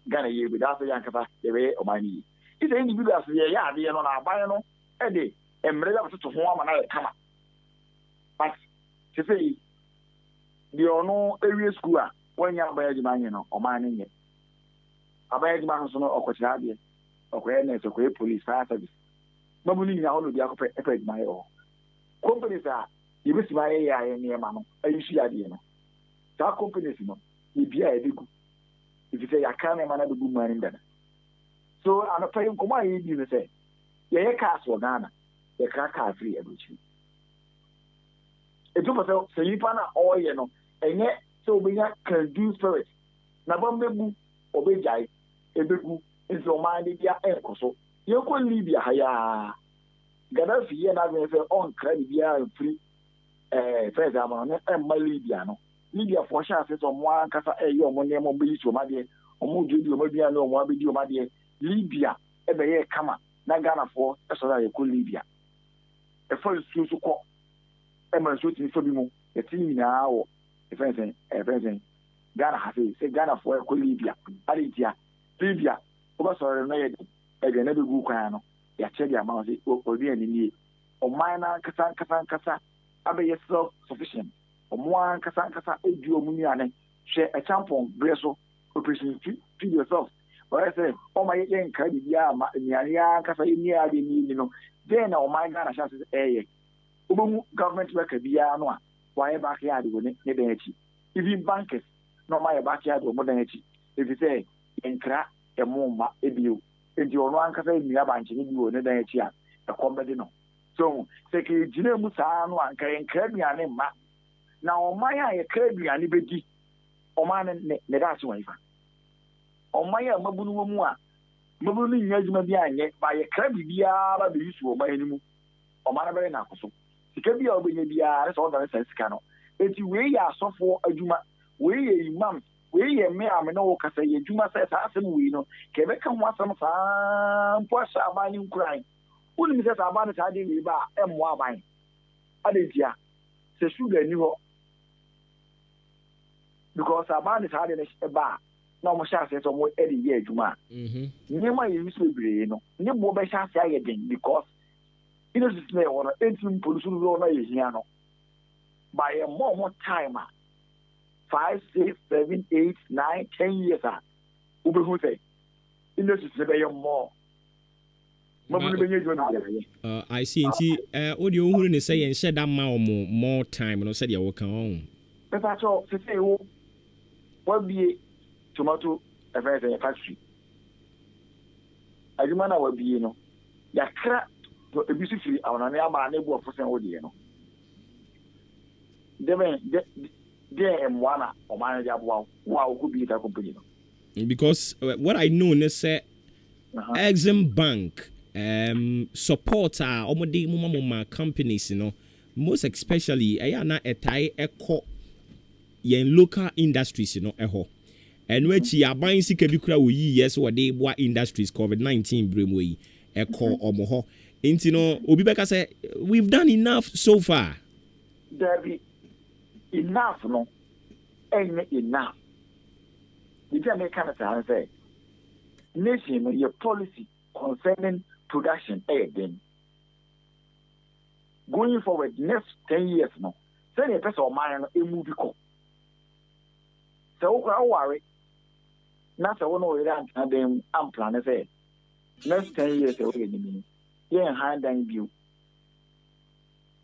Ghana yie bi daa sɛ yɛankasa yɛbɛyɛ ɔman no yie isɛ individuals yɛyɛ adeɛ no na aban no ɛde mmerɛ bi abɛtoto ho ama no ayɛ kama but te sɛ yi deɛ ɔno awie school a wɔnyɛ aban adwuma nyɛ no ɔman no nyɛ aban adwuma nso no ɔkɔkyerɛ adeɛ ɔkɔyɛ nurse ɔkɔyɛ police fire service mabu no nyinaa hɔ na obi akɔpɛ ɛpɛ adwuma yɛ hɔ companies a You be my eye near Mamma. I usually idea. That companies, you be a big. If you say I can't man a good man in there. So I'm a paying command, you say, yeah, cast for Ghana, the car free every tree. It took us so you find out all and yet so we can do spirit. Now, Bambu, obey Jai, a big is your mind, Libya, and so you could Libya, higher. Gaddafi, and I will say on credit and free. First, I'm on my Libya. Libya for sure says on one casa, your money, mobile, so my dear, or Muju, maybe I know what we do, my dear. Libya, every year, come on, Nagana for as I could Libya. A first few to call. I'm shooting for you, a team now, a present, Ghana has a Ghana for a Libya, Alicia, Libya, over sorry, again, never go cano, ya check your mouse, or be any need. Or minor Kasa, Abe yourself sufficient. Or one Kasa, a duo muniane, share a tampon, bresso, operation to yourself. But I say, oh my young Caribbean, Kasa, you know, then oh my Ghana chances, government worker be no why backyard with it. Even bankers, not my backyard or modernity. If you say, in crack a moma, a view, if you want to say, you have you a comedy no. So, say, Gina Musan, one can Caribbean and ma. Now, my eye, Caribbean, liberty, or man, and that's one. On my Mabunu, Mabuni, Yazma, by a Caribbean, be useful by any move. Or Manaber Nakoso. It can be a BBR, all the sense cano. If you weigh a soft for a Juma, weigh a mum, weigh a mare, no, Casa, Juma says, Asim, we know, Quebec and want some fun, poor Sabanin crying. Wouldn't Mrs. Aban's idea about M. Wabine? Adia, says sugar knew because Aban is harding a bar. No more chance at some Eddie year, Juma. Near my use will be, you know, no more by chance again because. It is now 18 pollution is here by a more time 5, 6, 7, 8, 9, 10 years. Who say? It is more. I see. What you want to say and said that more time, and I said, you come on. But that's all to say, what be tomato a very factory? I demand I will be, you know, so basically, I want to have a neighbor for some you know. There am one or manager wow could be that company. Because what I know is say Exim Bank support our omode mama companies, you know, most especially I na etai eko yen local industries, you know, eho. And which ya buying sika bi kura wo yi yes what they boa industries COVID-19 bremwe eko omoho. You know, Obibeka say we've done enough so far. There be enough, no, ain't enough. The Jamaican say, nation, your policy concerning production, again. Going forward, next 10 years, no, send a person of mine a movie call. So, I worry. Not a one way and then I'm planning to say, next 10 years, away in me. Yeah, hand and view.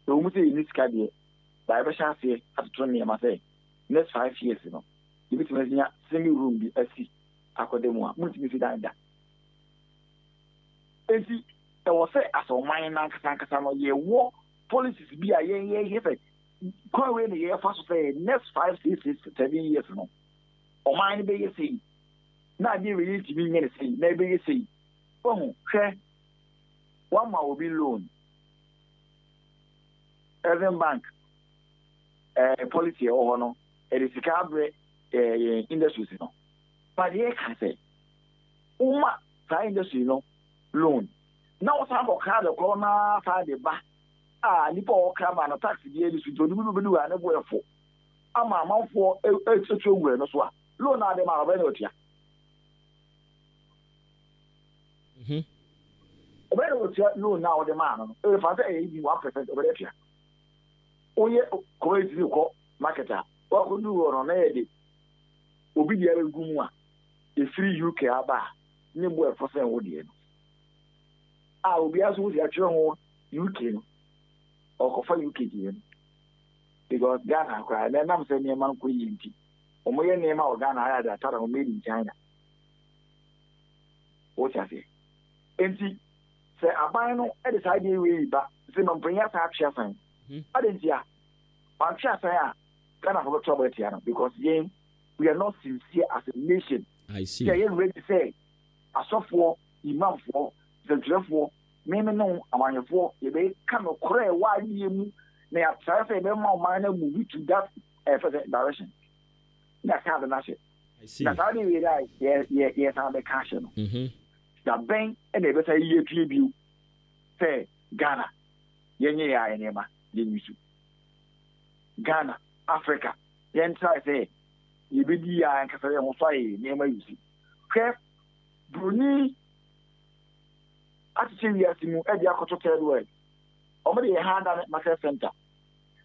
The woman say in this career, by a chance here, at 20 years, say, next 5 years, you know, you bet me, semi room be a sea, academia, multi that. And see, there was as a minor Casancasano, ye war policies be a year, quite away the year first say, next 5, 6, 7 years, you know, or mine be a sea. Not be really to be anything, maybe you see. Oh, share. One will be loan. Urban Bank policy or no, it is a cabre industry, you know. But here can say, Uma, industry, you know, loan. Now, some of the corner side the back. Nipo come and attack the industry to do and a way for. I'm a mouth for a way, no swap. Loan are them are very much. Where was your loan now, the man? If I say 1% over there. Oh, yeah, crazy marketer. What could do on Eddie? Obuoba Gumwa, a free UK aba, Nimbo for San Wodian. I will be as with your UK or for UK. because Ghana cry. Then I'm saying near man queen. Omoye name of Ghana I had a total made in China. What I say? Enti say abano at the side way but say man bring us action sign. I didn't hear. I'm sure say Ghana for trouble here because again we are not sincere as a nation. I see. Yeah, you ready to say a software imam for the for me no among for you may come across why you may have tried to minor move to that direction. That's how the nation. I see. That's how they realize, yes, I'm the cash. The bank and they better year tribute. Say, Ghana, Yenny, I name Ghana, Africa, then try say, you be the eye and Cassandra on fire, name you see. Crap, Bruni, actually, yes, you at the Akoto word. Only a hand on Market Center.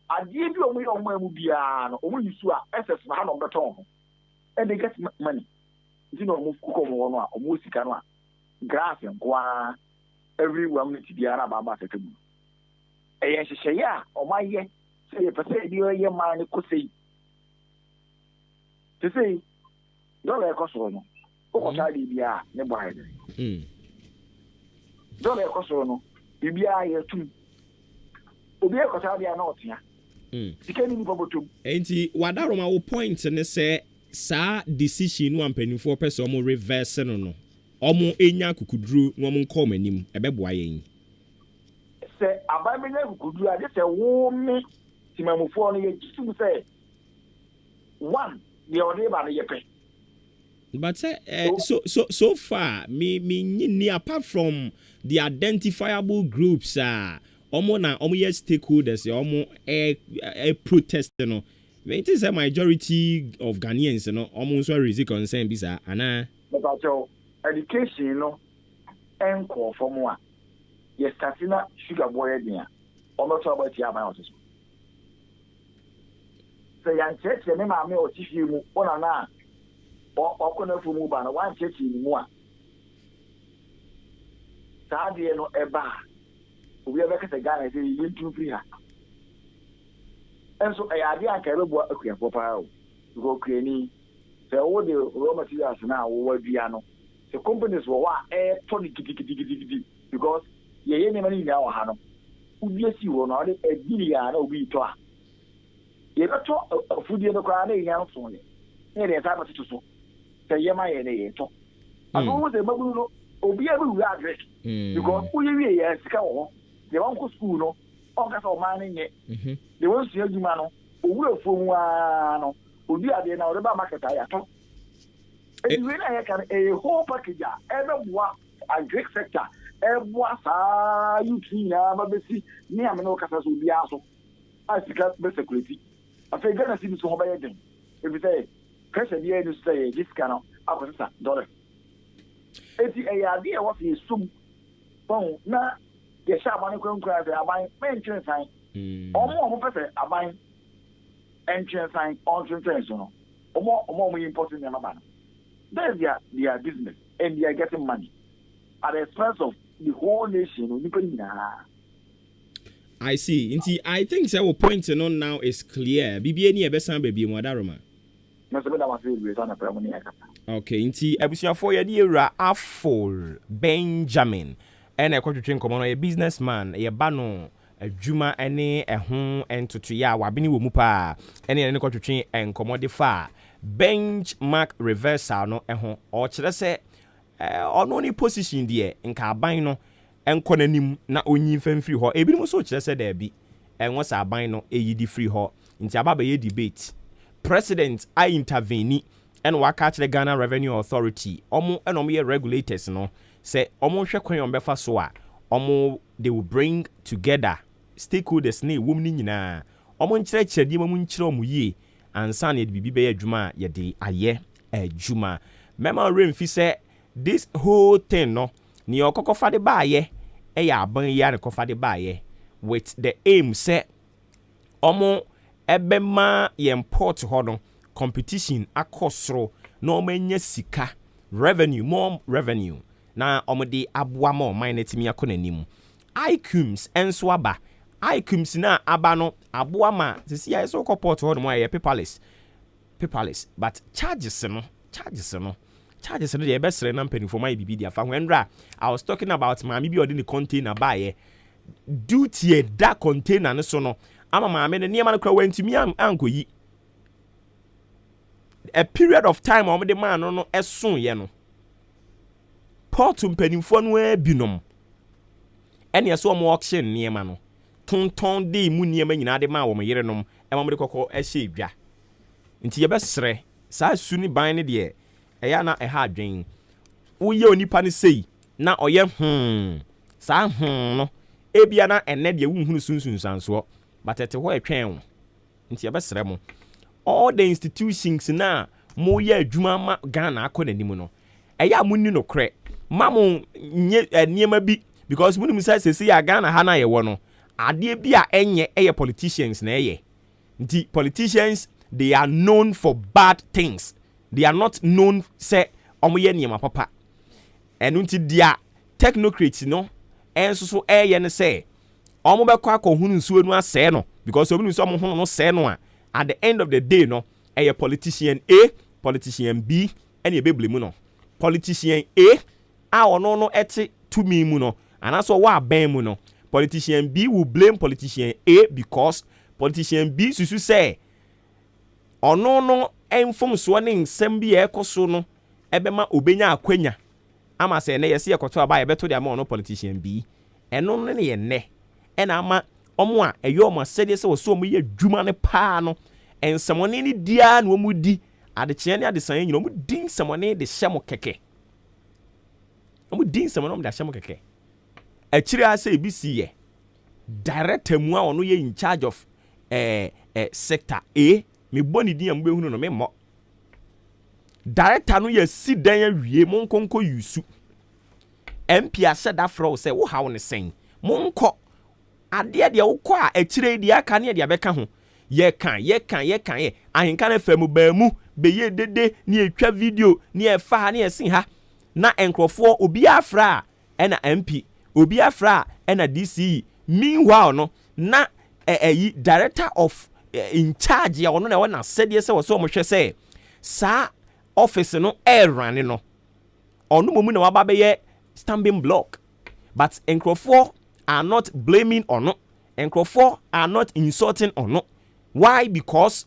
I give you a way on where will be an only you saw SS hand on the tongue. And they get money. You know, move Kuko or Musikana, grass and qua everyone to the Araba. A Yashaya, or my ye, say a percent your mind could say. To say, don't let us on. Oh, Tadi be a never. Don't let us on. You be a year too. Obi Kotadia not here. Enti wadaroma wo point ne say sa decision no ampanifo person mo reverse no omo enya kukuduru no omo nkom anim ebeboa yen say abamenya kukuduru ade say wo me timamufo no ye jitu say one the ode ba no yepe. But so far me apart from the identifiable groups omo yes stakeholders omo protest no it is a majority of Ghanaians no omo so raise concern bisa ana but education no enko for mo yes startina sugar boy dia omo to about ya ban oso say yan church me ma me o tifi mu ona na o na fu mu ba na wan church ni mu a saade no eba we have a guy say you too free her. And so I idea can be a for power. Go creating the all the raw materials now over piano. The companies were tonic because ye any money now hano. Yes, you will not a billion or be taught. You got a food in the crowd now for it. Any time to so. Say Yama and a talk. I know the Mabuno will be able to address because we are scout. They won't go school, no. All that of mining yet. They won't see a man. We'll phone one. We'll be at the end of the market. I talk. And when I can a whole package, everyone, a Greek sector, everyone, you see, but see, near Manokas will be also. I speak up the security. I say, gonna see this home by again. If you say, pressure the end to say, this kind of $1. It's the idea what is soon. Oh, now. The Shaman cry the Abine entrance sign. Almost perfect Abine entrance sign on entrance. Or more important than a man. There's their business and they are getting money at the expense of the whole nation. I see. I think our point on now is clear. BBN Ebesan baby Madaroma. Okay, inti ebusiafo ye di ra Afol Benjamin. And a quarter train common a businessman, a bano, a juma, any a home and to Tuya, Wabini Wumupa, any quarter train and commodify. Benchmark reversal no a home, or should I say, on only position there in Carbino and Conanim, not only free hall, a bit so just said there be, and once I buy no AED free hall in Tababa debate. President, I intervene and work out the Ghana Revenue Authority, almost and only regulators no. Say almost kwen on befa so a they will bring together stakeholders ne women nyina omo nkyerɛkyerɛ di mamu nkyerɛ omo yie ansa na de bibi be adwuma ye de aye adwuma mema remfi say this whole thing no ni okokofa de ba aye aban ya ne kofa de ba aye with the aim say omo ebema ye import ho no competition akosoro na omo nya sika revenue more revenue na omode aboa ma o mine timi akona nim icums enso aba icums na aba no aboama sisi ya so port ho no ya paperless but charges no dey besre na mpani for my bibi dia fa hwenra I was talking about maami bi odi ni container buy duty that container no so no ama maame ne niam no kra wantimi ankoyi a period of time o de man no eson ye no port mpanimfo no abinom ene so mo auction niam no tonton de mu niam nyina de ma wo mo yere nom e mo de kokko ehye dwa nti ye besre saa su ni ban ne de eya na eha adwen wo ye onipa ne sei na oye saa no ebia na ene de wo hunu sunsun sanso but ete ho etwen nti ye besre mo all the institutions na mo ye adwuma ma Ghana akonanim no eya mo ni no kre mamo nye niema bi because mo nim say ya Ghana ha na ye wo no ade bi a enye eye politicians na eye nti politicians they are known for bad things. They are not known say omoye niema papa enu nti dia technocrats no enso so eye ne say omo be kwa kohunu nsuo nu ase no because obi nso omo hono no se no a at the end of the day no eye politician A politician B ene e beble mu no politician A ono no ete to me mu no anaso wa ban mu no politician B will blame politician A because politician B susu say ono no enfom so ne nsem bi ekoso no ebema obenya akwanya ama se ne yesi ekoto aba ebeto de ama ono politician B eno ne ye ne ena ama omo a eyo omo sede se wo so omo ye dwuma ne pa no ensemone ni dia na omo di adekye ne adesan nyina omo din semone de hyemo keke omo din semone omo de hyemo keke akiri ase ebisi ye director mu a ono ye in charge of sector A me boni din am behunu no me mo director no ye si dan awie monkonko yusu MP ase da fro say wo hawo ne sen monko ade de wo kɔ a akire di aka ne de abeka ho ye kan ye ahenkan fam ba mu be ye dede ne etwa video ne efa ne esen ha na enkrofo obi afra na MP obi afra na DCE meanwhile no na director of in charge ya ono na we na sede se wo so mo hwe se sa office no run no ono momu na waba be ye standing block but enkrofo are not blaming ono enkrofo are not insulting ono why because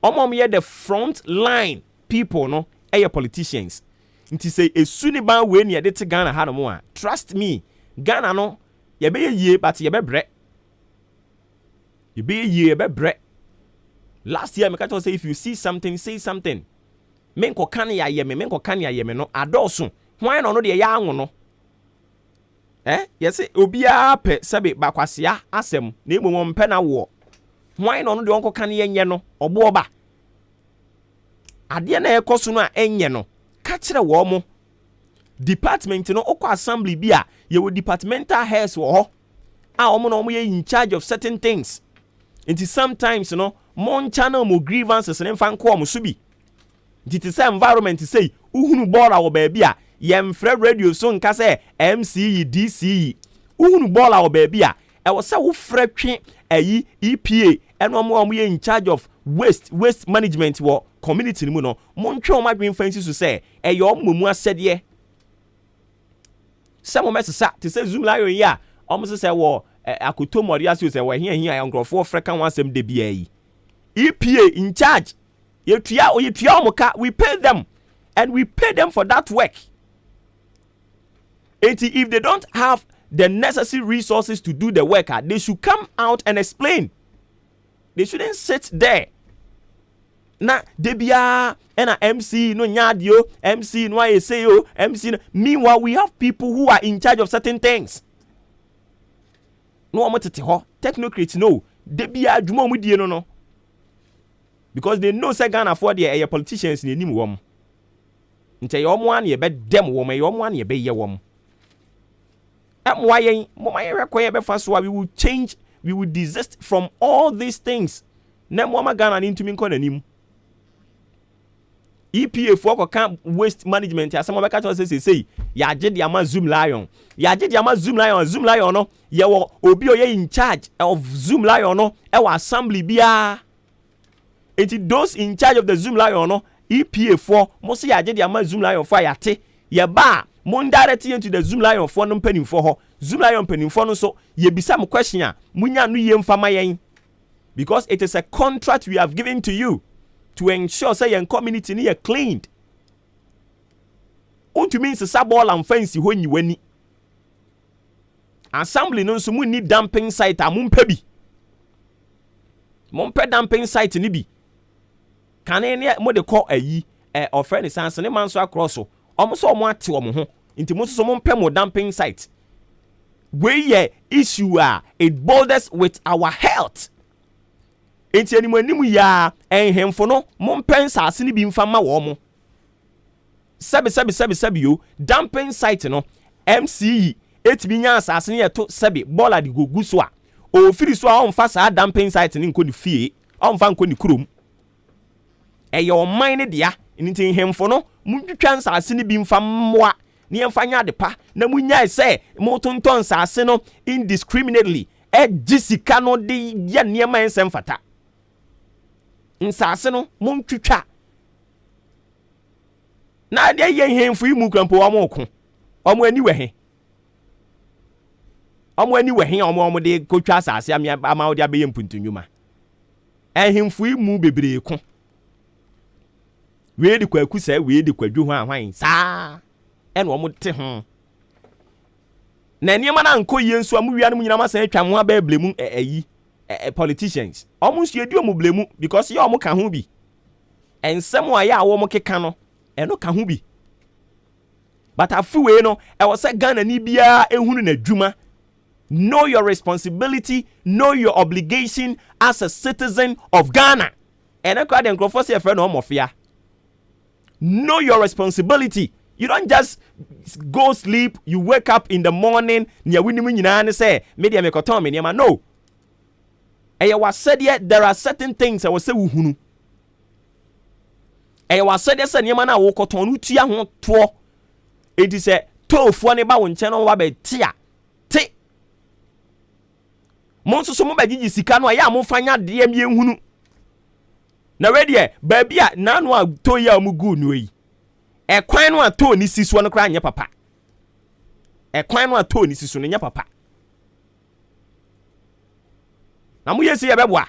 omom ye the front line people no politicians nti say esuni ban we ne de te Ghana ha no mo a trust me Ghana no ye be ye but ye be bre last year, I say if you see something, say something. Menko kan ya yeme no adoso. Why no de ya anwo no? Yes, obia pe sebe bakwasea asem na emu mpe na wo. Why no de onko kan ye no Obuoba. Ade na ekoso no a enye no. Ka kire wo mo. Department no okwa assembly bi a ye wo departmental heads wo ho. A omo no ye in charge of certain things. Until sometimes you know mon channel mo grievances ne fan ko mo so bi nti say environment say uhunu bola wo ba bia yemfre radio so nka say MCE DCE uhunu bola wo ba bia e wo say wo frɛ twe ayi EPA eno mo ye in charge of waste management wo community ni mu no mon twe o madwen fancy so say e yo momu asede some message to say zoom lion ya almost say wo akoto mori aso say wo hia nkrofo freka wansem de bia yi EPA in charge yetua omuka we pay them and we pay them for that work and if they don't have the necessary resources to do the work they should come out and explain they shouldn't sit there na debia and MC no nyadio MC no ayeseyo MC no. Meanwhile we have people who are in charge of certain things no omotete ho technocrats no debia adwuma mu die no because they know say Ghana for the politicians in enim wom nte ye omo an ye be dem wom ye omo an ye be ye wom why mo my require be fast we will change we will desist from all these things na mo ma Ghana ni ntumi nko nanim EPA for camp waste management ya some make say ya je the ama Zoom Lion Zoom Lion no ye wo obi oye in charge of Zoom Lion no e wa assembly bia enti those in charge of the Zoom Lion no EPA for mo say ya je the ama Zoom Lion for ya te ye ba mo direct into the Zoom Lion for no panin for ho Zoom Lion panin for no so ye bisa mo question a munya no ye mfama yen because it is a contract we have given to you to ensure say your community ni cleaned. What you mean is a ball and fancy when you wani. Assembly no so mun need dumping site a mun pebi. Mun pe dumping site ni bi. Kan any mo de call ayi of friend sans ne man so across so. Omo so omo ate omo ho. Nti mo so mun pe mo dumping site. We ye issue it borders with our health. Enti animu ya enhemfo no mompensa ase ni bi mfama wo mo sebi yo dumping site no MCE etibi nya asase ne yeto sebi bola di gogu so a o firi so a onfa sa dumping site ni nko ni fie onfa nko ni kurom eye o man ne dia nti enhemfo no muntwitwa asase ni bi mfammoa ne yemfa nya adepa na munya se motonton asase no indiscriminately jisika no de ye niema ensem fata nsase no montwitwa na de ye hemfu imu krampo wa moko omo ani we he omo de kotwa asase ama odi abeye mpuntunwuma ehemfu imu bebre ko we de kwaku sa we de kwadwu ho ahwan sa ene omo te ho na niema na nko ye nso amu wianu nyina ma san atwa mo abeblemu politicians almost you do blemu because you omo ka ho bi ensem wa ya wo mo keka no eno ka ho bi but afuwe no e wo se Ghana ni bia ehunu na dwuma. Know your responsibility, know your obligation as a citizen of Ghana. And I call them say a friend of fear. Know your responsibility. You don't just go sleep, you wake up in the morning, and say, media me no. And you was said yet there are certain things I was say wuhunu. And you was said yes, and yamana wokoton tia ho to. It is a to fone ba won channel wa be tia. Te. Monso so mo ba gigi sika no ya mo fanya de am ye hunu. Na ready baby a na no a to ya mu gu no yi. E kwan no a to ni siso no kra anya papa. E kwan no a to ni siso no nya papa. Na mu yesi ye beboa.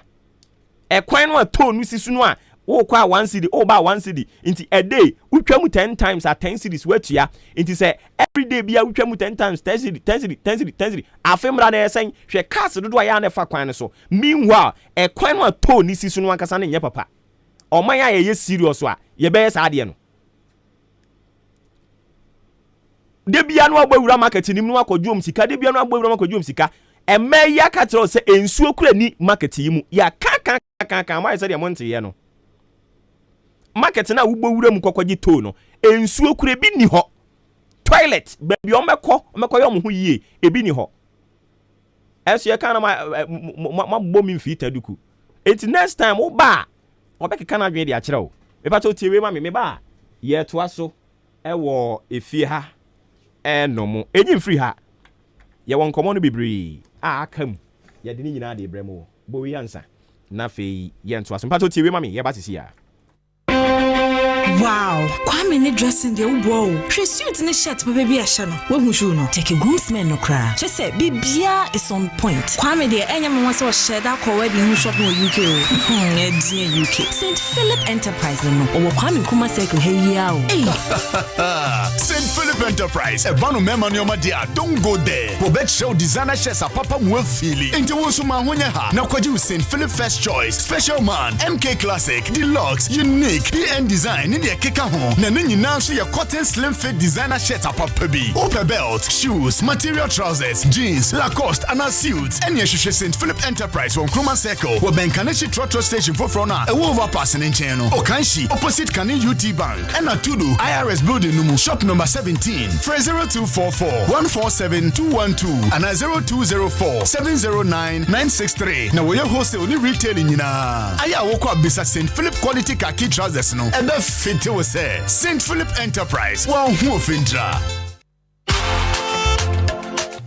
E kwan no a to ni siso no a wo kwa 1 cedi o ba 1 cedi inti a day utwa mu 10 times at 10 cedis wetua inti say every day bia utwa mu 10 times 10 cedi afemra na esen hwe cars dodo ya na fa kwan so meanwhile e kwan no a to ni siso no ankasa na nya papa o man ya ye serious a ye be sa ade no de bia no agbawura market nim no akɔdwom sika de bia no agbawura akɔdwom sika eme ya ka tro se ensuo kura ni market yi mu ya kan ma se de monte ye no market na ugbo wura mu kokɔgye to no ensuo kure bi ni ho toilet baby o mekɔ yom ho yie ebi ni ho eso ye kan na ma bomi mfi taduku it next time wo ba obekeka na dwe de akere wo me pato tiewe ma me ba ye to aso wo efie ha enomo enyi free ha ye won komo no bibiri akam ye de ni nyina de bremo bo wi ansa na fe ye to aso me pato tiewe ma me ye ba sisi ya. Wow, Kwame ne dressing the wow. She suit ne shirt baby ashano. When who show no? Take a groomsman no cry. She said bibia is on point. Kwame de enya me want to share that ko wedding who shop no UK. UK. St. Philip Enterprise no. O Kwame kuma circle hey ya o. St. Philip Enterprise. E banu mema no ma dia. Don't go there. Wo bet show designer shirts a papa mu afili. Enti wo so ma honya ha. Na kwaji St. Philip First Choice, Special Man, MK Classic, Deluxe, Unique, PN Design. The keka ho na nyina so your cotton slim fit designer shirt apapa bi upper belt, shoes, material trousers, jeans, Lacoste and suits and yeshwe St. Philip Enterprise on Kroma Circle wo Benkaneshi Trotro Station for frona e wo overpass in channel Okanshi opposite Kane UT Bank and Atudu IRS building no shop number 17 2019. For 0244 147 212 and 0204 709 963. Now we are hosting only retailing in Aya Woko Bisa St. Philip quality khaki trousers no. And the fit was say St. Philip Enterprise. One who fintra.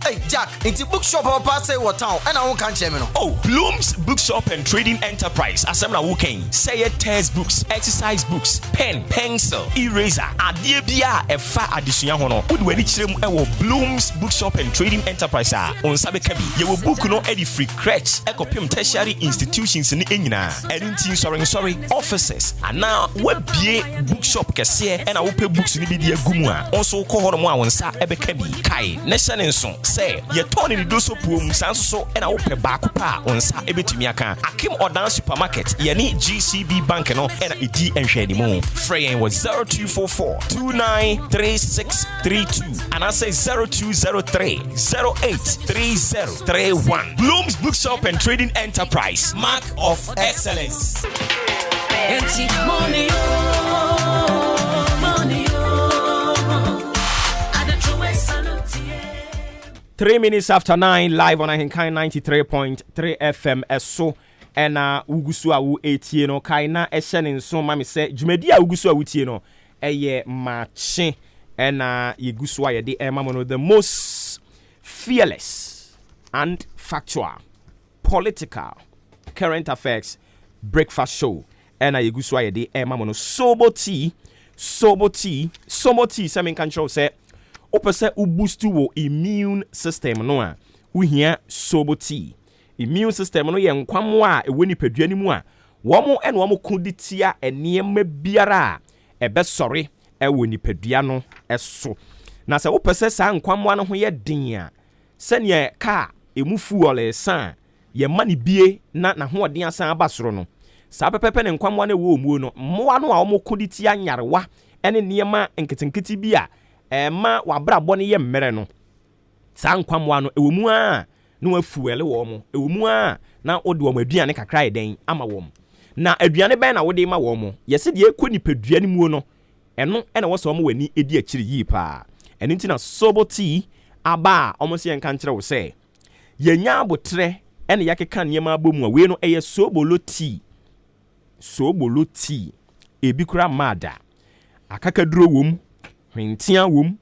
Hey Jack, it's a bookshop or pass what town and I won't catch him. Oh, Bloom's Bookshop and Trading Enterprise. Asemna Woken. Say it test books, exercise books, pen, pencil, eraser, adibia, a fa addition hono. Would we reach them Bloom's Bookshop and Trading Enterprise on Sabekabi. You will book no any free crutch, ecopim tertiary institutions in Engina, and sorry, offices. And now we be bookshop kese and I will pay books in the Gumua. Also call her on Sa Ebekabi. Kai, Nation son. Say, you're turning the doso poom, Sanso, and I'll pay back on Sa Ebitumiaka. Akim or down supermarket, Yanni GCB Bank and D and Shady Moon. Fraying was 0244 293632. And I say 0203 083031. Bloom's Bookshop and Trading Enterprise. Mark of Excellence. 3 minutes after 9, live on AHENKAN933.3 FM. So, and Ugusu awu etie no kaina eshenin so mami se jumedi a Ugusu awu tie no eye mache and Yegusu aye de emma the most fearless and factual political current affairs breakfast show and Yegusu aye de emma sobo tea semen control say opese boost wo immune system no a uhia sobo tea immune system no ye nkwamo a eweni paduani mu a womo ene womo kunditia enema biara ebesori ewoni padua no eso na se opese sa nkwamo no ho ye din a sene ka emufu ole san ye mani bie na ho odin asan abasoro no sa pepepe ne nkwamo na wo omuo no mmoa no a womo kunditia nyarewa ene niema nketenketi bia ma wabrabɔ ne yɛ mmere no saa nkwamwa no ewemu a no afuele wo mo ewemu a na wode wo aduane kakra eden ama wo na aduane bɛn na wode ma wo mo yɛse de ekɔ nipaduane mu no ɛno ɛna wo so mo wani edi akiri yi pa ɛno nti na sobo tea aba ɔmo se yɛnka nkyerɛ wo sɛ yɛnya abotre ɛna yakeka nneɛma abomu a we no ɛyɛ sobolo tea ebi kura mada akakaduro wom hwentia wom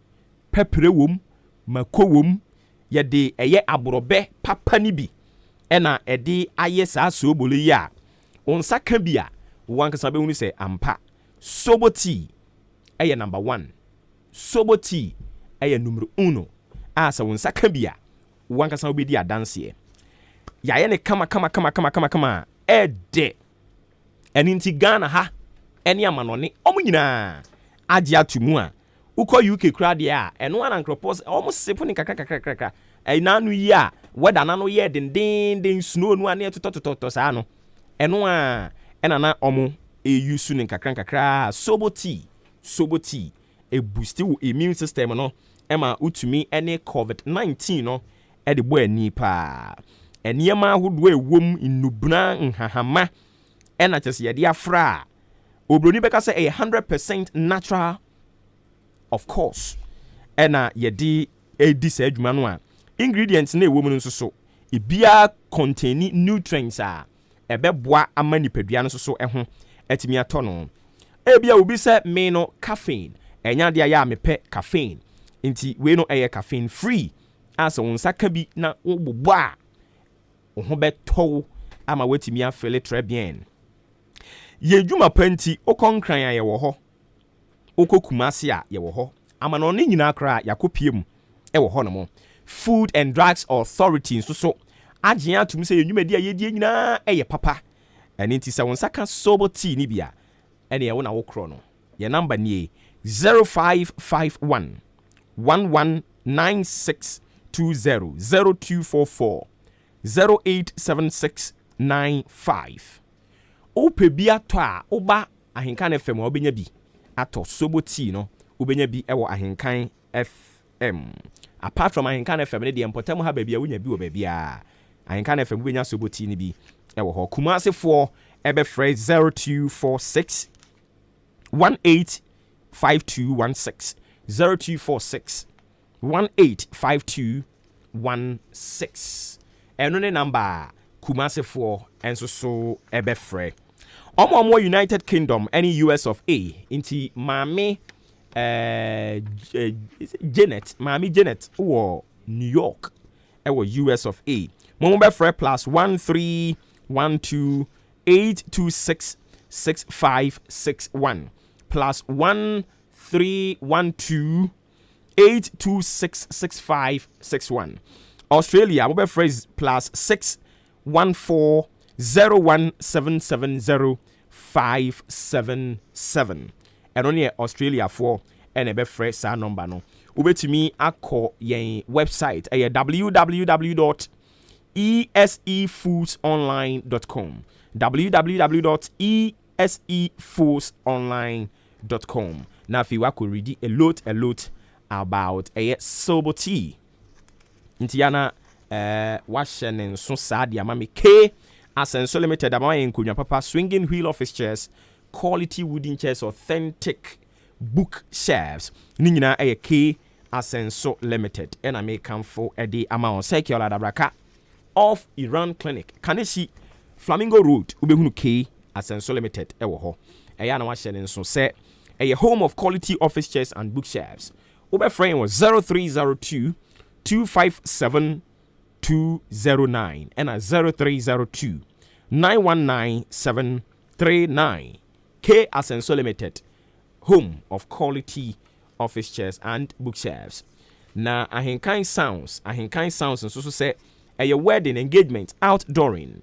pepre wom mako wom yede eye aborobe papa ni bi ena ede aye saa sobolo yi a onsa ka bi a wankasa be hunu se ampa sobo tea eye number 1 sobo tea eye numero 1 asa onsa ka bi a wankasa obedi adanse ya ye ne kama ede eninti Ghana ha ene amanone omunyina age atumu a uko UK crowd ya eno an ankropos almost sepuni kakakakaka nanu yi a weda nanu ye den snow no ane totototo sa no eno a enana omo use ne kakakakra sobo tea e boost wo immune system no ema utumi ene COVID-19 no e de bo ani pa eniema hodo ewom inubuna nhahama ena chese ye de afra obroni beka say 100% natural. Of course, ena yedi edi sa adwuma no a ingredients na ewo mu nso so ebia contain nutrients a ebeboa ama nipadua no so ho etimi ato no ebia obi se me no caffeine enya de ya mepe caffeine nti we no eye caffeine free as wonsa ka bi na wobobo a wo ho beto ama wetimi afele très bien ye dwuma panti okonkran aye wo ho okokumase a ye wo ho amano ne nyina kra yakopiem e wo ho no mo Food and Drugs Authority so agye atum se yenwumadi a yedie nyina eye papa ene nti se wonsa ka sobo tea ni bia ene ye wo na wo kro no ye number ni 0551 119620 0244 087695 ope bia to a oba ahenkan FM obenya bi ato sobo tea no obenya bi ewo ahenkan FM apart from ahenkan FM ne de empotam ha ba bia wonya bi wo ba bia ahenkan FM obenya sobo tea ni bi ewo ho Kumasi for ebe phrase 0246 185216 0246 185216. And no number Kumase for and so ebefre. Omo United Kingdom any US of A inti Mami Janet or New York US of A. Momo befre plus 1312-826-6561 plus 1312-826-6561. Australia mobile phrase plus 614-01770577. And only Australia for and a befre sa number no. Ubetumi akọ yen website www.esefoodsonline.com www.esefoodsonline.com. Now if you could read a lot about a sober tea. Intiana washing so sad yamami K Asenso Limited amayen kunya papa swinging wheel office chairs, quality wooden chairs, authentic bookshelves. Nina K Asenso Limited. And I may come for a day amount secular dabraka of Iran Clinic. Kaneshi Flamingo Road Ubehunu K Asenso Limited ewo. Ayana washing so say a home of quality office chairs and bookshelves. Ube frame was 0302 257 209 and a 0302 919 739. K Asenso Limited, home of quality office chairs and bookshelves. Now AHENKAN sounds and so say a wedding, engagement, outdooring,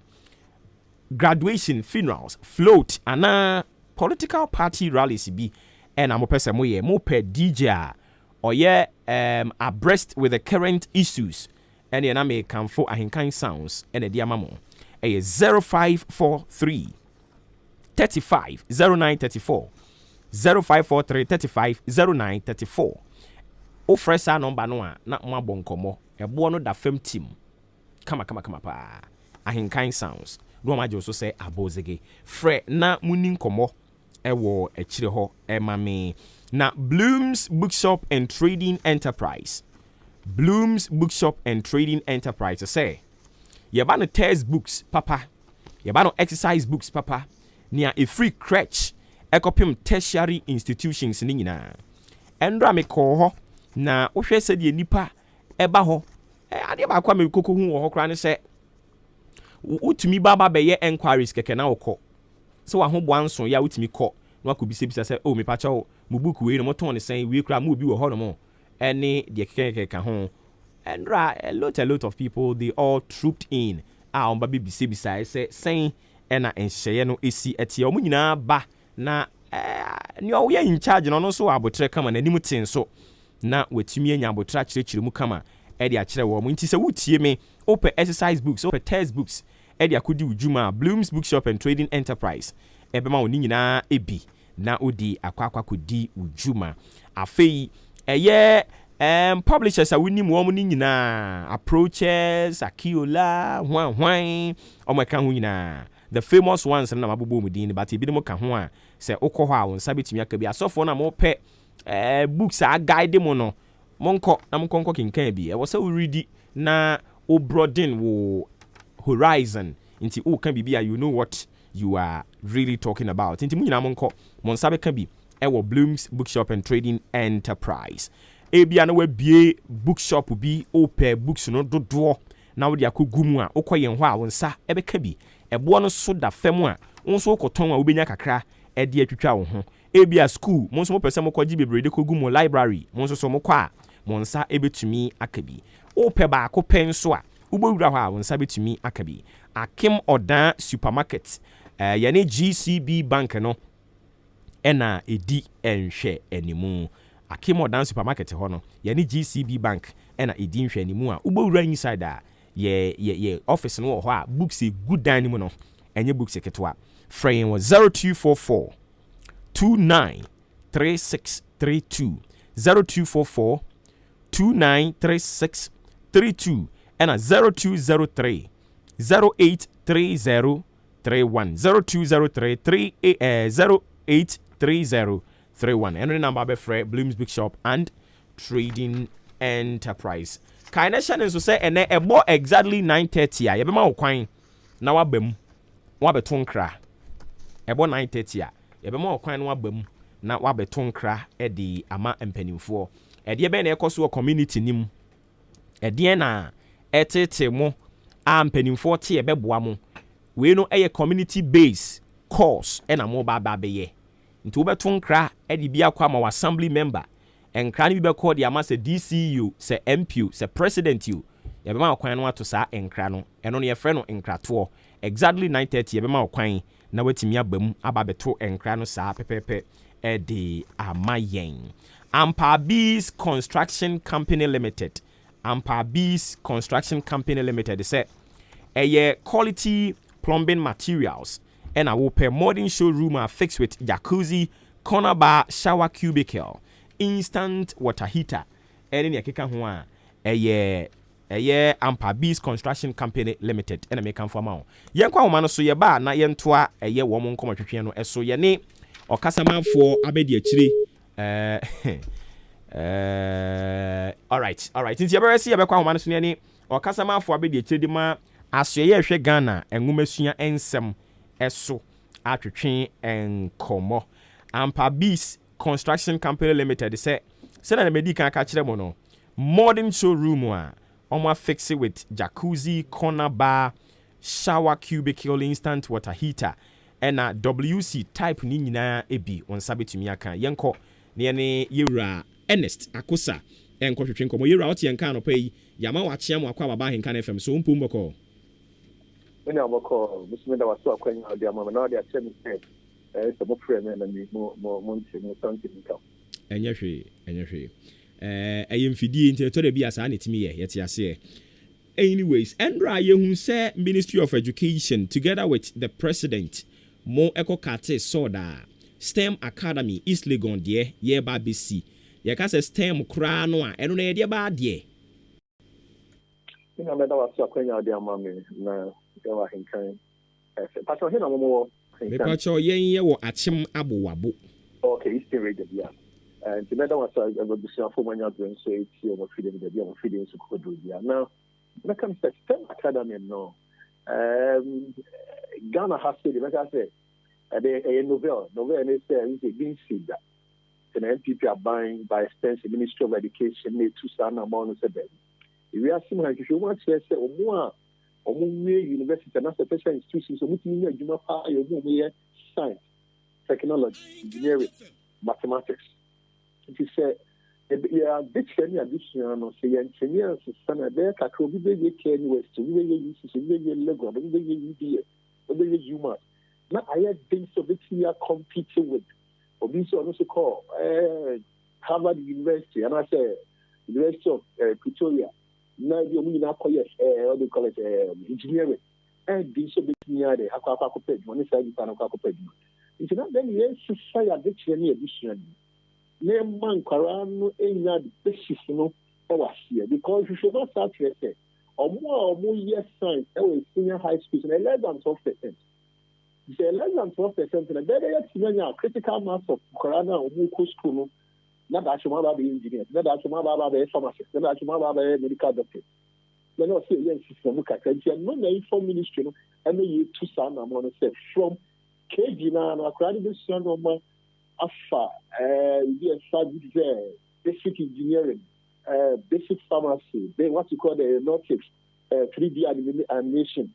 graduation, funerals, float, and political party rallies be and I'm a person more DJ or abreast with the current issues. And then I may come for AHENKAN sounds and a diamamo. A 0543 35 0934 0543 35 0934. O fresa number no na mo abonkomo e bo no da fam team kama pa AHENKAN sounds no ma jo so say abozege fre na munin komo e wo e kire ho e mame na Bloom's Bookshop and Trading Enterprise. Bloom's Bookshop and Trading Enterprise say yeba no test books papa, yeba no exercise books papa, near a free crutch ekopim tertiary institutions ni nyina endra me ko ho na wo hwe se de nipa eba ho ade ba kwa me koko hu wo ho kra ne se utumi baba be ye enquiries keke na wokọ so wa ho boanso ya utumi kọ na ko bisebisa se o me pa cha mu book we no moton ne sen we kra mu bi wo ho no mo any the keke ho and a lot of people they all trooped in on baby bisebisa say sen na enhyeye no esi etie omu nyina ba na ni o ye in charge no so abotre kama na nimu tin so na wetumi anya abotre akire mu kama e de akire wo mu nti se wutie me open exercise books open test books e de akodi ujuma Bloom's Bookshop and Trading Enterprise e be ma oni nyina ebi na odi akwa kodi ujuma afei eye publishers a winni mu ni nyina approaches akiola hwan omeka ho nyina the famous ones na mabobo mu din but ebi dem ka ho a se ukọ ho a won sa betumi aka bi asofo na mo pe books a guide mo no monko na monko kinkan bi e wo se read na o broaden wo horizon into o kan bibia you know what you are really talking about into mu nyina monko mon sa be kan bi e wo Bloom's Bookshop and Trading Enterprise ebia na we bie bookshop bi o pe books no dodo na wo de akogumu a ukoye ho a won sa e be ka bi ebo no so da fam a won so koton a obenya kakra e de atwitwa wo ho ebia school mon so mo pese mo kwaji bebre de kogumu library mon so mo kwa mon sa ebetumi akabi o pe ba ko pen so a ubowura ho a won sa betumi akabi Akim Odan supermarket yane GCB bank no ena edi enhwe animu Akim Odan supermarket ho no yane GCB bank ena edi nhwe animu a ubowura inside a ye office no ho a books e good animu no enye books eketwa frame was 0244 293632 0244 293632 and a 0203 083031 0203 0830 And the number be Bloom's Big Shop and Trading Enterprise. Kaina Shannon so say and about exactly 9:30 a yebema okwan na wabam wabeton kra about 9:30 a yebema okwan na wabam na wabeton kra e di ama empanimfo e de be na ekoso community nim e de na etete mo a empanimfo te e beboa mo we no eye community base course e na mo ba be ye nti wobeton kra e di bia kwa ma assembly member and can be called the amasa DCU, say MPU, say President you. Yabema Kwan to sa enkrano, and on your friend in Krato. Exactly 9:30, Yabema Kwan, now waiting me bum, ababeto enkrano sa pepepe, de amayen. Ampa Bees Construction Company Limited. Ampa Bees Construction Company Limited, they say, a quality plumbing materials, and I will pay modern showroom are fixed with jacuzzi, corner bar, shower cubicle. Instant water heater ene ne akeka ho a eye Ampa Bees Construction Company Limited ene me kan fama ho yen kwa homa no so ye ba na ye ntoa eye wo mo nkom twetwe no eso ye ne okasamanfo abedi akire all right nti ye be se ye be kwa homa no so ne okasamanfo abedi akire di ma aso ye hwe Ghana enwumasua ensem eso atwetwe enkomo Ampa Bees Construction Company Limited say na medi kan ka kire mo no modern showroom a omo fix it with jacuzzi, corner bar, shower cubicle, instant water heater and a WC type ni nyina ebi on sabetumi aka yenko ne yewura Ernest Akosa enko hwehwe nkomo yewura oti yenka no pay yama wa chia mo akwa baba AHENKAN FM so mpu mboko ina mboko bismida wasu akwanya odi amama na odi atemi so mo frame na mi mo nti mo santi nka enye hwe ayemfidie nti to de bia sa na timi ye yete ase anyways Andra yehu say Ministry of Education together with the president mo ekokate soda STEM Academy East Legon de ye ba besi ye ka say STEM kra no a eno na ye de ba de ina meda wasu akwanya odi amama na yawa AHENKAN pastor hina mo me pacho yen ye wo achim abowabo okay Eastern region yeah and together was a business for many other so it's your feeding the your feeding so could do yeah now when it comes to STEM Academy no Ghana has said like I said a novel and it's a green seed that the NPP are buying by expensive Ministry of Education need to stand among the bed we are similar if you want to say more university and special institutions so we need adwuma pa your science technology engineering mathematics it is yeah dictionary addition no say engineers sana be kakro bi be Ken West we be use we be Lagos we be UDA we be human na I think so that we are competing with obi so no so call Harvard University and I say University of Pretoria na di omu na koye what they call it engineering and this so between ya de akwa page money say bi na akwa page it's not then yes society dictionary edition na man kwara no enya the basis no e was here because you should not start here say omo yes science e senior high school na less than 12%. It's less than 12% na better yet senior critical mass of kwara na omo ko school no na da chuma ba be engineer na da chuma ba be pharmacist na da chuma ba be medical doctor na no say yes system ka kan no na inform ministry no and you to sana mo no say from KG na kwara be so no ma afa basic engineering basic pharmacy then what you call the notics 3D animation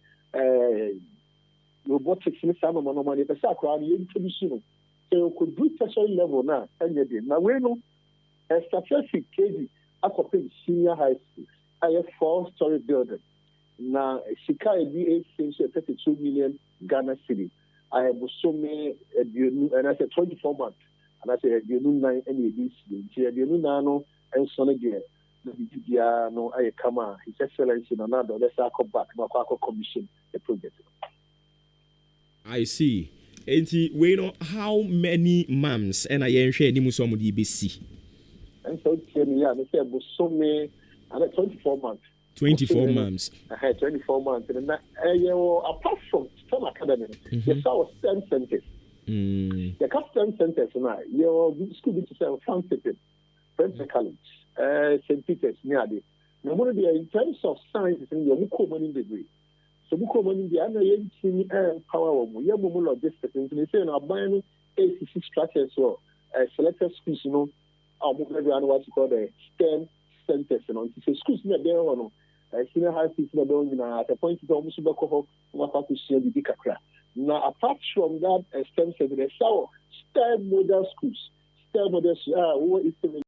robotics in some money the sacra introduction so you could do tertiary level now and now we know a statistic KG accompany senior high school I have 4-story building now Chicago BA 32 million Ghana city I have so many and I said 24 months and I said you know any this you know and so again the no I come His Excellency another let's come back no commission the project. I see. And we know how many months and I share any musomo DBC. And so yeah, they said so many and 24 months. 24 months. 24 months. And apart from STEM Academy, there's our STEM centers. The Captain Centers now, your school is French College, St. Peter's, near the. Now, one of the in terms of science, in your Mukoman degree. So, Mukoman, the other power of Yamu logistics, and they say, I'm buying ACC structures or selected schools, you know, what you call the STEM centers, you know, so schools near there, or senior high school, at a point, it's almost about what to share the Dikakra. Now, apart from that, STEM center, there's STEM model schools, STEM model, what is the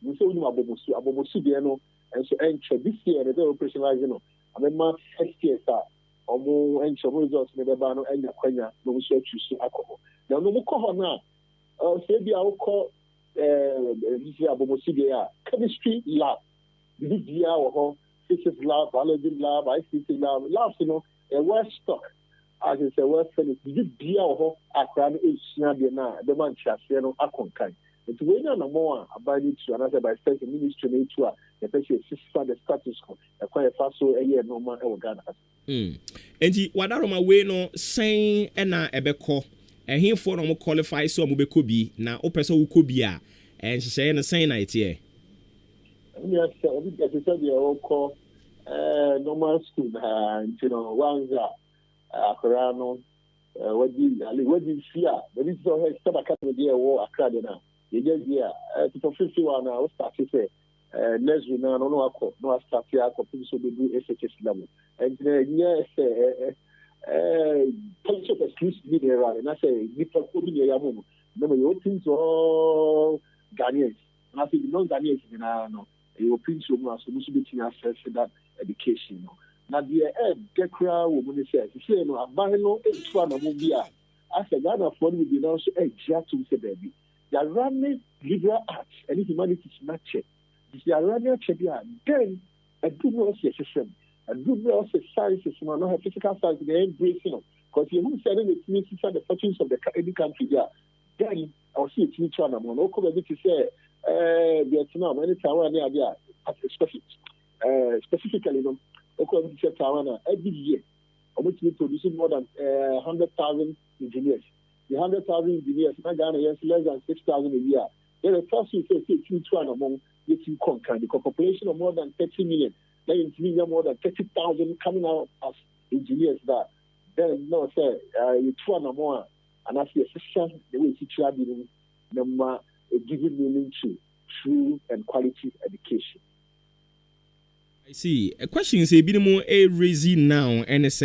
we say Abomosu, and so this year, the operationalizing, you know, I mean, my first year, or more, and some results, never ban or any Quenya, no search to alcohol. Now, no more now, say the alcohol, this year, Abomosu, chemistry lab, this year, or physics lab, biology lab, ICT lab, labs, you know, a well stock. As I say, well, this year, or Akran is Nadia, the man Chasiano, Akonkai. It's when you're no more abiding to another by state ministry to the person the status quo, a quite fast so a year no more Ghana. And what are my way no saying and a ebeko, and him for no qualify so mube could be now opeso who could be and she saying the same night here. Yes, I said the old call normal school, and you know, one's Akorano, what did you see? But it's all her stomach at the year war a crowd now. Yeah, to 51 hours, start to say, Leslie, no, I start here, so we do SHS level. And yes, culture exclusively there, and I say, Nipa Kobi Yamu, no, you open to all Ghanaians. And I think non Ghanaians, you know, you open to us, so we should be access to that education. Now, the Gekra woman says, you say, no, I'm buying no H1 of Mubia. I said, Ghana for me, we now say, Jatu, say, baby. They are running liberal arts and humanities match. They are running then a good more system, a good more sciences, not have physical science, they embrace, you know, because you won't say the fortunes of any country there. Then I'll see a teacher, I'm going to say, Vietnam, any Taiwan, specifically, you know, Taiwan every year, which we producing more than 100,000 engineers. The 100,000 engineers, not Ghana, yes, less than 6,000 a year. Then the first you say, among the two conquer the population of more than 30 million. Then it's more than 30,000 coming out as engineers that. Then, no, sir, you two and more, and as the system, the way teach you number giving meaning to true and quality education. I see. A question is a bit more raising now, and it's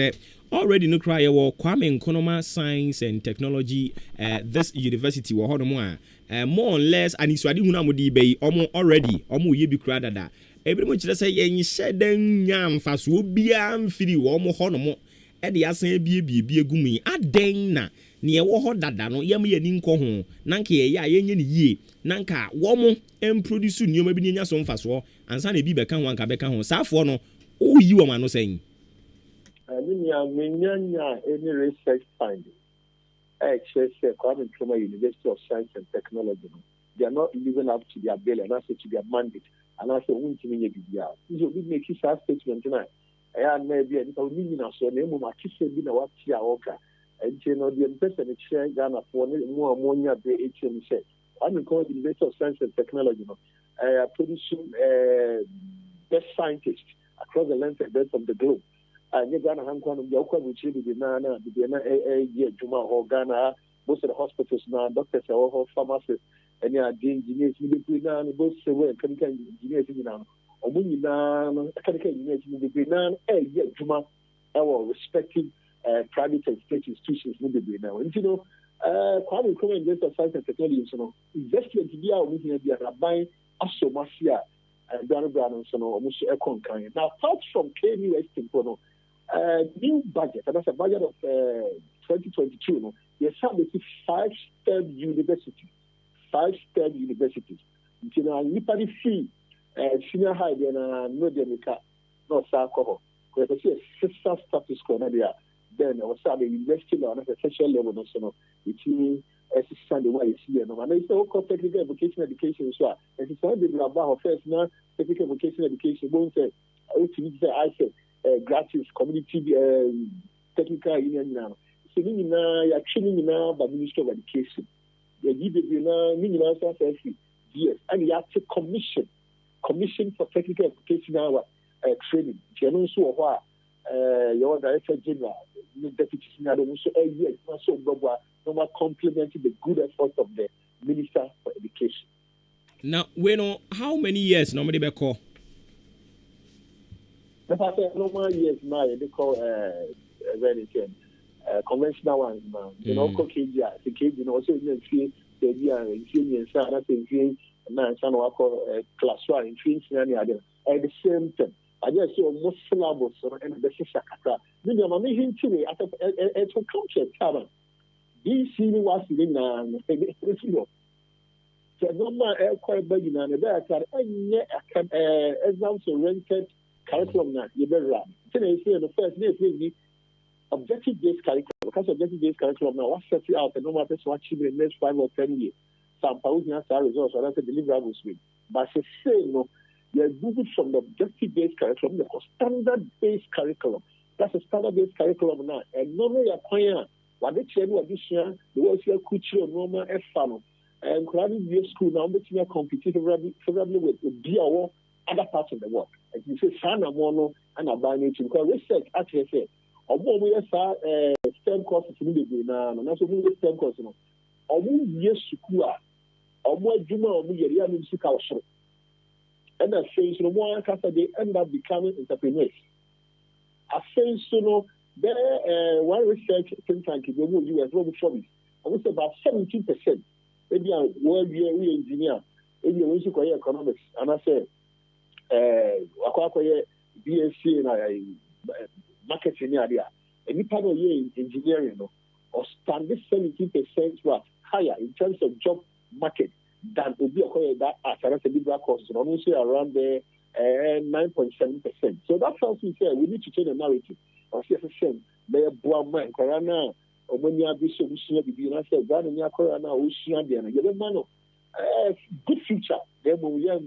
already no cry or Kwame Nkrumah Science and Technology this university or more or less and it's already hunamudi bay already ye be crowded that every much say yen sheden yam fast will be fili or more honomo at the asen be a gumi at dena near war dada no yami and inco home nanke ya yen ye nanka womo and produce new maybe in some fast war and sunny be become one cabeka home safo no oh you are no saying. Any research finding. HSC, Kwame Nkrumah University of Science and Technology. They are not living up to their bill and also to their mandate. And I say, we need to make it. This will make his statement tonight. I maybe a little meaning of so name of my kids in a watch here. And you know, the person is Ghana for more ammonia, the HM said. I'm in the University of Science and Technology. Producing best scientists across the length and breadth of the globe. Ghana AHENKAN933 which is the Juma or Ghana, most of the hospitals now, doctors or pharmacists, and they are engineers, both chemical engineers, or chemical engineers, Juma, our respective private and state institutions, and you know, Kwame Nkrumah University of Science and Technology, investment in the buying Asomasia and Brown, almost a conquering. Now, apart from KNUS, new budget, and that's a budget of 2022. Yes, we 5 STEM universities. 5 STEM universities. You know, you pay fee, senior high, and no demika, no alcohol. Because I see a sister status quo there. Then I was at the university on a sexual level, so it's assistant the way you see it. And it's all called technical education. So it's something about first now, technical education. Won't say, I said, gratis community technical union now. ya training na by Ministry of Education. Ya give na minimum free. Yes, and you have to commission for technical education training. General so what your director general, deputy general, so a year so no complementing the good efforts of the Minister for Education. Now, we know how many years normally be call. The past normal years now they call conventional ones now. You know, KG, the KG, also in the class 1 in at the same time. I just see almost syllables and the Shakata. I'm making today at a culture tavern. This was in so normal quite big in the exams oriented curriculum now. You better run. Today, the first day will be objective-based curriculum. Because objective-based curriculum now, what's set out the normal person achieve in the next 5 or 10 years. Some thousand results or that's a deliverables with. But I say, no, you're moving from the objective-based curriculum to standard-based curriculum. That's a standard-based curriculum now. And normally, you're what they tell you this year, the world here, culture, normal, and fun. And currently, school now, but you are competing favorably with the other parts of the world. And you say, Sana Mono and Abani, because research actually says, although we have STEM courses in the now, and also we STEM courses, or we yes, Sukua, or more Juma, or we are music show. And I say, no more after they end up becoming entrepreneurs. I say, so no, there one research think tank in the US, Robert Shobby, I would say about 17%. Maybe a world we engineer, maybe a music economics, and I say, BSc and marketing area. Any part of your engineering, or standard 17% what higher in terms of job market than would be that as a liberal courses, almost around the 9.7%. So that sounds to say we need to change the narrative. Or CSM, they are Buama, Corana, or when you have this solution, I said, Ghana, Corana, Ocean, the man, good future. Then when we have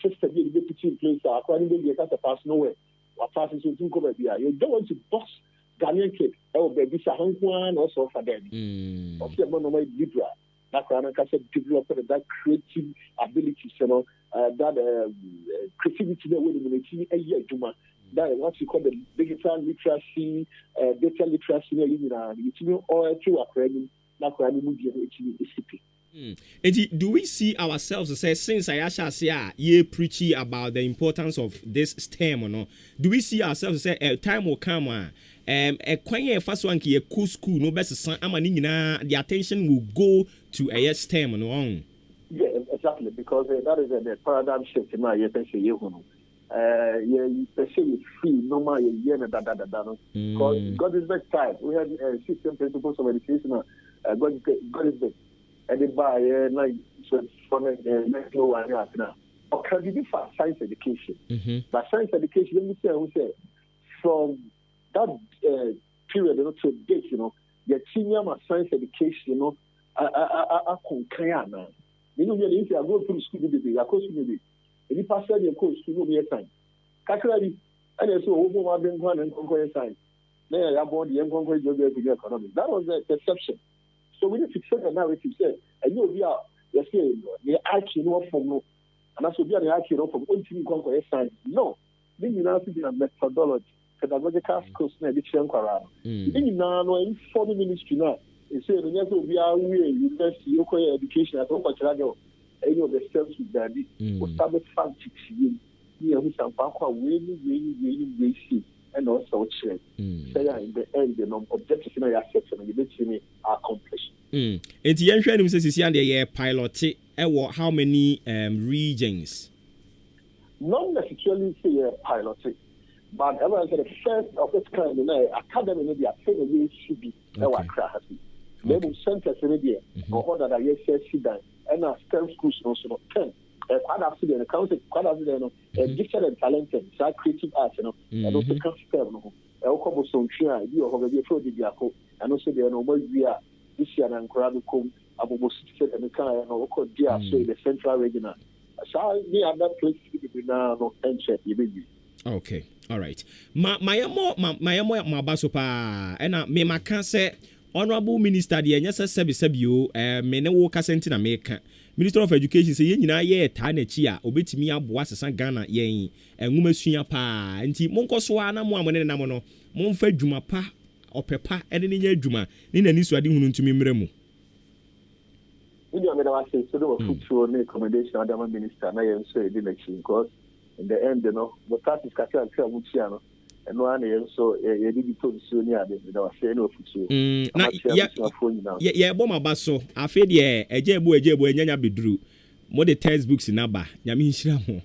system here, the deputy in place, according to the cancer pass nowhere. What passes you think over here? You don't want to box Ghanaian kid. Oh, baby, Sahankwan also for them. Of the money, Libra. That develop that creative abilities, that creativity that will be a year to that what you call the digital literacy, data literacy, you all through a credit, not do we see ourselves as since I actually say ye preachy about the importance of this STEM or no? Do we see ourselves as a time will come a quiet first one ki cool school no best son the attention will go to a STEM on no? Yeah, exactly, because that is a paradigm shift in my especially free normal because God is back time. We had system principles of education. God is back. And they buy or can be for science education. But science education, let me say, from that period to date, the senior science education, I go through school, I go through and if I said your course, you will be a time. Calculate, and so over one and conquer science. Then I bought the conquer economy. That was the perception. So we need to set a narrative, say, and you are, let's say, the IQ from no, and that's what we are the IQ from ultimate conquer science. No, then you now see the methodology, pedagogical skills, and addiction. Then you now know in 40 ministry now, you say, we are university, education at all. Any of the steps with daddy will start with fancy who some really and also say in the end the objectives in your section and you are accomplished. And the entrance is the pilot how many regions? Not necessarily say pilot, but I was the first of its kind in the academy maybe I think it should be our craft. They will send us in or that I say and our STEM schools also 10. Quite after the council, quite after the gifted and talented, creative arts, and also STEM. Elko so sure idea of the pro diaco, and also the normal year this year and Corabicum, Abu City and the car and Oko Dia, so the central regional. So we are that place to be now no tension, Okay. All right. My baso pa. Ena me maka say honorable minister de enya sebi me ne wo kasenti na meka. Minister of Education say yen nyina ye ta na chi a obetimi aboa sesa Ghana yen enwuma sua pa. Nti monkoso a na mo amone na mo no monfa dwuma pa opepa ene ne nya dwuma ne nani so ade hunu ntumi mrɛ mu. We are going to say so the future accommodation of the minister na yen so e dey na chi because in the end, the practice can tell you, and one year so you did to the senior, there was saying no future. Yeah, Boma Basso, I feel yeah, a jebo, and Yanya be drew. More the textbooks in Abba, Yamin Shamo.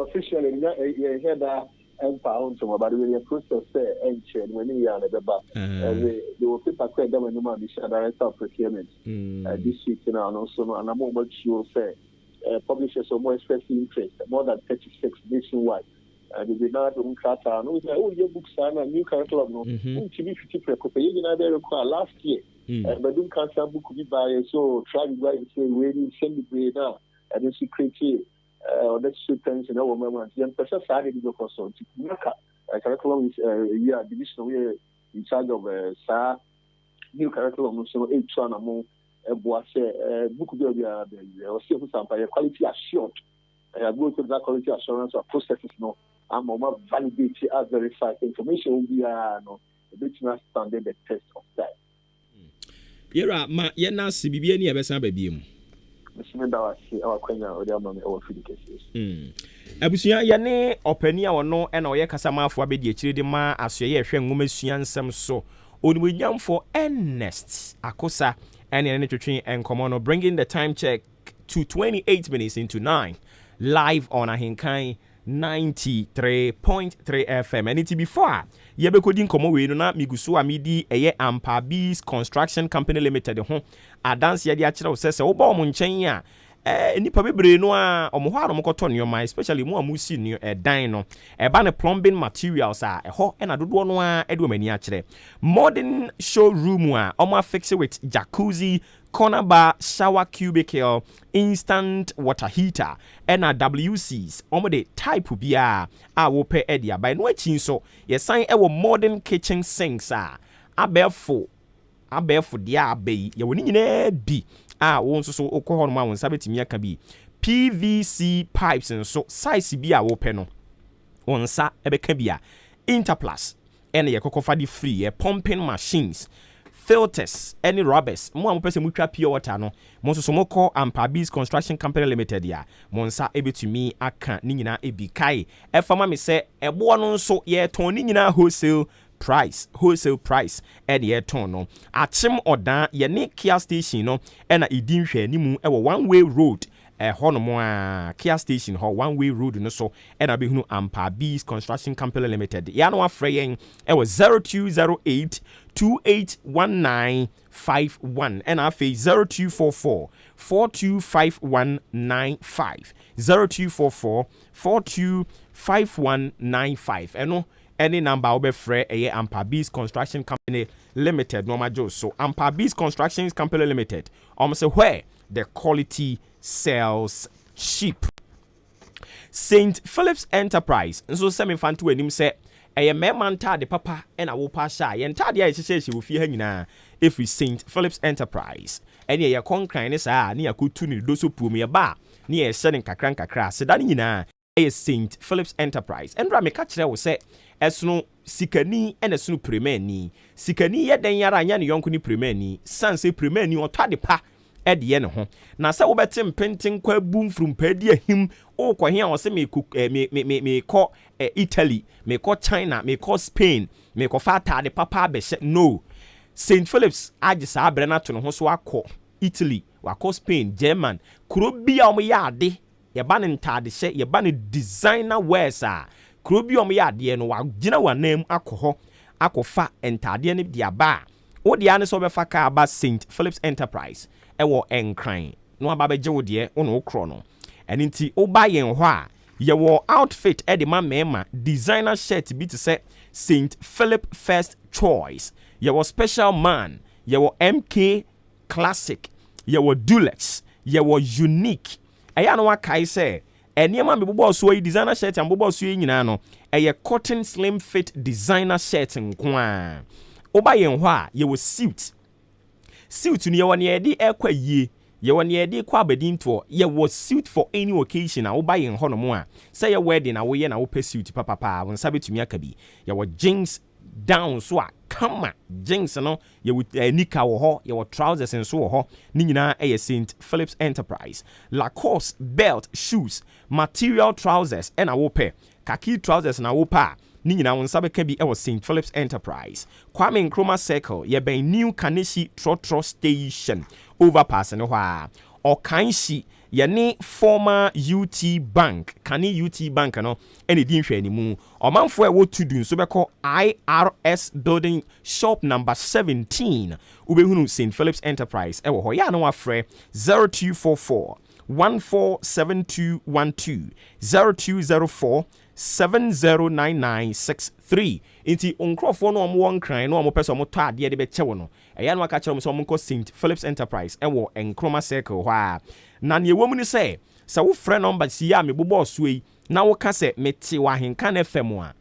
Officially, you heard that. And pound to about the process and chain when you are at the back. They will people quite them when you might be director of procurement this week, and also, and I'm almost sure say publishers are more expressing interest, more than 36 nationwide. They did not own Qatar. No, your books are a new curriculum. No, TV 50 per you know, require last year. But don't cancel book could be by so try to write and say, waiting, send it now, and then secret here. That's two things in our moment. Young person started to go for so curriculum is a division we in charge of new curriculum. So each one among book build or some quality assured. I go to that quality assurance or processes. No, I'm more validate as verified information will be no a bit not standard the test of that. Yera ma yena sibibi ni ebesa babiem. Abusuya yane opani a wono e na oye kasamafo abedi akire de ma asoye ehwe nwomesua nsem so onimonyamfo Ernest Akosa ene ne twetwe enkomo no bringing the time check to 28 minutes into 9 live on Ahenkan 93.3 FM and it before yebekodi nkomo we no na migusu amidi eye Ampabis Construction Company Limited ho adanse ye de akire wo sese wo ba omo nchen a nipa bebre no a omo ho arom koto nneoma especially mu amusi ne dan no ba ne plumbing materials a ho na dodo no a edo mani akire modern showroom a omo fix with jacuzzi, corner bar, shower cubicle, instant water heater and WCs omo de type bia a wo pe edia by no achi so ye sign e modern kitchen sinks a abefo dia abai ye woni nyina bi wo nso so okoho no ma won sabetimi aka bi PVC pipes nso size bi a wo pe no wonsa ebeka bia Interplus ene ye kokofa di free ye pumping machines filters any rubbers mo am pese mutwa pure water no mo nso so moko Ampabis Construction Company Limited ya mo nsa ebetumi aka ni nyina ebi kai efama me se ebo no nso ye ton ni nyina wholesale price e de ton no achim odan ye ne Kia station no e na idin hwe ni mu e one way road honomo a Kia station ho one way road no so e na behunu Ampabis Construction Company Limited ya no afre yen e 0208 281951 and afi 0244 425195 0244 425195 eno any number obe free eye Ampabis Construction Company Limited no majo so Ampabis Construction Company Limited say where the quality sells cheap. St. Philip's Enterprise nso semi fanto anim se eye memanta de papa na wo pa sha ye ntade a yehyehyehye wo fie ha nyina if we St. Philip's Enterprise ene ye konkran ne saa ne yakotu ne doso puom ye ba ne ye hye ne kakra seda ne nyina eye St. Philip's Enterprise endra me ka kire wo se esono sikani ene sono premani sikani ye den yara anya ne yonko ni premani sanse premani otade pa edie ne ho na se wo betim pentin kwa bum from padi ahim o kwa hia wo se me ko Italy me ko China me ko Spain me ko fata de papa be no St. Philip's agisa abre na to no ho so akọ Italy wakọ Spain German kuro bia o ya ade ye ba ne ntade hye ye ba ne designer wears a kuro bia o ya ade no wa gina wanam akọ ho akọfa ntade ne dia ba o dia ne so be fa ka ba St. Philip's Enterprise ewo enkran no aba be jewo de ono kro no eni nti o ba yen ho a ye wo outfit e de ma mema designer shirt bi to say St. Philip First Choice ye wo special man ye wo MK Classic ye wo Dulux ye wo Unique ɛyɛ no wakae sɛ ɛnneɛma mebobɔ so yi designer shirt and mobɔ so yi nyinaa no ɛyɛ cotton slim fit designer shirt nko a woba yɛn hɔ a yɛwɔ suit no yɛwɔ ne yɛde ɛkɔ yie yɛwɔ ne yɛde kɔ abadintoɔ yɛwɔ suit for any occasion a woba yɛn hɔ no mo a sɛ yɛ wedding na woyɛ na wopɛ suit papapaa wo nsa bɛtumi aka bi yɛwɔ jeans down so a kama jeans no yɛwɔ nika wɔ hɔ yɛwɔ trousers nso wɔ hɔ ne nyinaa ɛyɛ St. Philip's Enterprise. Lacoste belt shoes material trousers ɛna wopɛ khaki trousers na wopɛ a ne nyinaa wo nsa bɛka bi ɛwɔ St. Philip's Enterprise. Kwame Nkrumah Circle yɛbɛn New Kaneshi Trotro Station overpass no hɔ a ɔkanhyi yɛne former UT Bank kane UT Bank no ɛne di nhwɛ animu ɔmanfoɔ ɛwɔ tudu nso bɛkɔ IRS building shop number 17 wobɛhunu St. Philip's Enterprise ɛwɔ hɔ yɛ a na wafrɛ 0244 147212 0204 709963 inti onkrofo no omo wonkran no omo pese omo to ade de be kyewo no eya no aka kire mo so omo ko St. Philip's Enterprise ewo Nkrumah Circle hɔ a na ne ewo mu ni se wo frɛ number si ya me bobɔ so yi na wo ka se mete wa AHENKAN FM a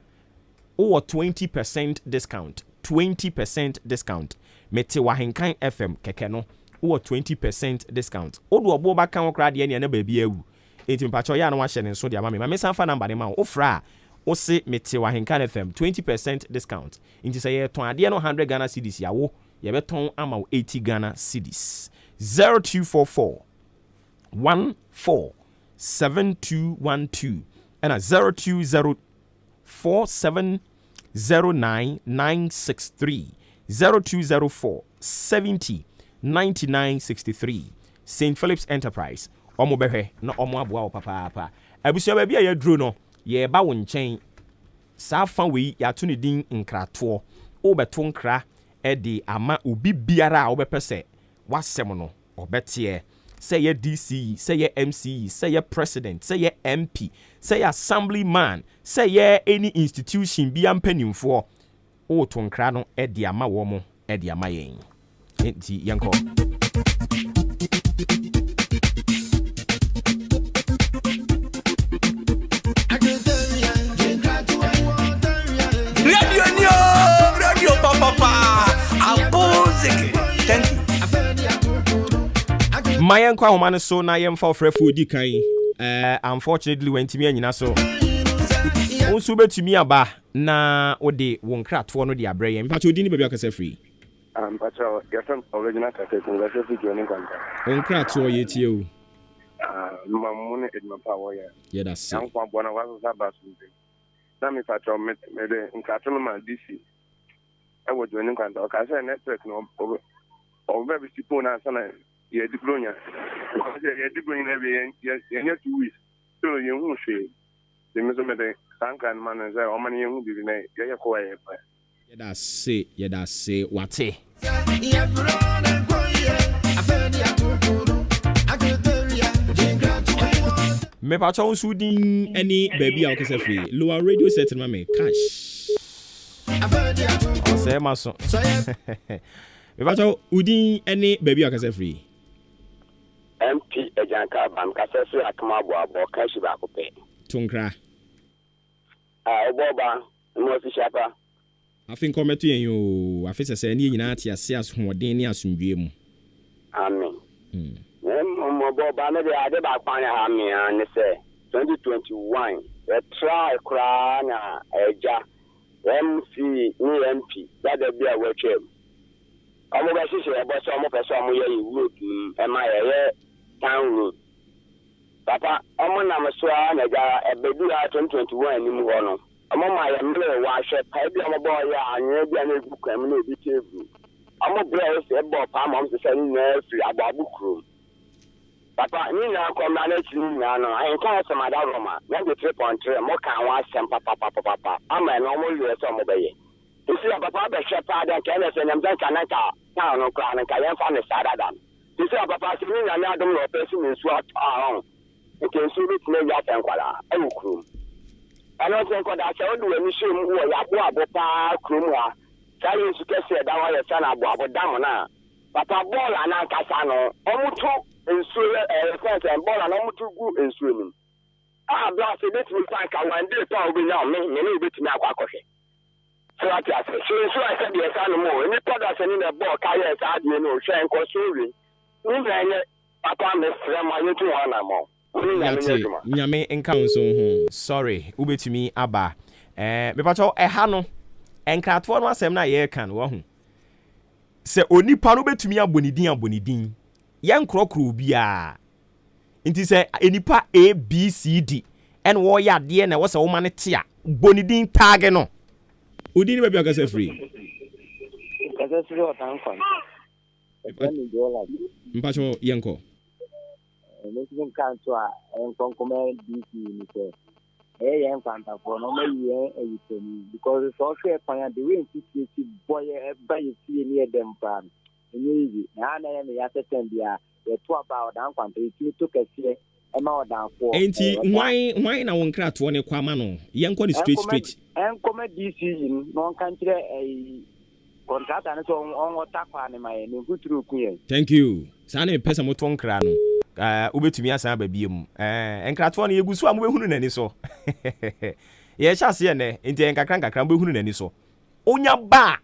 wo 20% discount 20% discount mete wa AHENKAN FM keke no wo 20% discount odu Obuoba kan wo kra de ne na ba bi awu enti mpacho ya na wa hyɛ nso de ama me ma sanfa number ne ma wo fra wo se mete wa AHENKAN FM 20% discount enti sɛ ye ton ade no 100 Ghana cedis ya wo ye beton ama wo 80 Ghana cedis 0244 147212 and a 0204709963 0204 709963 St. Philip's Enterprise omo behwe na omo aboa wo papa abusua ba bia ya duro no ye ba wo nkyɛn saa fa we ya to ne din nkrato wo beto nkra e de ama obi biara a wo bepɛ sɛ wasɛm no obetie sɛ ye DC sɛ ye MC sɛ ye president sɛ ye MP sɛ ye assemblyman sɛ ye any institution bia mpanimfoɔ wo to nkra no e de ama wo mo e de ama yɛn enti yɛnkɔ Mayan kwa woman so na yem for frefo di kan unfortunately went to me anyina so onso betumi aba na ode won krato no de abrɛ yem pacho di ni baabi akasa free pacho yɛfam original kasa kungasa fi joining kwanta on krato ye tie o mamu ne edma pa wo ya ye da se an kwa bona waso saba so na me pacho me de nkrato no ma DC e wo joining kwanta o ka say network no o be bi sipo na sana ye diplonya ye diplonya na be ye 2 weeks so ye hu hwe de me so me de sankan man say o man ye hu bibi na ye ko ye pa ye da se wate me pa chon su din any baby a okese free lower radio set ma me cash say maso me pa chon udin any baby a okese free MP ejanka ban kasa so akama abo kashi ba ko pe tunkra Obuoba no fi shapa afin kometo yen yo afisa se ni nyina ati ase asohoden ni asomdwe mu amen Obuoba no de ade ba kwan ha me an se 2021 e try kra na eja MC ni MP that dey be a wetchem Obuoba sisi e bo so mo pese mo ye road e ma ye town road papa omo na me so a na ja e bedu 2021 ni mu ho no omo ma ye mle wa hwe pa bi omo bo ya anye bi na egu kwam na obi tebu omo bra se bo pa ma mo se ni na free ababu kro papa ni na ko ma na chi ni na no AHENKAN se ma da roma na de 3.3 mo ka wa sem papa ama na omo le se omo be ye isi papa be hwe pa da ka na se nyam dan ka na ka town no kra na ka ye fa ne sada dan isi papa se ni na na adom no person nsu ahon nke nsu bi tine ya tan kwala awu kro ana se ko da se odu ani hwe mu wo ya abo pa kro mu a sai nsu kese da wa ye sa na abo dam na papa ball ana nkasa no omuto nsuo fence and ball na mutu gu nsuo nim blast bet me find ka one day to obi na me na bet me akwa akọhwe so that I said the san mo any product in the ball carry us admin no hwe nko so wi ni na papa me frem ayetu wana mo nyame nka nso ho sorry ubetumi aba me pacho ha no enkrato no asem na ye kan wo ho se onipa no betumi abonidin ye nkrokro bia nti se enipa ABCD en wo ya de na wo se wo mane tia bonidin tag no odin be bia ka se free otan mpacho yenko Mexican country and Concomé DC ni say yen kwanta for no me because it's also a plan the way to boy by you see near them plan easy na na me ya setend dia we to about dan kwanta you took a see e ma odan for enti why na won kra to ne kwama no yen ko ni straight en come DC no kan kire contract na so on water kwa ne mai ne guturu kuyen. Thank you sa na pesa moto nkra no ubetumi asan ba biem enkrato na yegusu am behunu nani so ye chase ne enti enkakran behunu nani so onya ba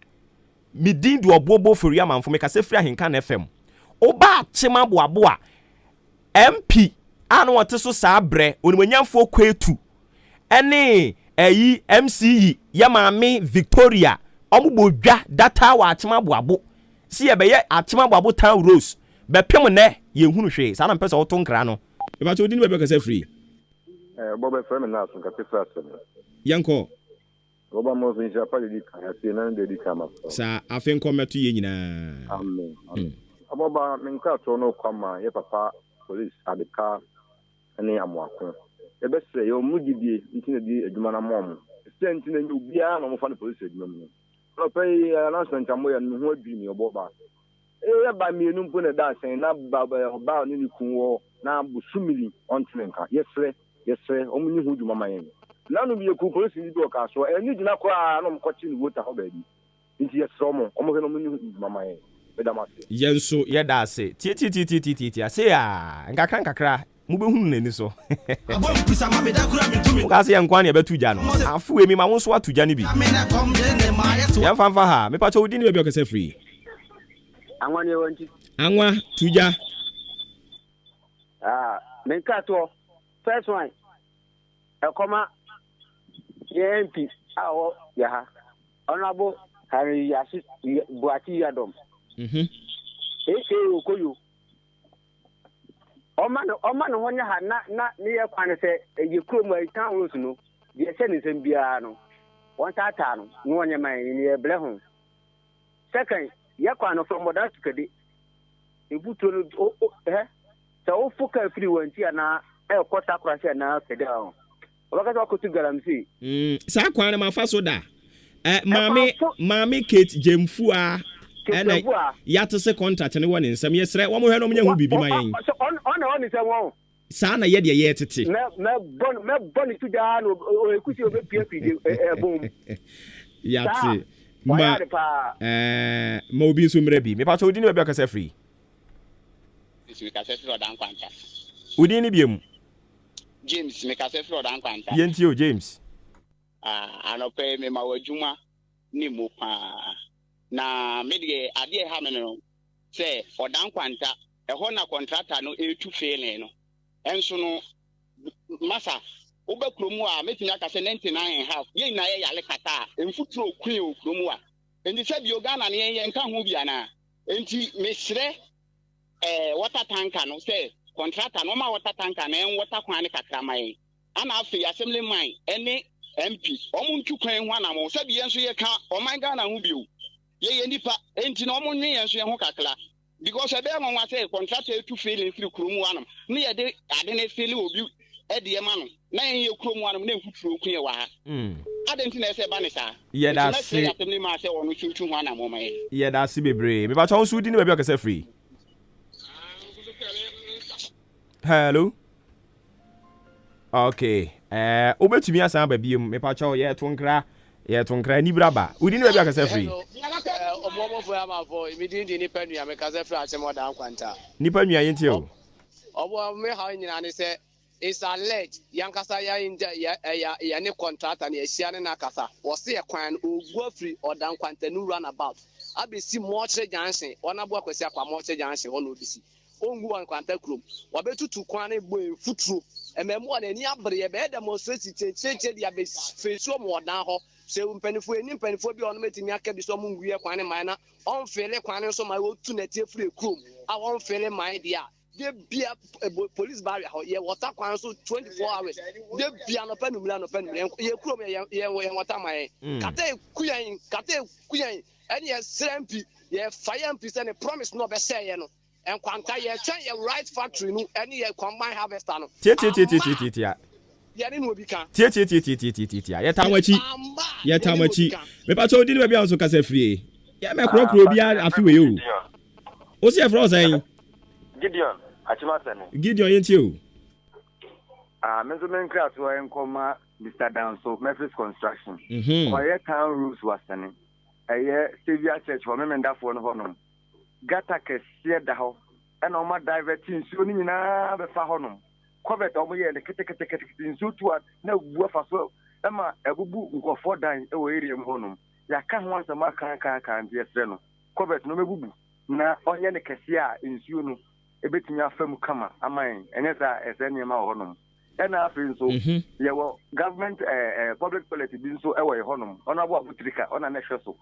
midin du Obuoba Ofori Amanfo me ka se free AHENKAN FM oba chema boaboa MP anu wote so sa bre onimanyamfo kwetu ene eyi MCE yamame Victoria omubodwa data wa chema boabo si ye be ye achema boabo town rose be pem ne ye hunu hwe sa na mpesa woto nkra no e ba to di ni be ka se free bobe frame na so ka pesa so yanko Oba mo so insha pa di kan ya se na di kama sa afenko meto ye nyina amen aboba menka to no kwama ye papa police abeka ene amoako e be se ye omugidie ntine di adwuma na mom se ntine ubia na mo fa no police adwuma mu no pay announcement amoya no ho adwi ni oboba e ba mienu mpo na da sen na ba ni kunwo na busumili ontrenka yesre omuni hu dwuma mayen nanu bi ku police ni do ka so eni gina kwa no mkochi ni wota ho baby nti yesro mo omo he no omuni hu dwuma mayen bedamase yenso ye da ase ti ase a nkakra mubehunu nani so kasi yankwa ne betu ja no afu emi ma wonso atuja ni bi ya fanfa ha me pacho udi ni be okese free anwa ne wonti anwa tuja menka to first one ekoma MP awo ya ha honorable Harry Yasi Buati Yadom eke okoyo Oma no honya ha na ne ye kwane se ye krom ai tan rose no ye se ne sem bia no won tata no no onye man ne ye ble ho second ye kwane from modern to kedi ebuto no so o fuka free wanti na e kwota kwase na kedi ho obaka so kotu galamsi sa kwane ma fa so da mami Kate Jemfua ene ya to se contract ne woni nsam yesre wo mo hwe no mnya hu bibi ma yen on se won sa na ye de ye tete me bon tu ja no ekusi obe pie bom ya ti ma ma obi so mra bi me pa cho di ne be ka se free me ka se free odan kwanta udi ni biem James me ka se free odan kwanta yenti o James anope me ma wadwuma ni mu pa na medie ade ha me no se odan kwanta ho na contractor no etu failing no enso no masa obekromu a metimi aka se 99.5 ye na ye yale kata emfuturo kun okromu a enti se bi Uganda na ye nka ho bia na enti mesre water tanker no se contractor no ma water tanker na en water kwan ne kakra mai ana afi assembly man ene MP omuntu kwan ho na mo se bi enso ye ka oman Ghana ho bio ye nipa enti na omo nwe enso ye ho kakra because ebe nwa nwa say contractor to failing free kromu anam na ye de ade na fail obi e de ma no na ye kromu anam na enfuturo kun ye wa ha ade nti na se ba ne sa ye da se atemni ma se onu tuntu ho anam mo ye ye da se bebre me ba cho so di ne ba ka free hello okay obetumi asan ba biem me pa cho ye to nkra ni braba udi ne ba ka free Obuoba Ofori Amanfo imidindi ni penu ya mekaze free asem odan kwanta ni penu ya yenti o Obo me how nyina ne say is alleged yankasa ya inja ya ne contractor na ehia ne nakasa wo se e kwan ogu free odan kwantanu runabout abesi moche jansen onabo akwesi akwa moche jansen ono bisi ongu an kwanta krom wabetutu kwan ne bo futuro ememu na ni abre ye be demonstrate cheche dia be fesu mo odan ho se mpanifo eni mpanifo bi ono metimi aka bi so mo nguye kwan ne man na on fele kwan ne so ma wo tu na tie free krom a on fele man dia they be a police barrier ye water kwan so 24 hours they be an open ye krom ye water man kate kuyan any SMP ye fire MP say promise no be say ye no and kwanta ye try ye right factory no any ye combine harvester no Tia ye ni no bi kan tia ye tamachi me pa so di ni be an so kasa free ye me kro bi afi we o o se fro say Gideon Achimatene. Gideon yenti o. Menzo menkra to enkoma Mr. Danso Memphis Construction. Oye town rules wasane. Eye Savior Church for memenda for no honom. Gata kese da ho. E na o ma diverting so ni nyina be fa honom. Covet o mo ye ne kete nso to na bu afa so. E ma ebubu nkofo dan e wo area mo honom. Ya ka ho asema kan die sre no. Covet no mebubu. Na onye ne kese a nsuo no ebetinya afam kama aman enesa esenema honom ena afin so yewo government public policy bin so ewo honom ona bo abutrika ona na hweso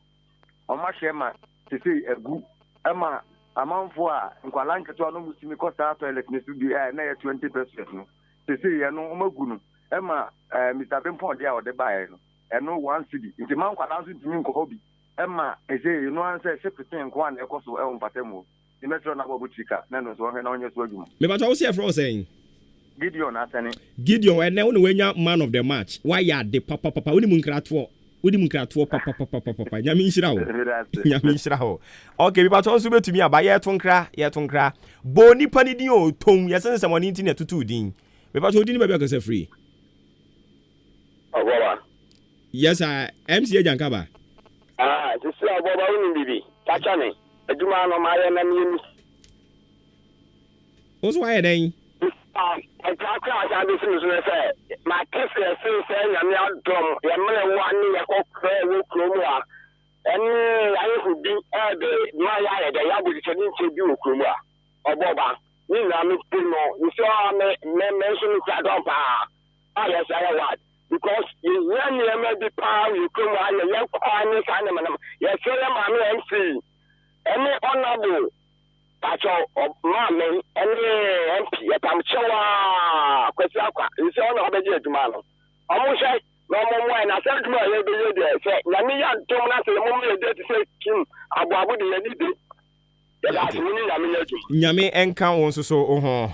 oma hwema tisi egu ama amanfo a nkwalanketo ano musimi kosta toilet ne studio na ye 20% no tisi ye no omagu no ema Mr. Bempon dia o de bae no eno 1 cedi nti man kwalanso ntimi nko bi ema eze no anse sepeten ko an ekoso e mpatemu the metro na bobutika na no so he na onye so adwuma me ba to see for saying Gideon atene Gideon ene won wenya man of the match why ya de papa woni mu nkrato papa nyame nshira ho okay me ba to so betumi aba ye to nkra bo nipa ni din o ton ye sense money nti na tutu din me ba to din ba bi akasa free Obuoba yes MC Jankaba this is Obuoba woni bibi tacha me aduma no ma ye na mi oso aye den I talk about that business say my kiss say nyame adom ye mele wani ye kokre wo kromwa eni aye hudi ebe ma ya de ya bu cheni nchebi wo kromwa Obuoba ni na mi pino you saw me mention it adom pa yes I what because you when you me the power you kromwa ye kwani kana manam ye say ma me MC any honorable Pacho mama any MP yatamchewa kwesi akwa nse ona obeje aduma no omo hwe no mo na se aduma ye be ye de se na mi ya ntom na se mo me de se kim abuabu de ye ni de ya da se ni ya mi ya tu nyame enka won so ho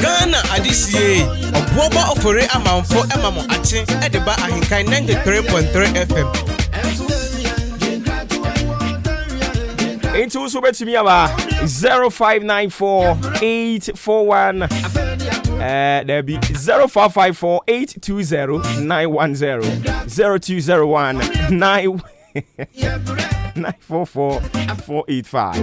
Ghana adisiye Obuoba Ofori Amanfo emamo ache edeba ahinkan 93.3 FM Into so betimi aba 0594-841 there be 0554-820-910 0201-944-485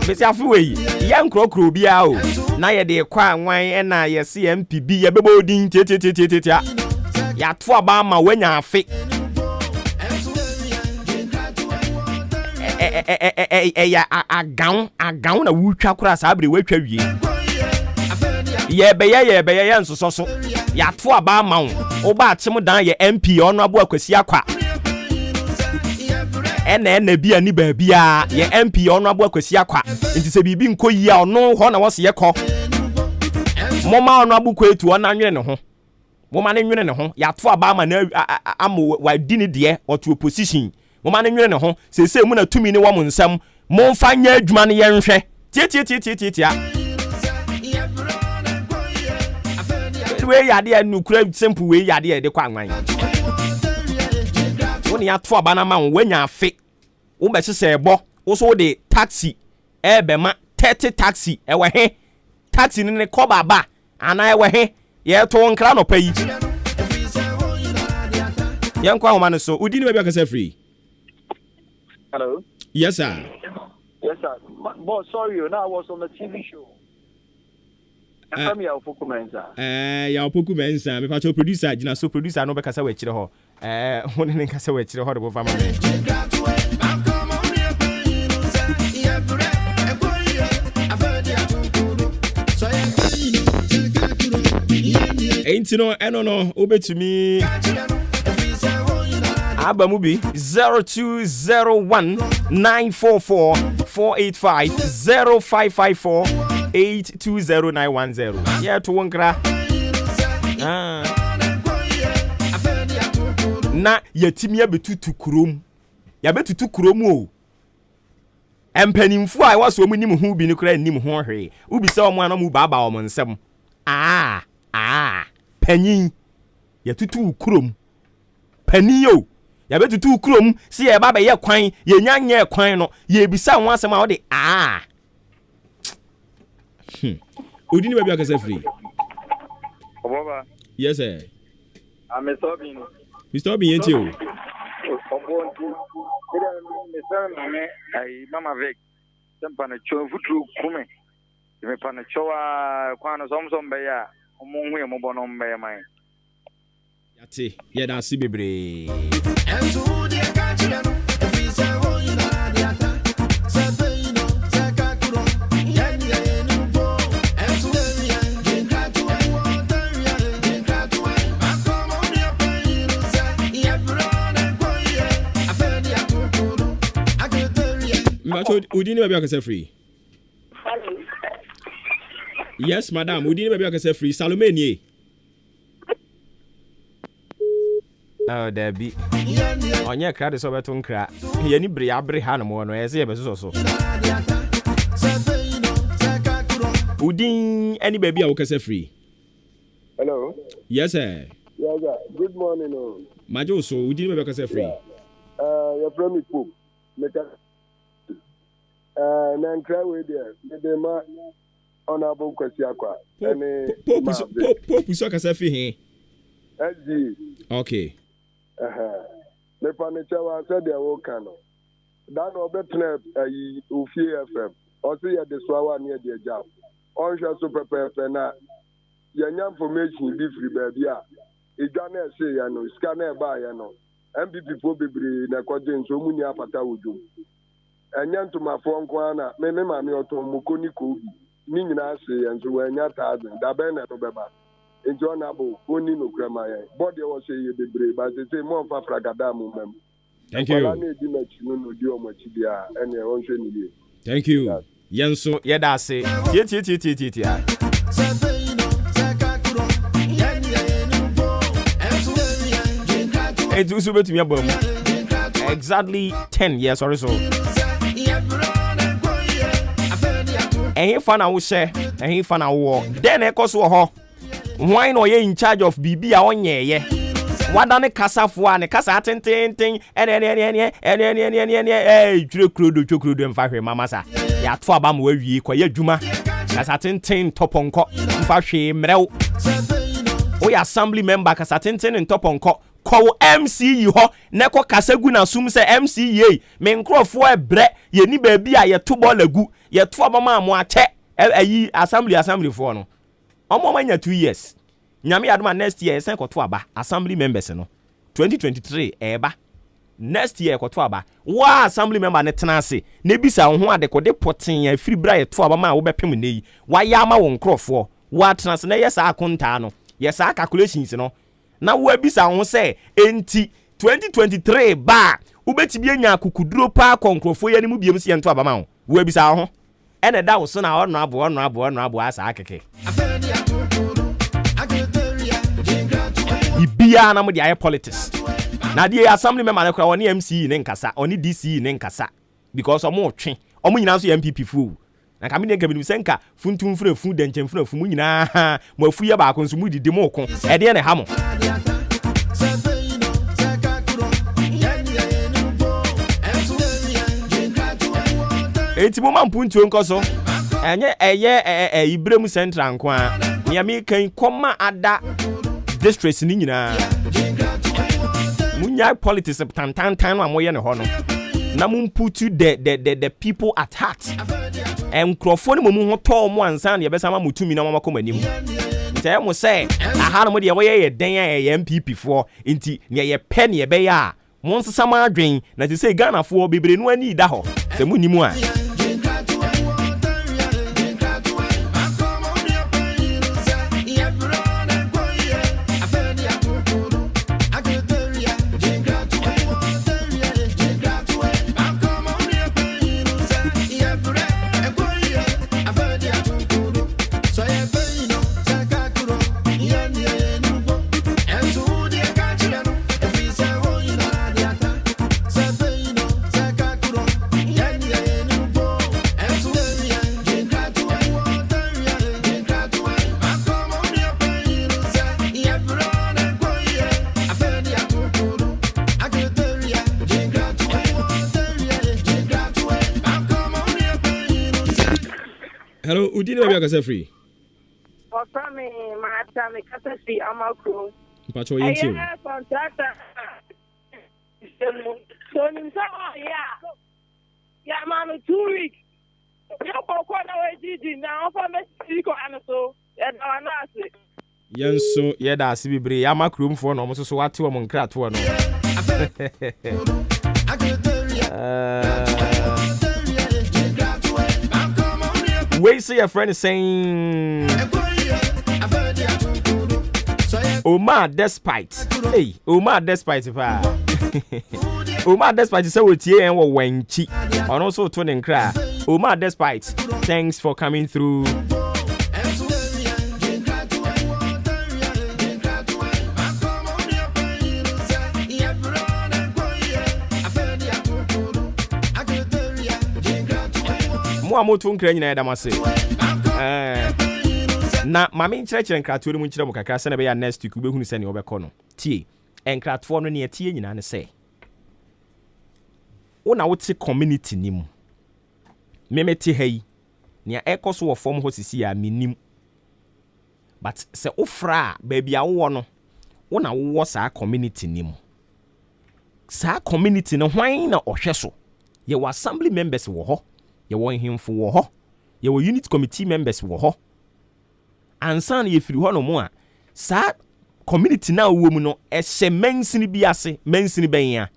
Besi afuwe ya nkrokro bia o na ye de kwa anwan e na ye CMPB ye bebo din tietietia ya to aba ma wanya afe ya agaun na wutwa kura sa abre watwa wie ye beye nsoso ya to aba ma wo ba atem dan ye MP ono abo akwasi akwa ena bia ni baabia ye MP ono abo akwasi akwa nti se bibi nko yi a ono ho na wose ye kɔ moma ono abo ko etu ona nwene ne ho moma ne nwene ne ho ya to aba ma na amo wa di ne de oto opposition moma ne nwene ne ho se mu na tumi ne wo mo nsam mo mfa nya adwuma ne ye nhwɛ tie we yade anu kura simple we yade de kwa anwan woni ato aba na ma wanya afe wo be sese ebo wo so de taxi ebe ma 30 taxi ewe he taxi ne ko baba ana ewe he ye to nkra no payi yan kwa homa no so udi ni ba kasa free. Hello. Yes sir. Yes sir. Boss, sorry, now I was on the TV show. I'm ya opoku mensa. Ya opoku mensa me pa cho producer gina so producer no be kasa we kire ho. Woni ne kasa we kire ho de bo fama me. Ain't no eno no obetumi Abamubi 0201944485 0554820910. Yeah, to wonkra. Na yetimi abetutu kurom. Ya betutu kurom o. Empanimfu a waso mu nim hu bi ne kra nim ho hwe. Ubi se omo ana mu baba omo nsem. Panyin. Yetutu kurom. Panin yo. Ya betutu kurom si ye baba ye kwan ye nyanye kwan no ye bisa ho asem a wo de Odi ni ba bi akasa free. Obuoba. Yes sir. I'm Sobin. Mr. Obin yenti o. Obonti. Me say mame ai mama vek. Sempa na cho futru kume. Me pa na cho kwa no somsom be ya. Omo hu e mo bono mbe man. Yati, ye da si bebre. Macho, udini baby akase free. Yes, madam, udini baby akase free. Salome nie. Oh, there be. Onye kra de so beto nkra. Ye ni bre abre ha no mo no ye se ye beso so. Udin any baby a wokase free. Hello. Yes sir. Yes sir. Good morning. Majo so udin baby akase free. Your from Pope. Na nkra we there. The ma honorable kwasi akwa. Pope so akase free he. SG. Okay. Me furniture wa said they will can. That no better ayi Ofie FM. Also ya the swawa near the job. On shall so prepare na yanya information be free baby a. Idwane say ya no scanner ba ya no. MPP po bebre na kwaje nso mu ni apata wodwo. Enya ntoma fo nko na me ma me oto mukoni ko bi. Ni nyina say ya nso wa nya 1000 da be na to beba. Enjoy nabo oni no krama ya body was say ye bebre but say mo fa fragada mu mem. Thank you. Thank you. Yenso yeda say tie. Edu so betumi abom. Exactly 10 years or so. Ehin fa na wo share, ehin fa na wo. Den e koso ho. Why no ye in charge of bibi a onyeye? Wadane kasafo a ne kasa tententen chukrodo mfa hwe mama sa. Ya to aba mo awie kwa ya dwuma. Kasa tenten toponko mfa hwe mrew. O ya assembly member kasa tenten toponko. Ko MC yi ho ne ko kasagu na sum se MC ye me nkrofo ebre ye ni ba bi a ye to bolagu ye to abama mo ache ayi assembly for no omo manya 2 years nyame adoma next year sen ko to aba assembly members no 2023 eba next year ko to aba wa assembly member ne tenase ne bisa ho ade ko de poten ya free bra ye to abama wo bepem nei wa ya ma wo nkrofo wa tenase na yes akonta no yes calculations no na wo bisa ho se enti 2023 ba ubetibi anya akukuduro pa konkrofo ya ni mu biem se ye to abama ho wo bisa ho ene da wo so na ono abo asa akeke ibia na mo dia politics na die assembly member na kwa oni MC ne nkasa oni DC ne nkasa because omo twe omo nyina so MPP fu na ka me ne kabinu senka funtum furafu denchen furafu mu nyina mo afu ye ba akonso mu didi mo ko e de ne ha mo enti mo mampu ntuo nkoso enye eye ibrem central nko a Nia me kan koma ada districts ni nyina. Munya politics tantan wa moye ne ho no. Na mun put the people at heart. Nkrofo ne mu ho to mo ansan ye besa ma mutumi na ma koma nim. Tell mo say aha no mo de ye den ye MPP for nti ne ye pe ne ye be ya mo nsama adwen na ti say Ghana for bebre no ani da ho se mu nimu a Hello, Udine baby akasa free. Ofami mata me kasa free amako. Mpacho yinti. Aya contract. So nim so ya manu 2 weeks. Ya ko na we didi na ofa me siko anaso. Ya na na ase. Yenso ye da ase bibre ya makrom fo na omo so wate o mo nkra to no. Wait, see your friend is saying Omar despite. Hey, Omar despite Omar despite say we tie en wo wanchi. On also to den kra. Omar despite. Thanks for coming through. Mo amoto nkra nyina da mase. Na mame nkyerɛkyerɛ nkratoɔ no mu nkyerɛ mo kakra sɛ na bɛyɛ next week wobɛhunu sɛ ne wɔbɛkɔ no. Tie. Nkratoɔ no ne tie nyina ne sɛ. Wo na wote community ni mu. Memete ha yi. Ne ɛkɔ so wɔ form ho sisi ya minim. But sɛ ofra baabi a wo no, wo na wo saa community ni mu. Saa community no hwan na ɔhwɛ so. Ye wɔ assembly members wɔ hɔ. Ye wɔ himfo wɔ hɔ. Ye wɔ unit committee members wɔ hɔ. Ansan ye firi hɔ no mo a saa community na wo mu no ɛhyɛ mensini bi ase mensini bɛnya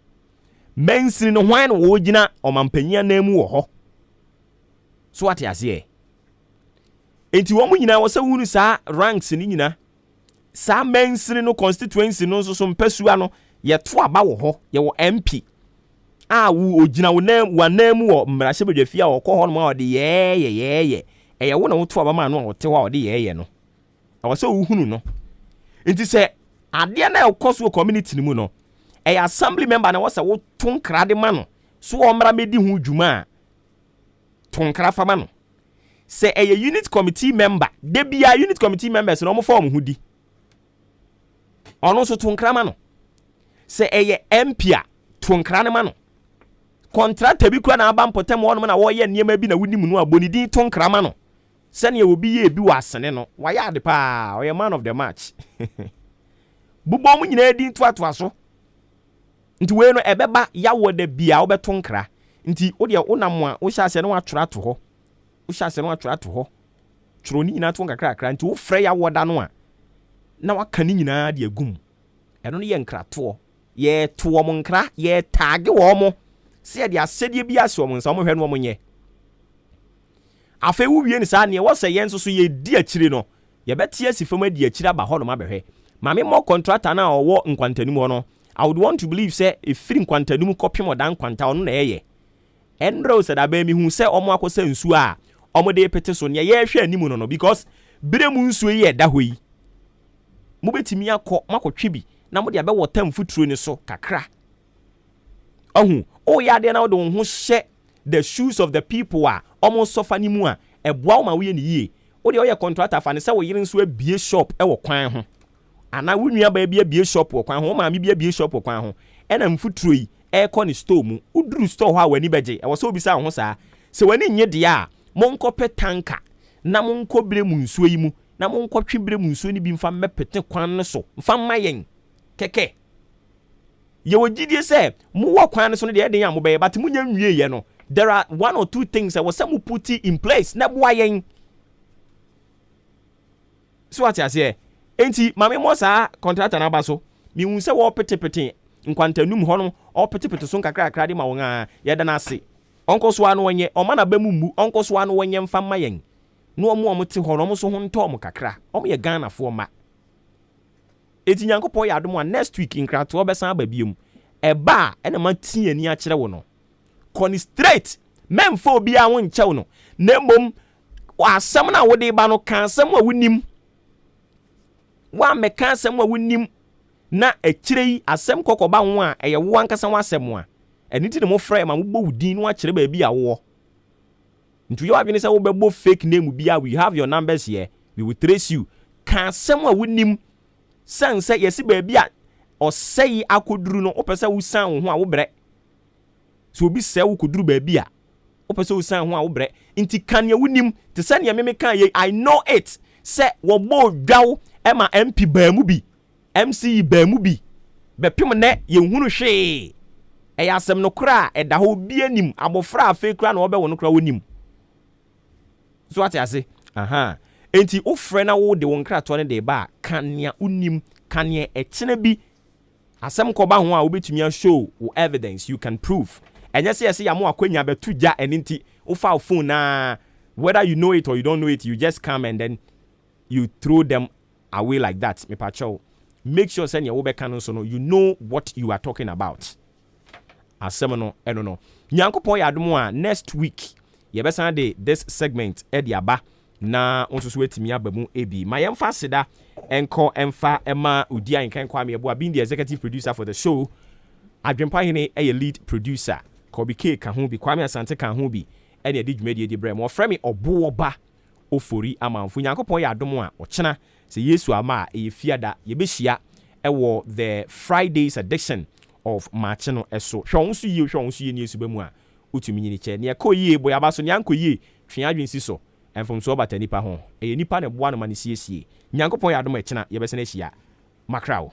mensini no hwan no wo gina ɔmampanyia na mu wɔ hɔ so ate ase enti wo mu nyina wo sɛ wunu saa ranks ni nyina saa mensini no constituency no so mpasua no ye to aba wɔ hɔ ye wɔ MP a wo ogina wo na mu wɔ mmarahyɛ badwafia a wɔkɔ hɔ no ma ɔde ye ɛyɛ wo na wo to aba ma no a wɔte hɔ a ɔde ye no ɛwɔ sɛ wo hunu no nti sɛ adeɛ na ɛkɔ so community ni mu no ɛyɛ assembly member na wɔsɛ wo tonkra de ma no so ɔmmra medi ho dwuma a tonkra fa ma no sɛ ɛyɛ unit committee member de bia unit committee members no ɔmo form ho di ɔno so tonkra ma no sɛ ɛyɛ MP a tonkra ne ma no contractor bi kura na aba mpɔtam wɔn na wɔyɛ nneɛma bi na wonim no abɔ din tonkra ma no sɛnea obi yɛ bi wɔ asene no wayɛ ade paa ɔyɛ man of the match bubɔ mu nyina din toatoa so nti wei no ɛbɛba yawɔ da bia wobɛto nkra nti wo deɛ wonam a wohyɛ asɛ no watwerɛ ato hɔ wohyɛ asɛ no watwerɛ ato hɔ twerɛ ni nyina to nkakrakra nti wofrɛ yawɔ da no a na waka ni nyinaa de agum ɛno no yɛ nkratoɔ yɛ to wɔn nkra yɛ taage wɔ mo sɛ yɛde asɛdeɛ bi asɛ wɔn nsa wɔn hwɛ no wɔn nyɛ afei wo wie ne saa ne wɔ sɛ yɛn nso so yɛ di akyire no yɛbɛte asi fam adi akyire aba hɔ no mabɛhwɛ mame mo contractor na ɔwɔ nkwantanum hɔ no I would want to believe say efiri nkwantanum kɔpem ɔdan kwanta ɔno na ɛyɛ ɛnrɛ sɛ da ba mi hu sɛ ɔmo akɔsɛ nsuo a ɔmo de pete so ne yɛhwɛ anim no because bere mu nsuo yi ɛda hɔ yi mo betimi akɔ makɔtwe bi na mo de abɛwɔ tam futuro ne so kakra ɔhu o yɛ ade na wo de ho hyɛ the shoes of the people a almost suffer ni mu a ɛboa ma wo yɛ ne yie wo de ɔyɛ contractor fa ne sɛ wo yere nso abie shop ɛwɔ kwan ho ana wo nua ba abie shop wɔ kwan ho ma me abie shop wɔ kwan ho ɛna mfuturo yi ɛkɔ ne store mu uduru store hɔ a wani bɛgye ɛwɔ sɛ obi sa ho saa sɛ wani nye de a monkɔ pɛ tanka na monkɔ bere mu nsuo yi mu na mo nkɔtwe bere mu nsuo ni bi mfa mɛpete kwan no so mfa mayen keke ye wogidie sɛ mo wɔ kwan no so no de eden ya mo bɛyɛ but mo nya nwie ye no there are one or two things that was some put in place na boa yen so what you say enti mame mo saa contractor na ba so mi hu sɛ wo petepete nkwantanum hɔ no o petepete so nkakra de ma wo nga ye da na ase onko so anu wonye o mana ba mu mu onko so anu wonye mfa mayen no omo te hɔ no omo so ho ntɔ omo kakra omo ye Ghana fo ma eti Nyankopɔn ya adom a next week nkrato obesan ba biem eba ena ma tie ani a kyerɛ wo no kɔni straight memfo obi a wo nkyɛw no na mmom asɛm na wo de ba no ka asɛm a wonim wa meka asɛm a wonim na akyire yi asɛm kɔkɔba ho a ɛyɛ wo ankasa wo asɛm a ɛni ti ne mo frɛ ma mo bɔ wudin no akyere ba bi a wo ntu yo adwene sɛ wo bɛbɔ fake name bi a we have your numbers here we will trace you ka asɛm a wonim sanse yesi ba bi a ɔsɛyi akoduru no opɛ sɛ wo san wo ho a wo brɛ so obi sɛ wo koduru ba bi a opɛ sɛ wo san ho a wo brɛ nti kan ye wonim te sɛ ne me kan ye I know it sɛ wo bɔ dwaw ɛma MP ba mu bi MC ba mu bi bɛpem ne ye hunu hwee ɛyɛ asɛm no kora ɛda hɔ bi anim abofra afa kora na wɔbɛwo no kora wonim so ate ase aha enti wo frɛ na wo de wo nkrato ne de ba kania unim kania ɛkyena bi asɛm kɔba ho a wobɛtumi show wo evidence you can prove ɛnyɛ sɛ yɛsɛ ya mo akwanya bɛtu gya ɛninti wo fa phone na whether you know it or you don't know it you just come and then you throw them away like that me pacho make sure send your wobɛka no so no you know what you are talking about asɛm no ɛno no Nyankopɔn yɛ adom a next week yɛbɛsan de this segment ɛde aba na onso so etimi aba mu ebi ma yɛmfa seda enko emfa ema odi ankan kwa me ebo being the executive producer for the show adwempa hene ɛyɛ lead producer Kobi K ka ho bi Kwame Asante ka ho bi ɛne adi dwumadi edi brɛ mo frɛ me Obuoba Ofori Amanfo Nyankopɔn yɛ adom a ɔkyena sɛ Yesu ama a ɛyɛ fiada yɛbɛhyia ɛwɔ the Fridays edition of Maakye no ɛso hwɛ wo so yie ne Yesu ba mu a utumi nyini kyɛ ne ɛkɔ yie boy aba so ne ankɔ yie twe adwensi so ɛmfom so ɔbata nipa ho ɛyɛ nipa ne boa no ma ne siesie Nyankopɔn yɛ adom a ɛkyena yɛbɛsɛ no ahyia makrawo